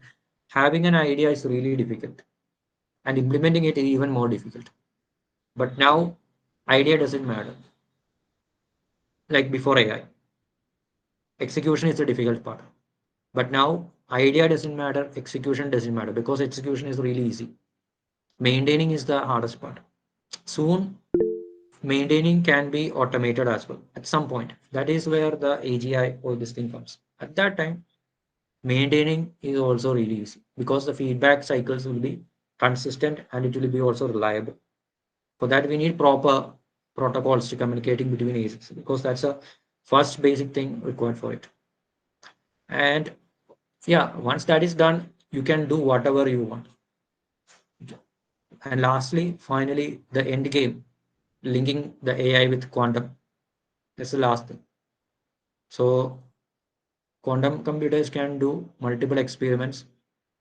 having an idea is really difficult, and implementing it is even more difficult. But now, idea doesn't matter. Like before AI, execution is the difficult part. But now, idea doesn't matter, execution doesn't matter, because execution is really easy. Maintaining is the hardest part. Soon, maintaining can be automated as well at some point. That is where the AGI, all this thing comes. At that time, maintaining is also really easy, because the feedback cycles will be consistent, and it will be also reliable. For that, we need proper protocols to communicating between agents, because that's a first basic thing required for it. And yeah, once that is done, you can do whatever you want. And lastly, finally, the end game, linking the AI with quantum. That's the last thing. So quantum computers can do multiple experiments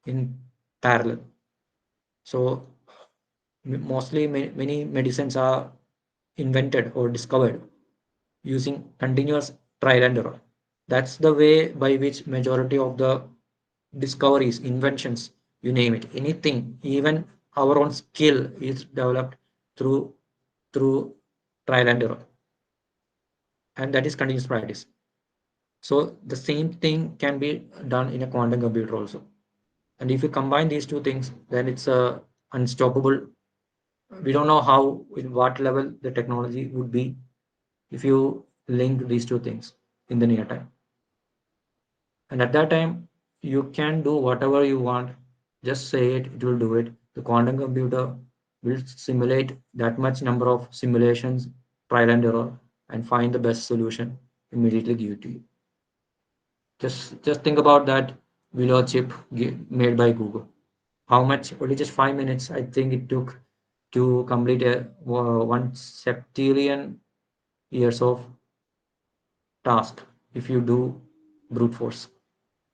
in parallel. So mostly many medicines are invented or discovered using continuous trial and error. That's the way by which majority of the discoveries, inventions, you name it, anything, even our own skill is developed through through trial and error, and that is continuous practice. So the same thing can be done in a quantum computer also. And if you combine these two things, then it's a unstoppable. We don't know how, in what level the technology would be if you link these two things in the near time. And at that time, you can do whatever you want. Just say it, it will do it. The quantum computer will simulate that much number of simulations, trial and error, and find the best solution, immediately give it to you. Just think about that Willow chip made by Google. How much? Only just 5 minutes, I think it took to complete a 1 septillion years of task if you do brute force.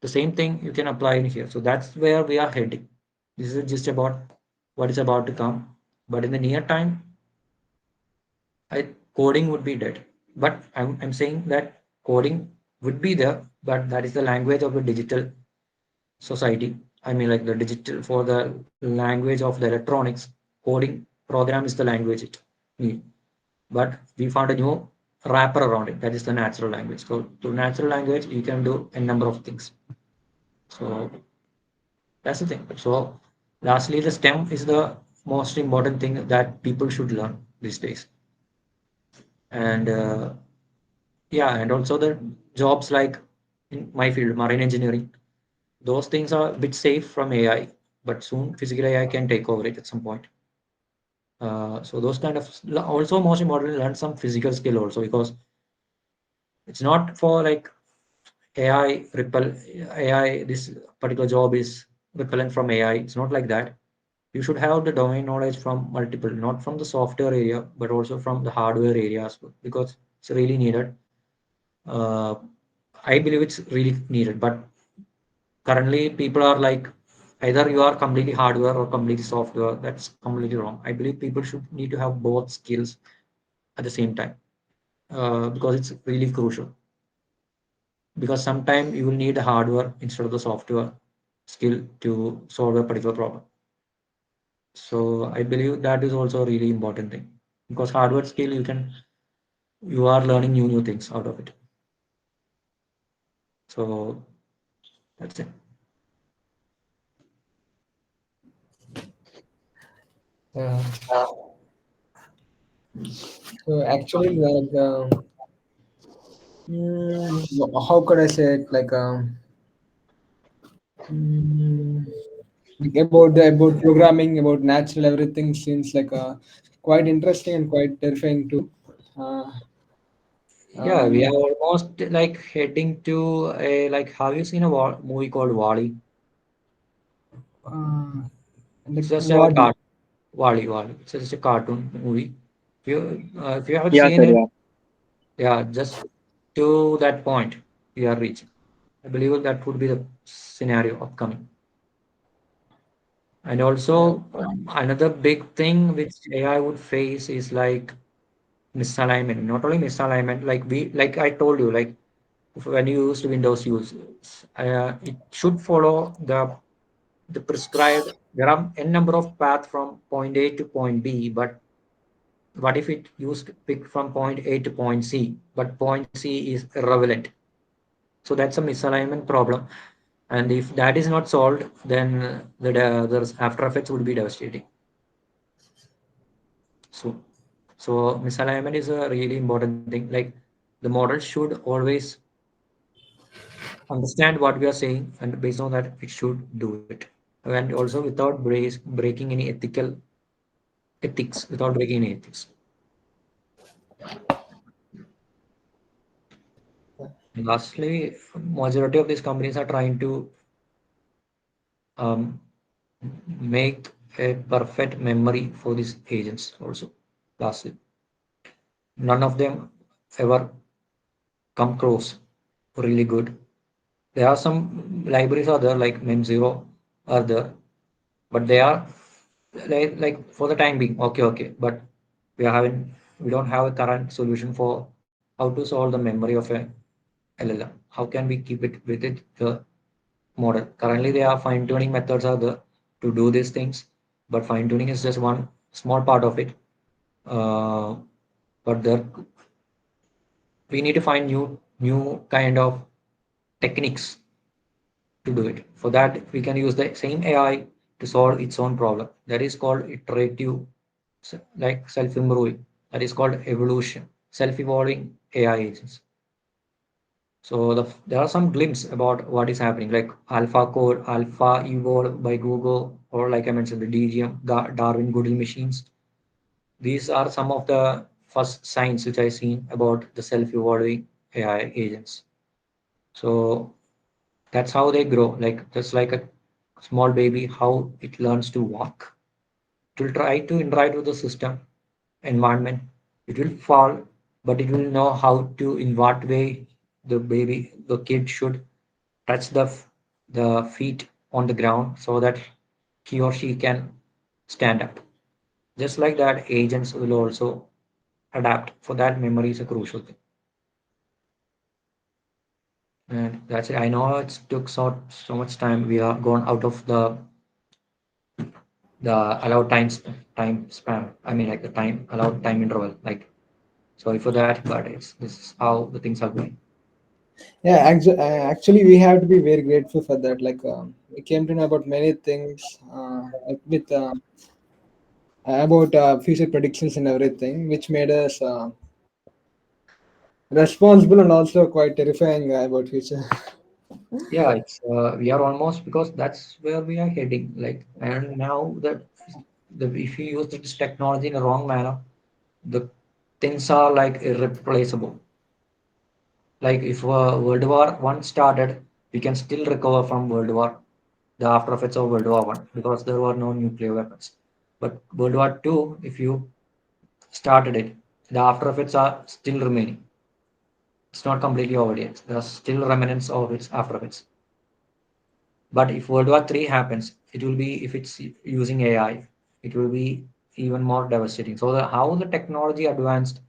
The same thing you can apply in here. So that's where we are heading. This is just about what is about to come. But in the near time, coding would be dead. But I'm saying that coding would be there, but that is the language of the digital society. I mean, like the digital for the language of the electronics, coding program is the language it need. But we found a new wrapper around it. That is the natural language. So to natural language, you can do a number of things. So that's the thing. So lastly, the STEM is the most important thing that people should learn these days. And yeah, and also the jobs like in my field, marine engineering, those things are a bit safe from AI, but soon physical AI can take over it at some point. So those kind of also most importantly learn some physical skill also, because it's not for like AI repel AI. This particular job is repellent from AI. It's not like that. You should have the domain knowledge from multiple, not from the software area, but also from the hardware area as well, because it's really needed. Uh, I believe it's really needed, but currently people are like either you are completely hardware or completely software. That's completely wrong. I believe people should need to have both skills at the same time, because it's really crucial. Because sometimes you will need the hardware instead of the software skill to solve a particular problem. So I believe that is also a really important thing, because hardware skill you are learning new things out of it. So that's it. Yeah. So actually, like, how could I say it? Like, mm, like about programming, about natural everything seems like quite interesting and quite terrifying too. Uh, Yeah, we like, are almost like heading to a like. Have you seen a movie called Wally? uh, It's like just a what? Wally. It's just a cartoon movie. If you haven't Yeah, seen sir. it, Yeah. yeah, just to that point we are reaching. I believe that would be the scenario upcoming. And Yeah. also another big thing which AI would face is like misalignment. Not only misalignment, like I told you, like when you use Windows use, it should follow the prescribed. There are n number of paths from point A to point B, but what if it used pick from point A to point C, but point C is irrelevant? So that's a misalignment problem. And if that is not solved, then the after effects would be devastating. So, so misalignment is a really important thing. Like the model should always understand what we are saying, and based on that, it should do it. And also without breaking any ethics, without breaking any ethics. And lastly, majority of these companies are trying to um, make a perfect memory for these agents also. Lastly, none of them ever come close really good. There are some libraries are there like mem0 are there, but they are like for the time being okay, but we are having we don't have a current solution for how to solve the memory of a LLM. How can we keep it with it the model? Currently, there are fine tuning methods are there to do these things, but fine tuning is just one small part of it. Uh, but there we need to find new kind of techniques to do it. For that, we can use the same AI to solve its own problem. That is called iterative, like self-improving. That is called evolution, self-evolving AI agents. So there are some glimpses about what is happening, like AlphaCode, Alpha Evolve by Google, or like I mentioned, the DGM, Darwin Goodell machines. These are some of the first signs which I seen about the self-evolving AI agents. So that's how they grow, like just like a small baby, how it learns to walk. It will try to interact with the system, environment. It will fall, but it will know how to, in what way the kid should touch the feet on the ground so that he or she can stand up. Just like that, agents will also adapt. For that, memory is a crucial thing. And that's it. I know it took so much time. We are gone out of the allowed time span. I mean, like the time allowed time interval. Like, sorry for that, but this is how the things are going. Yeah, actually, we have to be very grateful for that. Like, we came to know about many things, like with about future predictions and everything, which made us responsible and also quite terrifying about future. Yeah, it's we are almost, because that's where we are heading. Like, and now that if you use this technology in a wrong manner, the things are like irreplaceable. Like if World War One started, we can still recover from the after effects of World War One, because there were no nuclear weapons. But World War Two, if you started it, the after effects are still remaining. It's not completely over yet. There are still remnants of its after effects. But if World War Three happens, it will be, if it's using AI, it will be even more devastating. So how the technology advanced,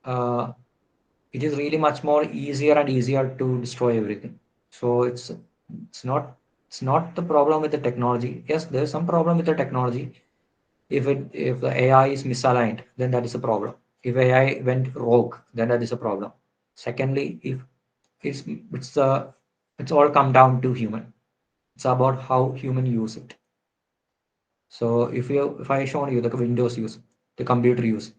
uh, it is really much more easier and easier to destroy everything. So it's not it's not the problem with the technology. Yes, there's some problem with the technology. If the AI is misaligned, then that is a problem. If AI went rogue, then that is a problem. Secondly, if it's all come down to human. It's about how human use it. So if I shown you the Windows use, the computer use,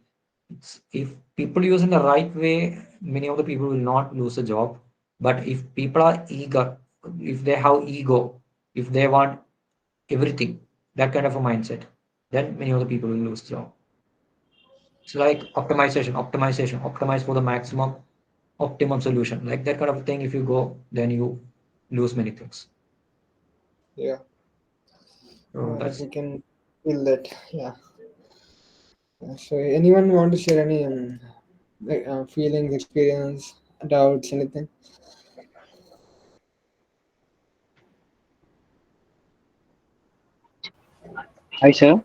if people use in the right way, many of the people will not lose a job. But if people are eager, if they have ego, if they want everything, that kind of a mindset, then many of the people will lose job. It's like optimize for the maximum optimum solution. Like that kind of thing, if you go, then you lose many things. Yeah, So we that's can feel that. Yeah. So, anyone want to share any like, feelings, experience, doubts, anything? Hi, sir.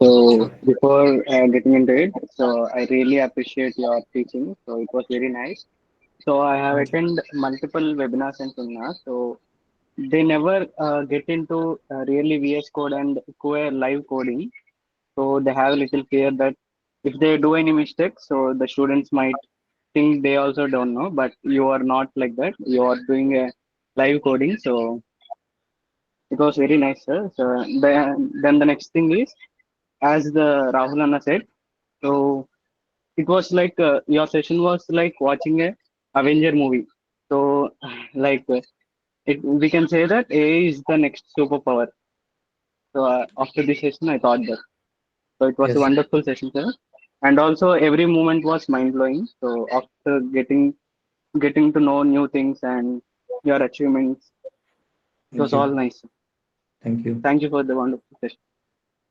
So so before getting into it, so I really appreciate your teaching. So it was very nice. So I have thank you. attended multiple webinars and seminars. So they never get into really VS Code and Core live coding. So they have a little fear that if they do any mistake, so the students might think they also don't know. But you are not like that. You are doing a live coding. So it was very nice, sir. So then the next thing is, as the Rahul Anna said, so it was like your session was like watching a Avenger movie. So like we can say that AI is the next superpower. So after this session, I thought that. So it was a Yes, wonderful session, sir. And also every moment was mind blowing. So after getting to know new things and your achievements, it thank was all you. nice. Thank you. Thank you for the wonderful session.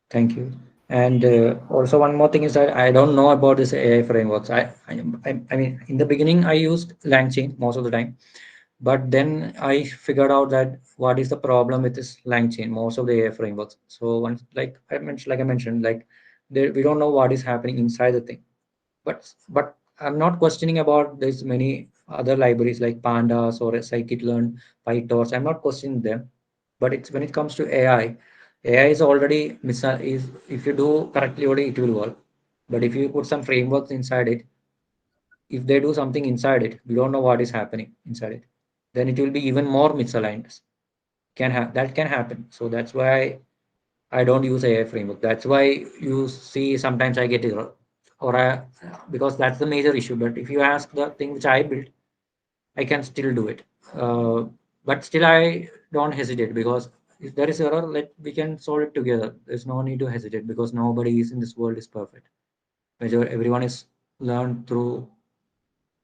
Thank you. And also one more thing is that I don't know about this AI frameworks. I mean, in the beginning, I used LangChain most of the time, but then I figured out that what is the problem with this LangChain, most of the AI frameworks. So once, like I mentioned, like we don't know what is happening inside the thing. But I'm not questioning about there's many other libraries like pandas or scikit-learn, pytorch. I'm not questioning them, but it's when it comes to AI is already is if you do correctly only it will work. But if you put some frameworks inside it, if they do something inside it, we don't know what is happening inside it, then it will be even more misaligned. That can happen. So that's why I don't use AI framework. That's why you see sometimes I get error, or because that's the major issue. But if you ask the thing which I built, I can still do it. Uh, but still, I don't hesitate because if there is error, we can solve it together. There's no need to hesitate because nobody is in this world is perfect. Everyone is learned through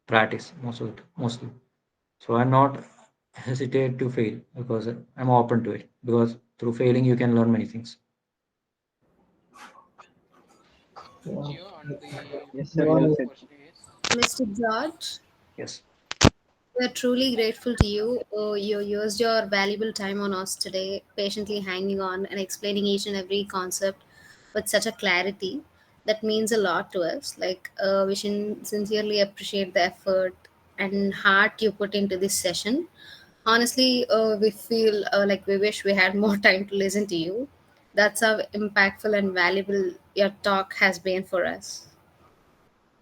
practice mostly. So I'm not hesitate to fail because I'm open to it because through failing you can learn many things. Yeah. Geo, and the Yes, sir. Well final Well, said. question is, Mr. George, Yes. we're truly grateful to you. You used your valuable time on us today, patiently hanging on and explaining each and every concept with such a clarity. That means a lot to us. We sincerely appreciate the effort and heart you put into this session. Honestly, we feel like we wish we had more time to listen to you. That's how impactful and valuable your talk has been for us.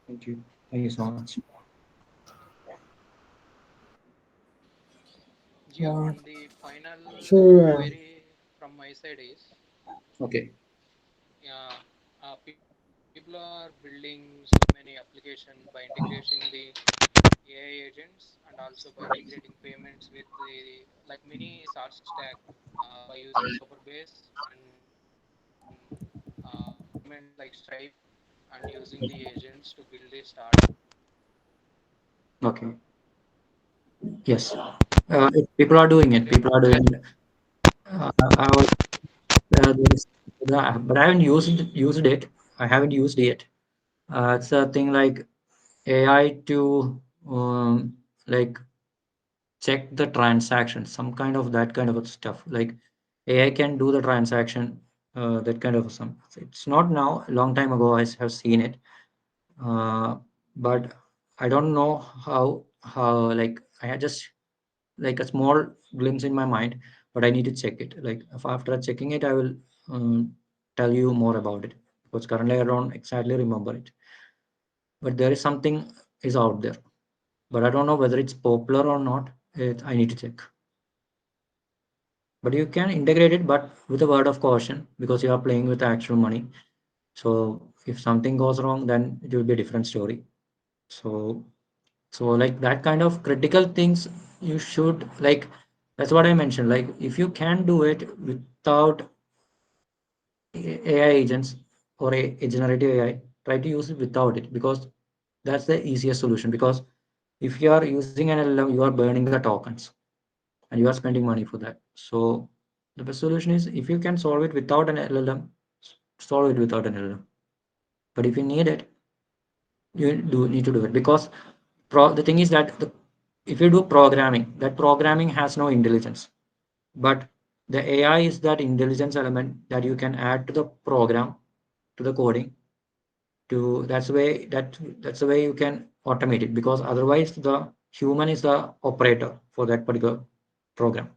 Thank you. Thank you so much. Geo, uh, and the final so query from my side is, Okay. yeah, people are building so many applications by integrating the AI agents and also by integrating payments with the like mini SaaS stack by using Superbase and payments like Stripe and using the agents to build a startup. Okay. Yes. People are doing it. People are doing it. I was there is, but I haven't used it. I haven't used it. It's a thing like AI to like check the transaction, some kind of that kind of stuff. Like AI can do the transaction, that kind of some. It's not now. A long time ago, I have seen it, uh, but I don't know how like I had just like a small glimpse in my mind, but I need to check it. Like if after checking it, I will tell you more about it because currently I don't exactly remember it. But there is something is out there, but I don't know whether it's popular or not. I need to check. But you can integrate it, but with a word of caution because you are playing with actual money. So if something goes wrong, then it will be a different story. So like that kind of critical things you should like. That's what I mentioned. Like if you can do it without AI agents or a generative AI, try to use it without it because that's the easiest solution. Because if you are using an LLM, you are burning the tokens and you are spending money for that. So the best solution is if you can solve it without an LLM, solve it without an LLM. But if you need it, you do need to do it because the thing is that if you do programming, that programming has no intelligence. But the AI is that intelligence element that you can add to the program, to the coding. To that's the way you can automate it because otherwise the human is the operator for that particular program.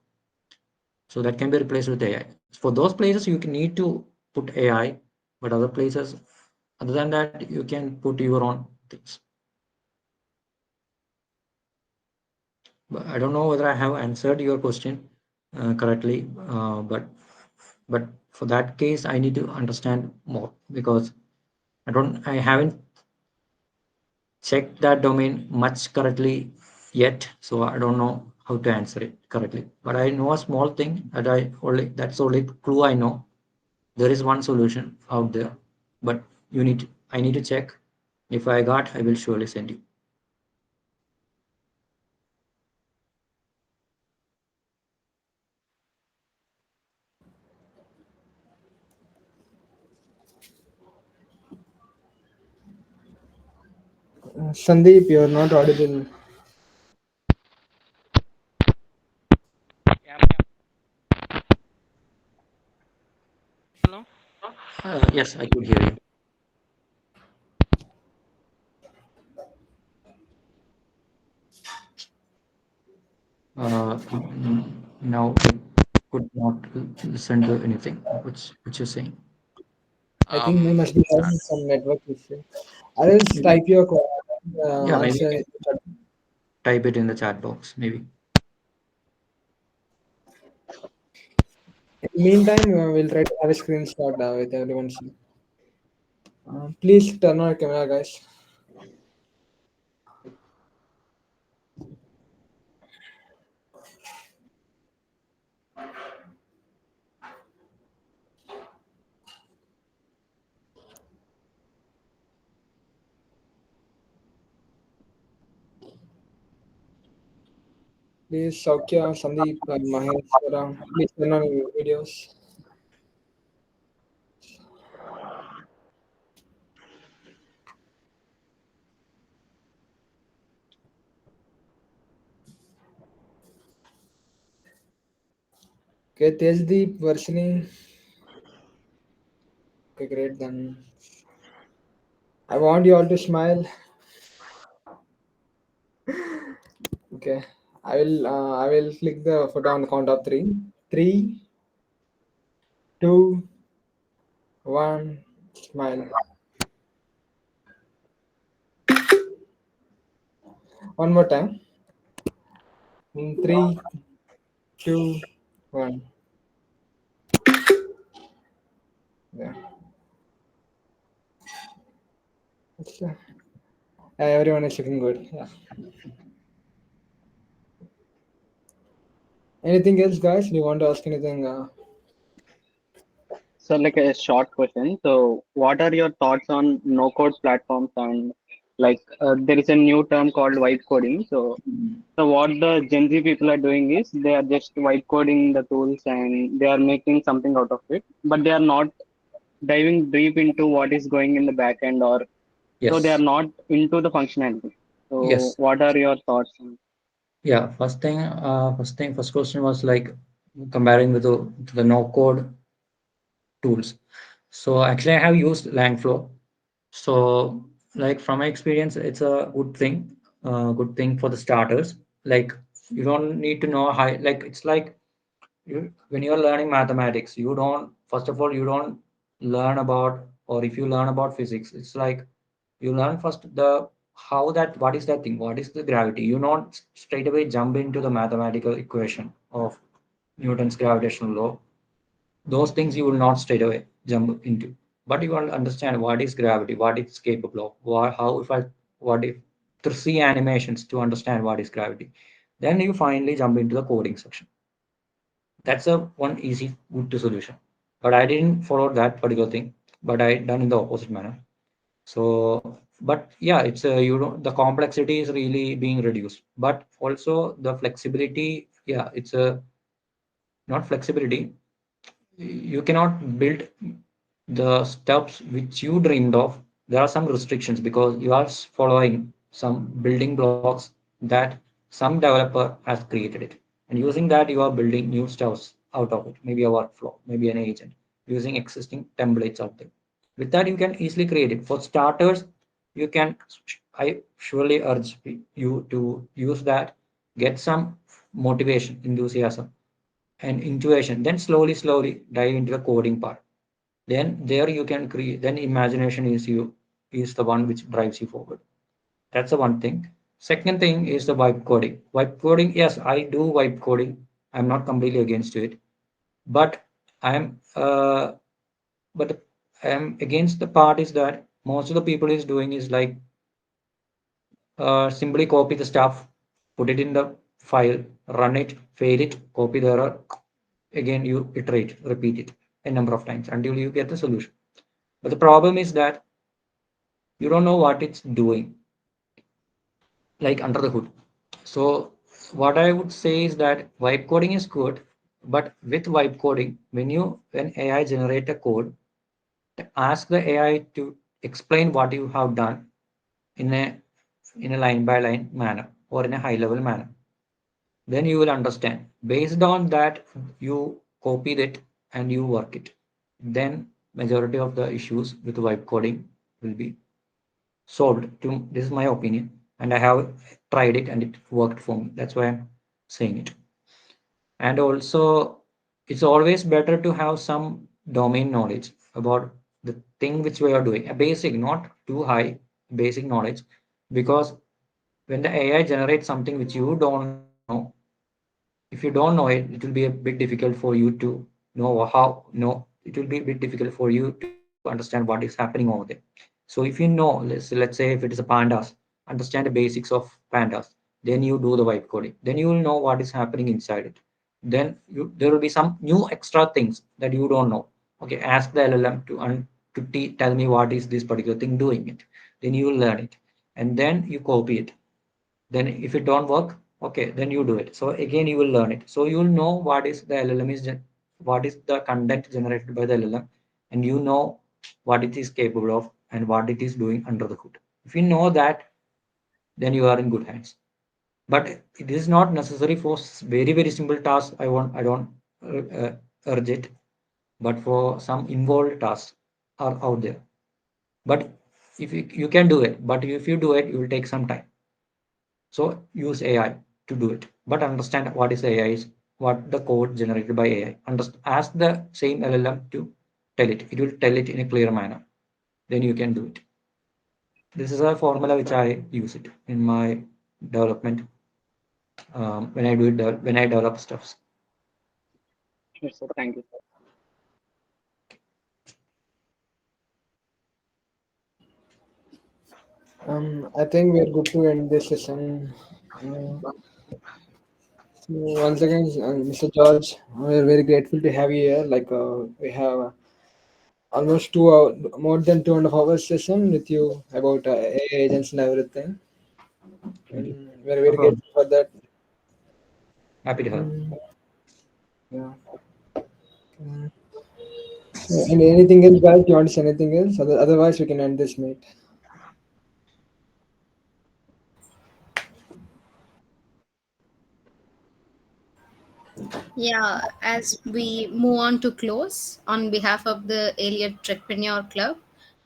So that can be replaced with AI. For those places, you can need to put AI, but other places, other than that, you can put your own things. But I don't know whether I have answered your question correctly, but for that case, I need to understand more because I haven't checked that domain much correctly yet, so I don't know how to answer it correctly. But I know a small thing that that's only clue I know. There is one solution out there, but I need to check. If I got, I will surely send you. Sandeep, you're not audible. Am I audible now? Yes, I could hear you. now I could not listen to anything which you're saying. I think we must be Uh, having some network issue. I'll just type your yeah, maybe you answer. can type it in the chat box, maybe. In the meantime, we'll try to have a screenshot with everyone. Please turn on your camera, guys. Please, Saukya, Sandeep, and Mahesh, please turn on your videos. Okay, Tejdeep, Varshini. Okay, great. Then I want you all to smile. Okay, I will click the photo on the count of three. Three, two, one. Smile. One more time. Three, two, one. Yeah. Everyone is looking good. Yeah. Anything else, guys? Do you want to ask anything? So, like a short question. So, what are your thoughts on no code platforms and like there is a new term called white coding. So what the Gen Z people are doing is they are just white coding the tools and they are making something out of it, but they are not diving deep into what is going in the back end, or so they are Yes, not into the functionality. So yes, what are your thoughts on? yeah. First question was like comparing with the no code tools. So actually, I have used Langflow. So like from my experience, it's a good thing for the starters. Like you don't need to know how. Like it's like when you're learning mathematics, you don't first of all you don't learn about, or if you learn about physics, it's like you learn first the how that what is that thing, what is the gravity. You not straight away jump into the mathematical equation of Newton's gravitational law. Those things you will not straight away jump into, but you will understand what is gravity, what it's capable of, how if I what if through see animations to understand what is gravity. Then you finally jump into the coding section. That's a one easy good to solution. But I didn't follow that particular thing, but I done in the opposite manner. So, but yeah, it's a the complexity is really being reduced, but also the flexibility. Yeah, it's a not flexibility. You cannot build the steps which you dreamed of. There are some restrictions because you are following some building blocks that some developer has created it, and using that you are building new stuffs out of it, maybe a workflow, maybe an agent, using existing templates out there. With that you can easily create it. For starters, you can, I surely urge you to use that, get some motivation, enthusiasm and intuition, then slowly dive into the coding part. Then there you can create, then imagination is the one which drives you forward. That's the one thing. Second thing is the vibe coding. Vibe coding, yes, I do vibe coding. I'm not completely against it, but i'm uh but I'm against the part is that most of the people is doing is like simply copy the stuff, put it in the file, run it, fail it, copy the error, again you iterate, repeat it a number of times until you get the solution. But the problem is that you don't know what it's doing, like under the hood. So what I would say is that vibe coding is good, but with vibe coding, when AI generate a code, ask the AI to explain what you have done in a line by line manner or in a high level manner. Then you will understand. Based on that, you copy it and you work it. Then majority of the issues with vibe coding will be solved. This is my opinion, and I have tried it and it worked for me. That's why I'm saying it. And also, it's always better to have some domain knowledge about the thing which we are doing, a basic, not too high, basic knowledge, because when the AI generates something which you don't know, if you don't know it, it will be a bit difficult for you to know how. No, it will be a bit difficult for you to understand what is happening over there. So if you know, let's say if it is a pandas, understand the basics of pandas, then you do the vibe coding. Then you will know what is happening inside it. Then there will be some new extra things that you don't know. Okay, ask the LLM to tell me what is this particular thing doing it. Then you will learn it, and then you copy it. Then if it don't work, okay, then you do it. So again you will learn it, so you will know what is the LLM what is the content generated by the LLM, and you know what it is capable of and what it is doing under the hood. If you know that, then you are in good hands. But it is not necessary for very simple tasks. I don't urge it, but for some involved tasks are out there. But if you can do it, but if you do it, you will take some time. So use AI to do it, but understand what is AI is, what the code generated by AI. Ask the same LLM to tell it. It will tell it in a clear manner. Then you can do it. This is a formula which I use it in my development, when I do it, when I develop stuffs. Yes, sir. Thank you. I think we're good to end this session. Uh, so once again, Mr. George, we're very grateful to have you here. Like we have almost 2 hour, more than 2.5 hours session with you about AI agents and everything. Thank you. We're No very problem. grateful for that. Happy to help. Mm, yeah. Mm. And anything else, guys? You want to say anything else? Otherwise, we can end this meet. Yeah, as we move on to close, on behalf of the ALIET Techpreneur Club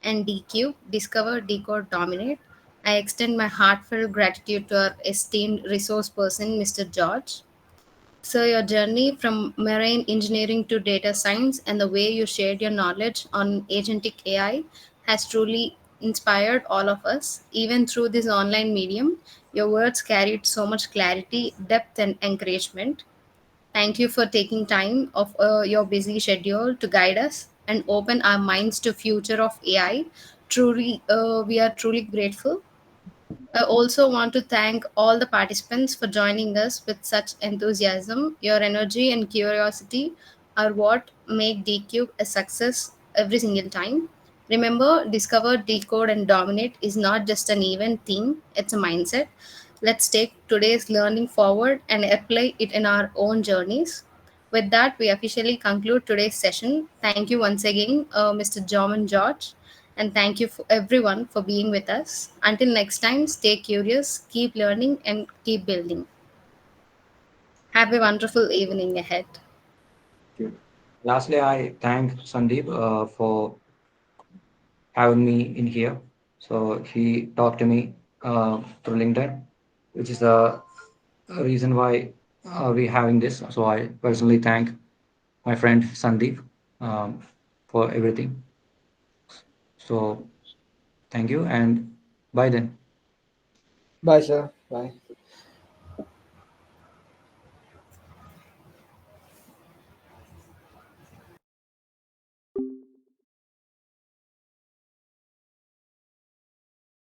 and DQ, Discover, Decode, Dominate, I extend my heartfelt gratitude to our esteemed resource person, Mr. George. So, your journey from marine engineering to data science and the way you shared your knowledge on agentic AI has truly inspired all of us. Even through this online medium, your words carried so much clarity, depth, and encouragement. Thank you for taking time of your busy schedule to guide us and open our minds to future of AI. Truly, we are truly grateful. I also want to thank all the participants for joining us with such enthusiasm. Your energy and curiosity are what make DCube a success every single time. Remember, discover, decode, and dominate is not just an event theme, it's a mindset. Let's take today's learning forward and apply it in our own journeys. With that, we officially conclude today's session. Thank you once again, Mr. Jeomon George, and thank you for everyone for being with us. Until next time, stay curious, keep learning, and keep building. Have a wonderful evening ahead. Thank you. Lastly, I thank Sandeep for having me in here. So he talked to me through LinkedIn, which is the reason why we're having this. So I personally thank my friend Sandeep um, for everything. So thank you, and bye then. Bye, sir. Bye.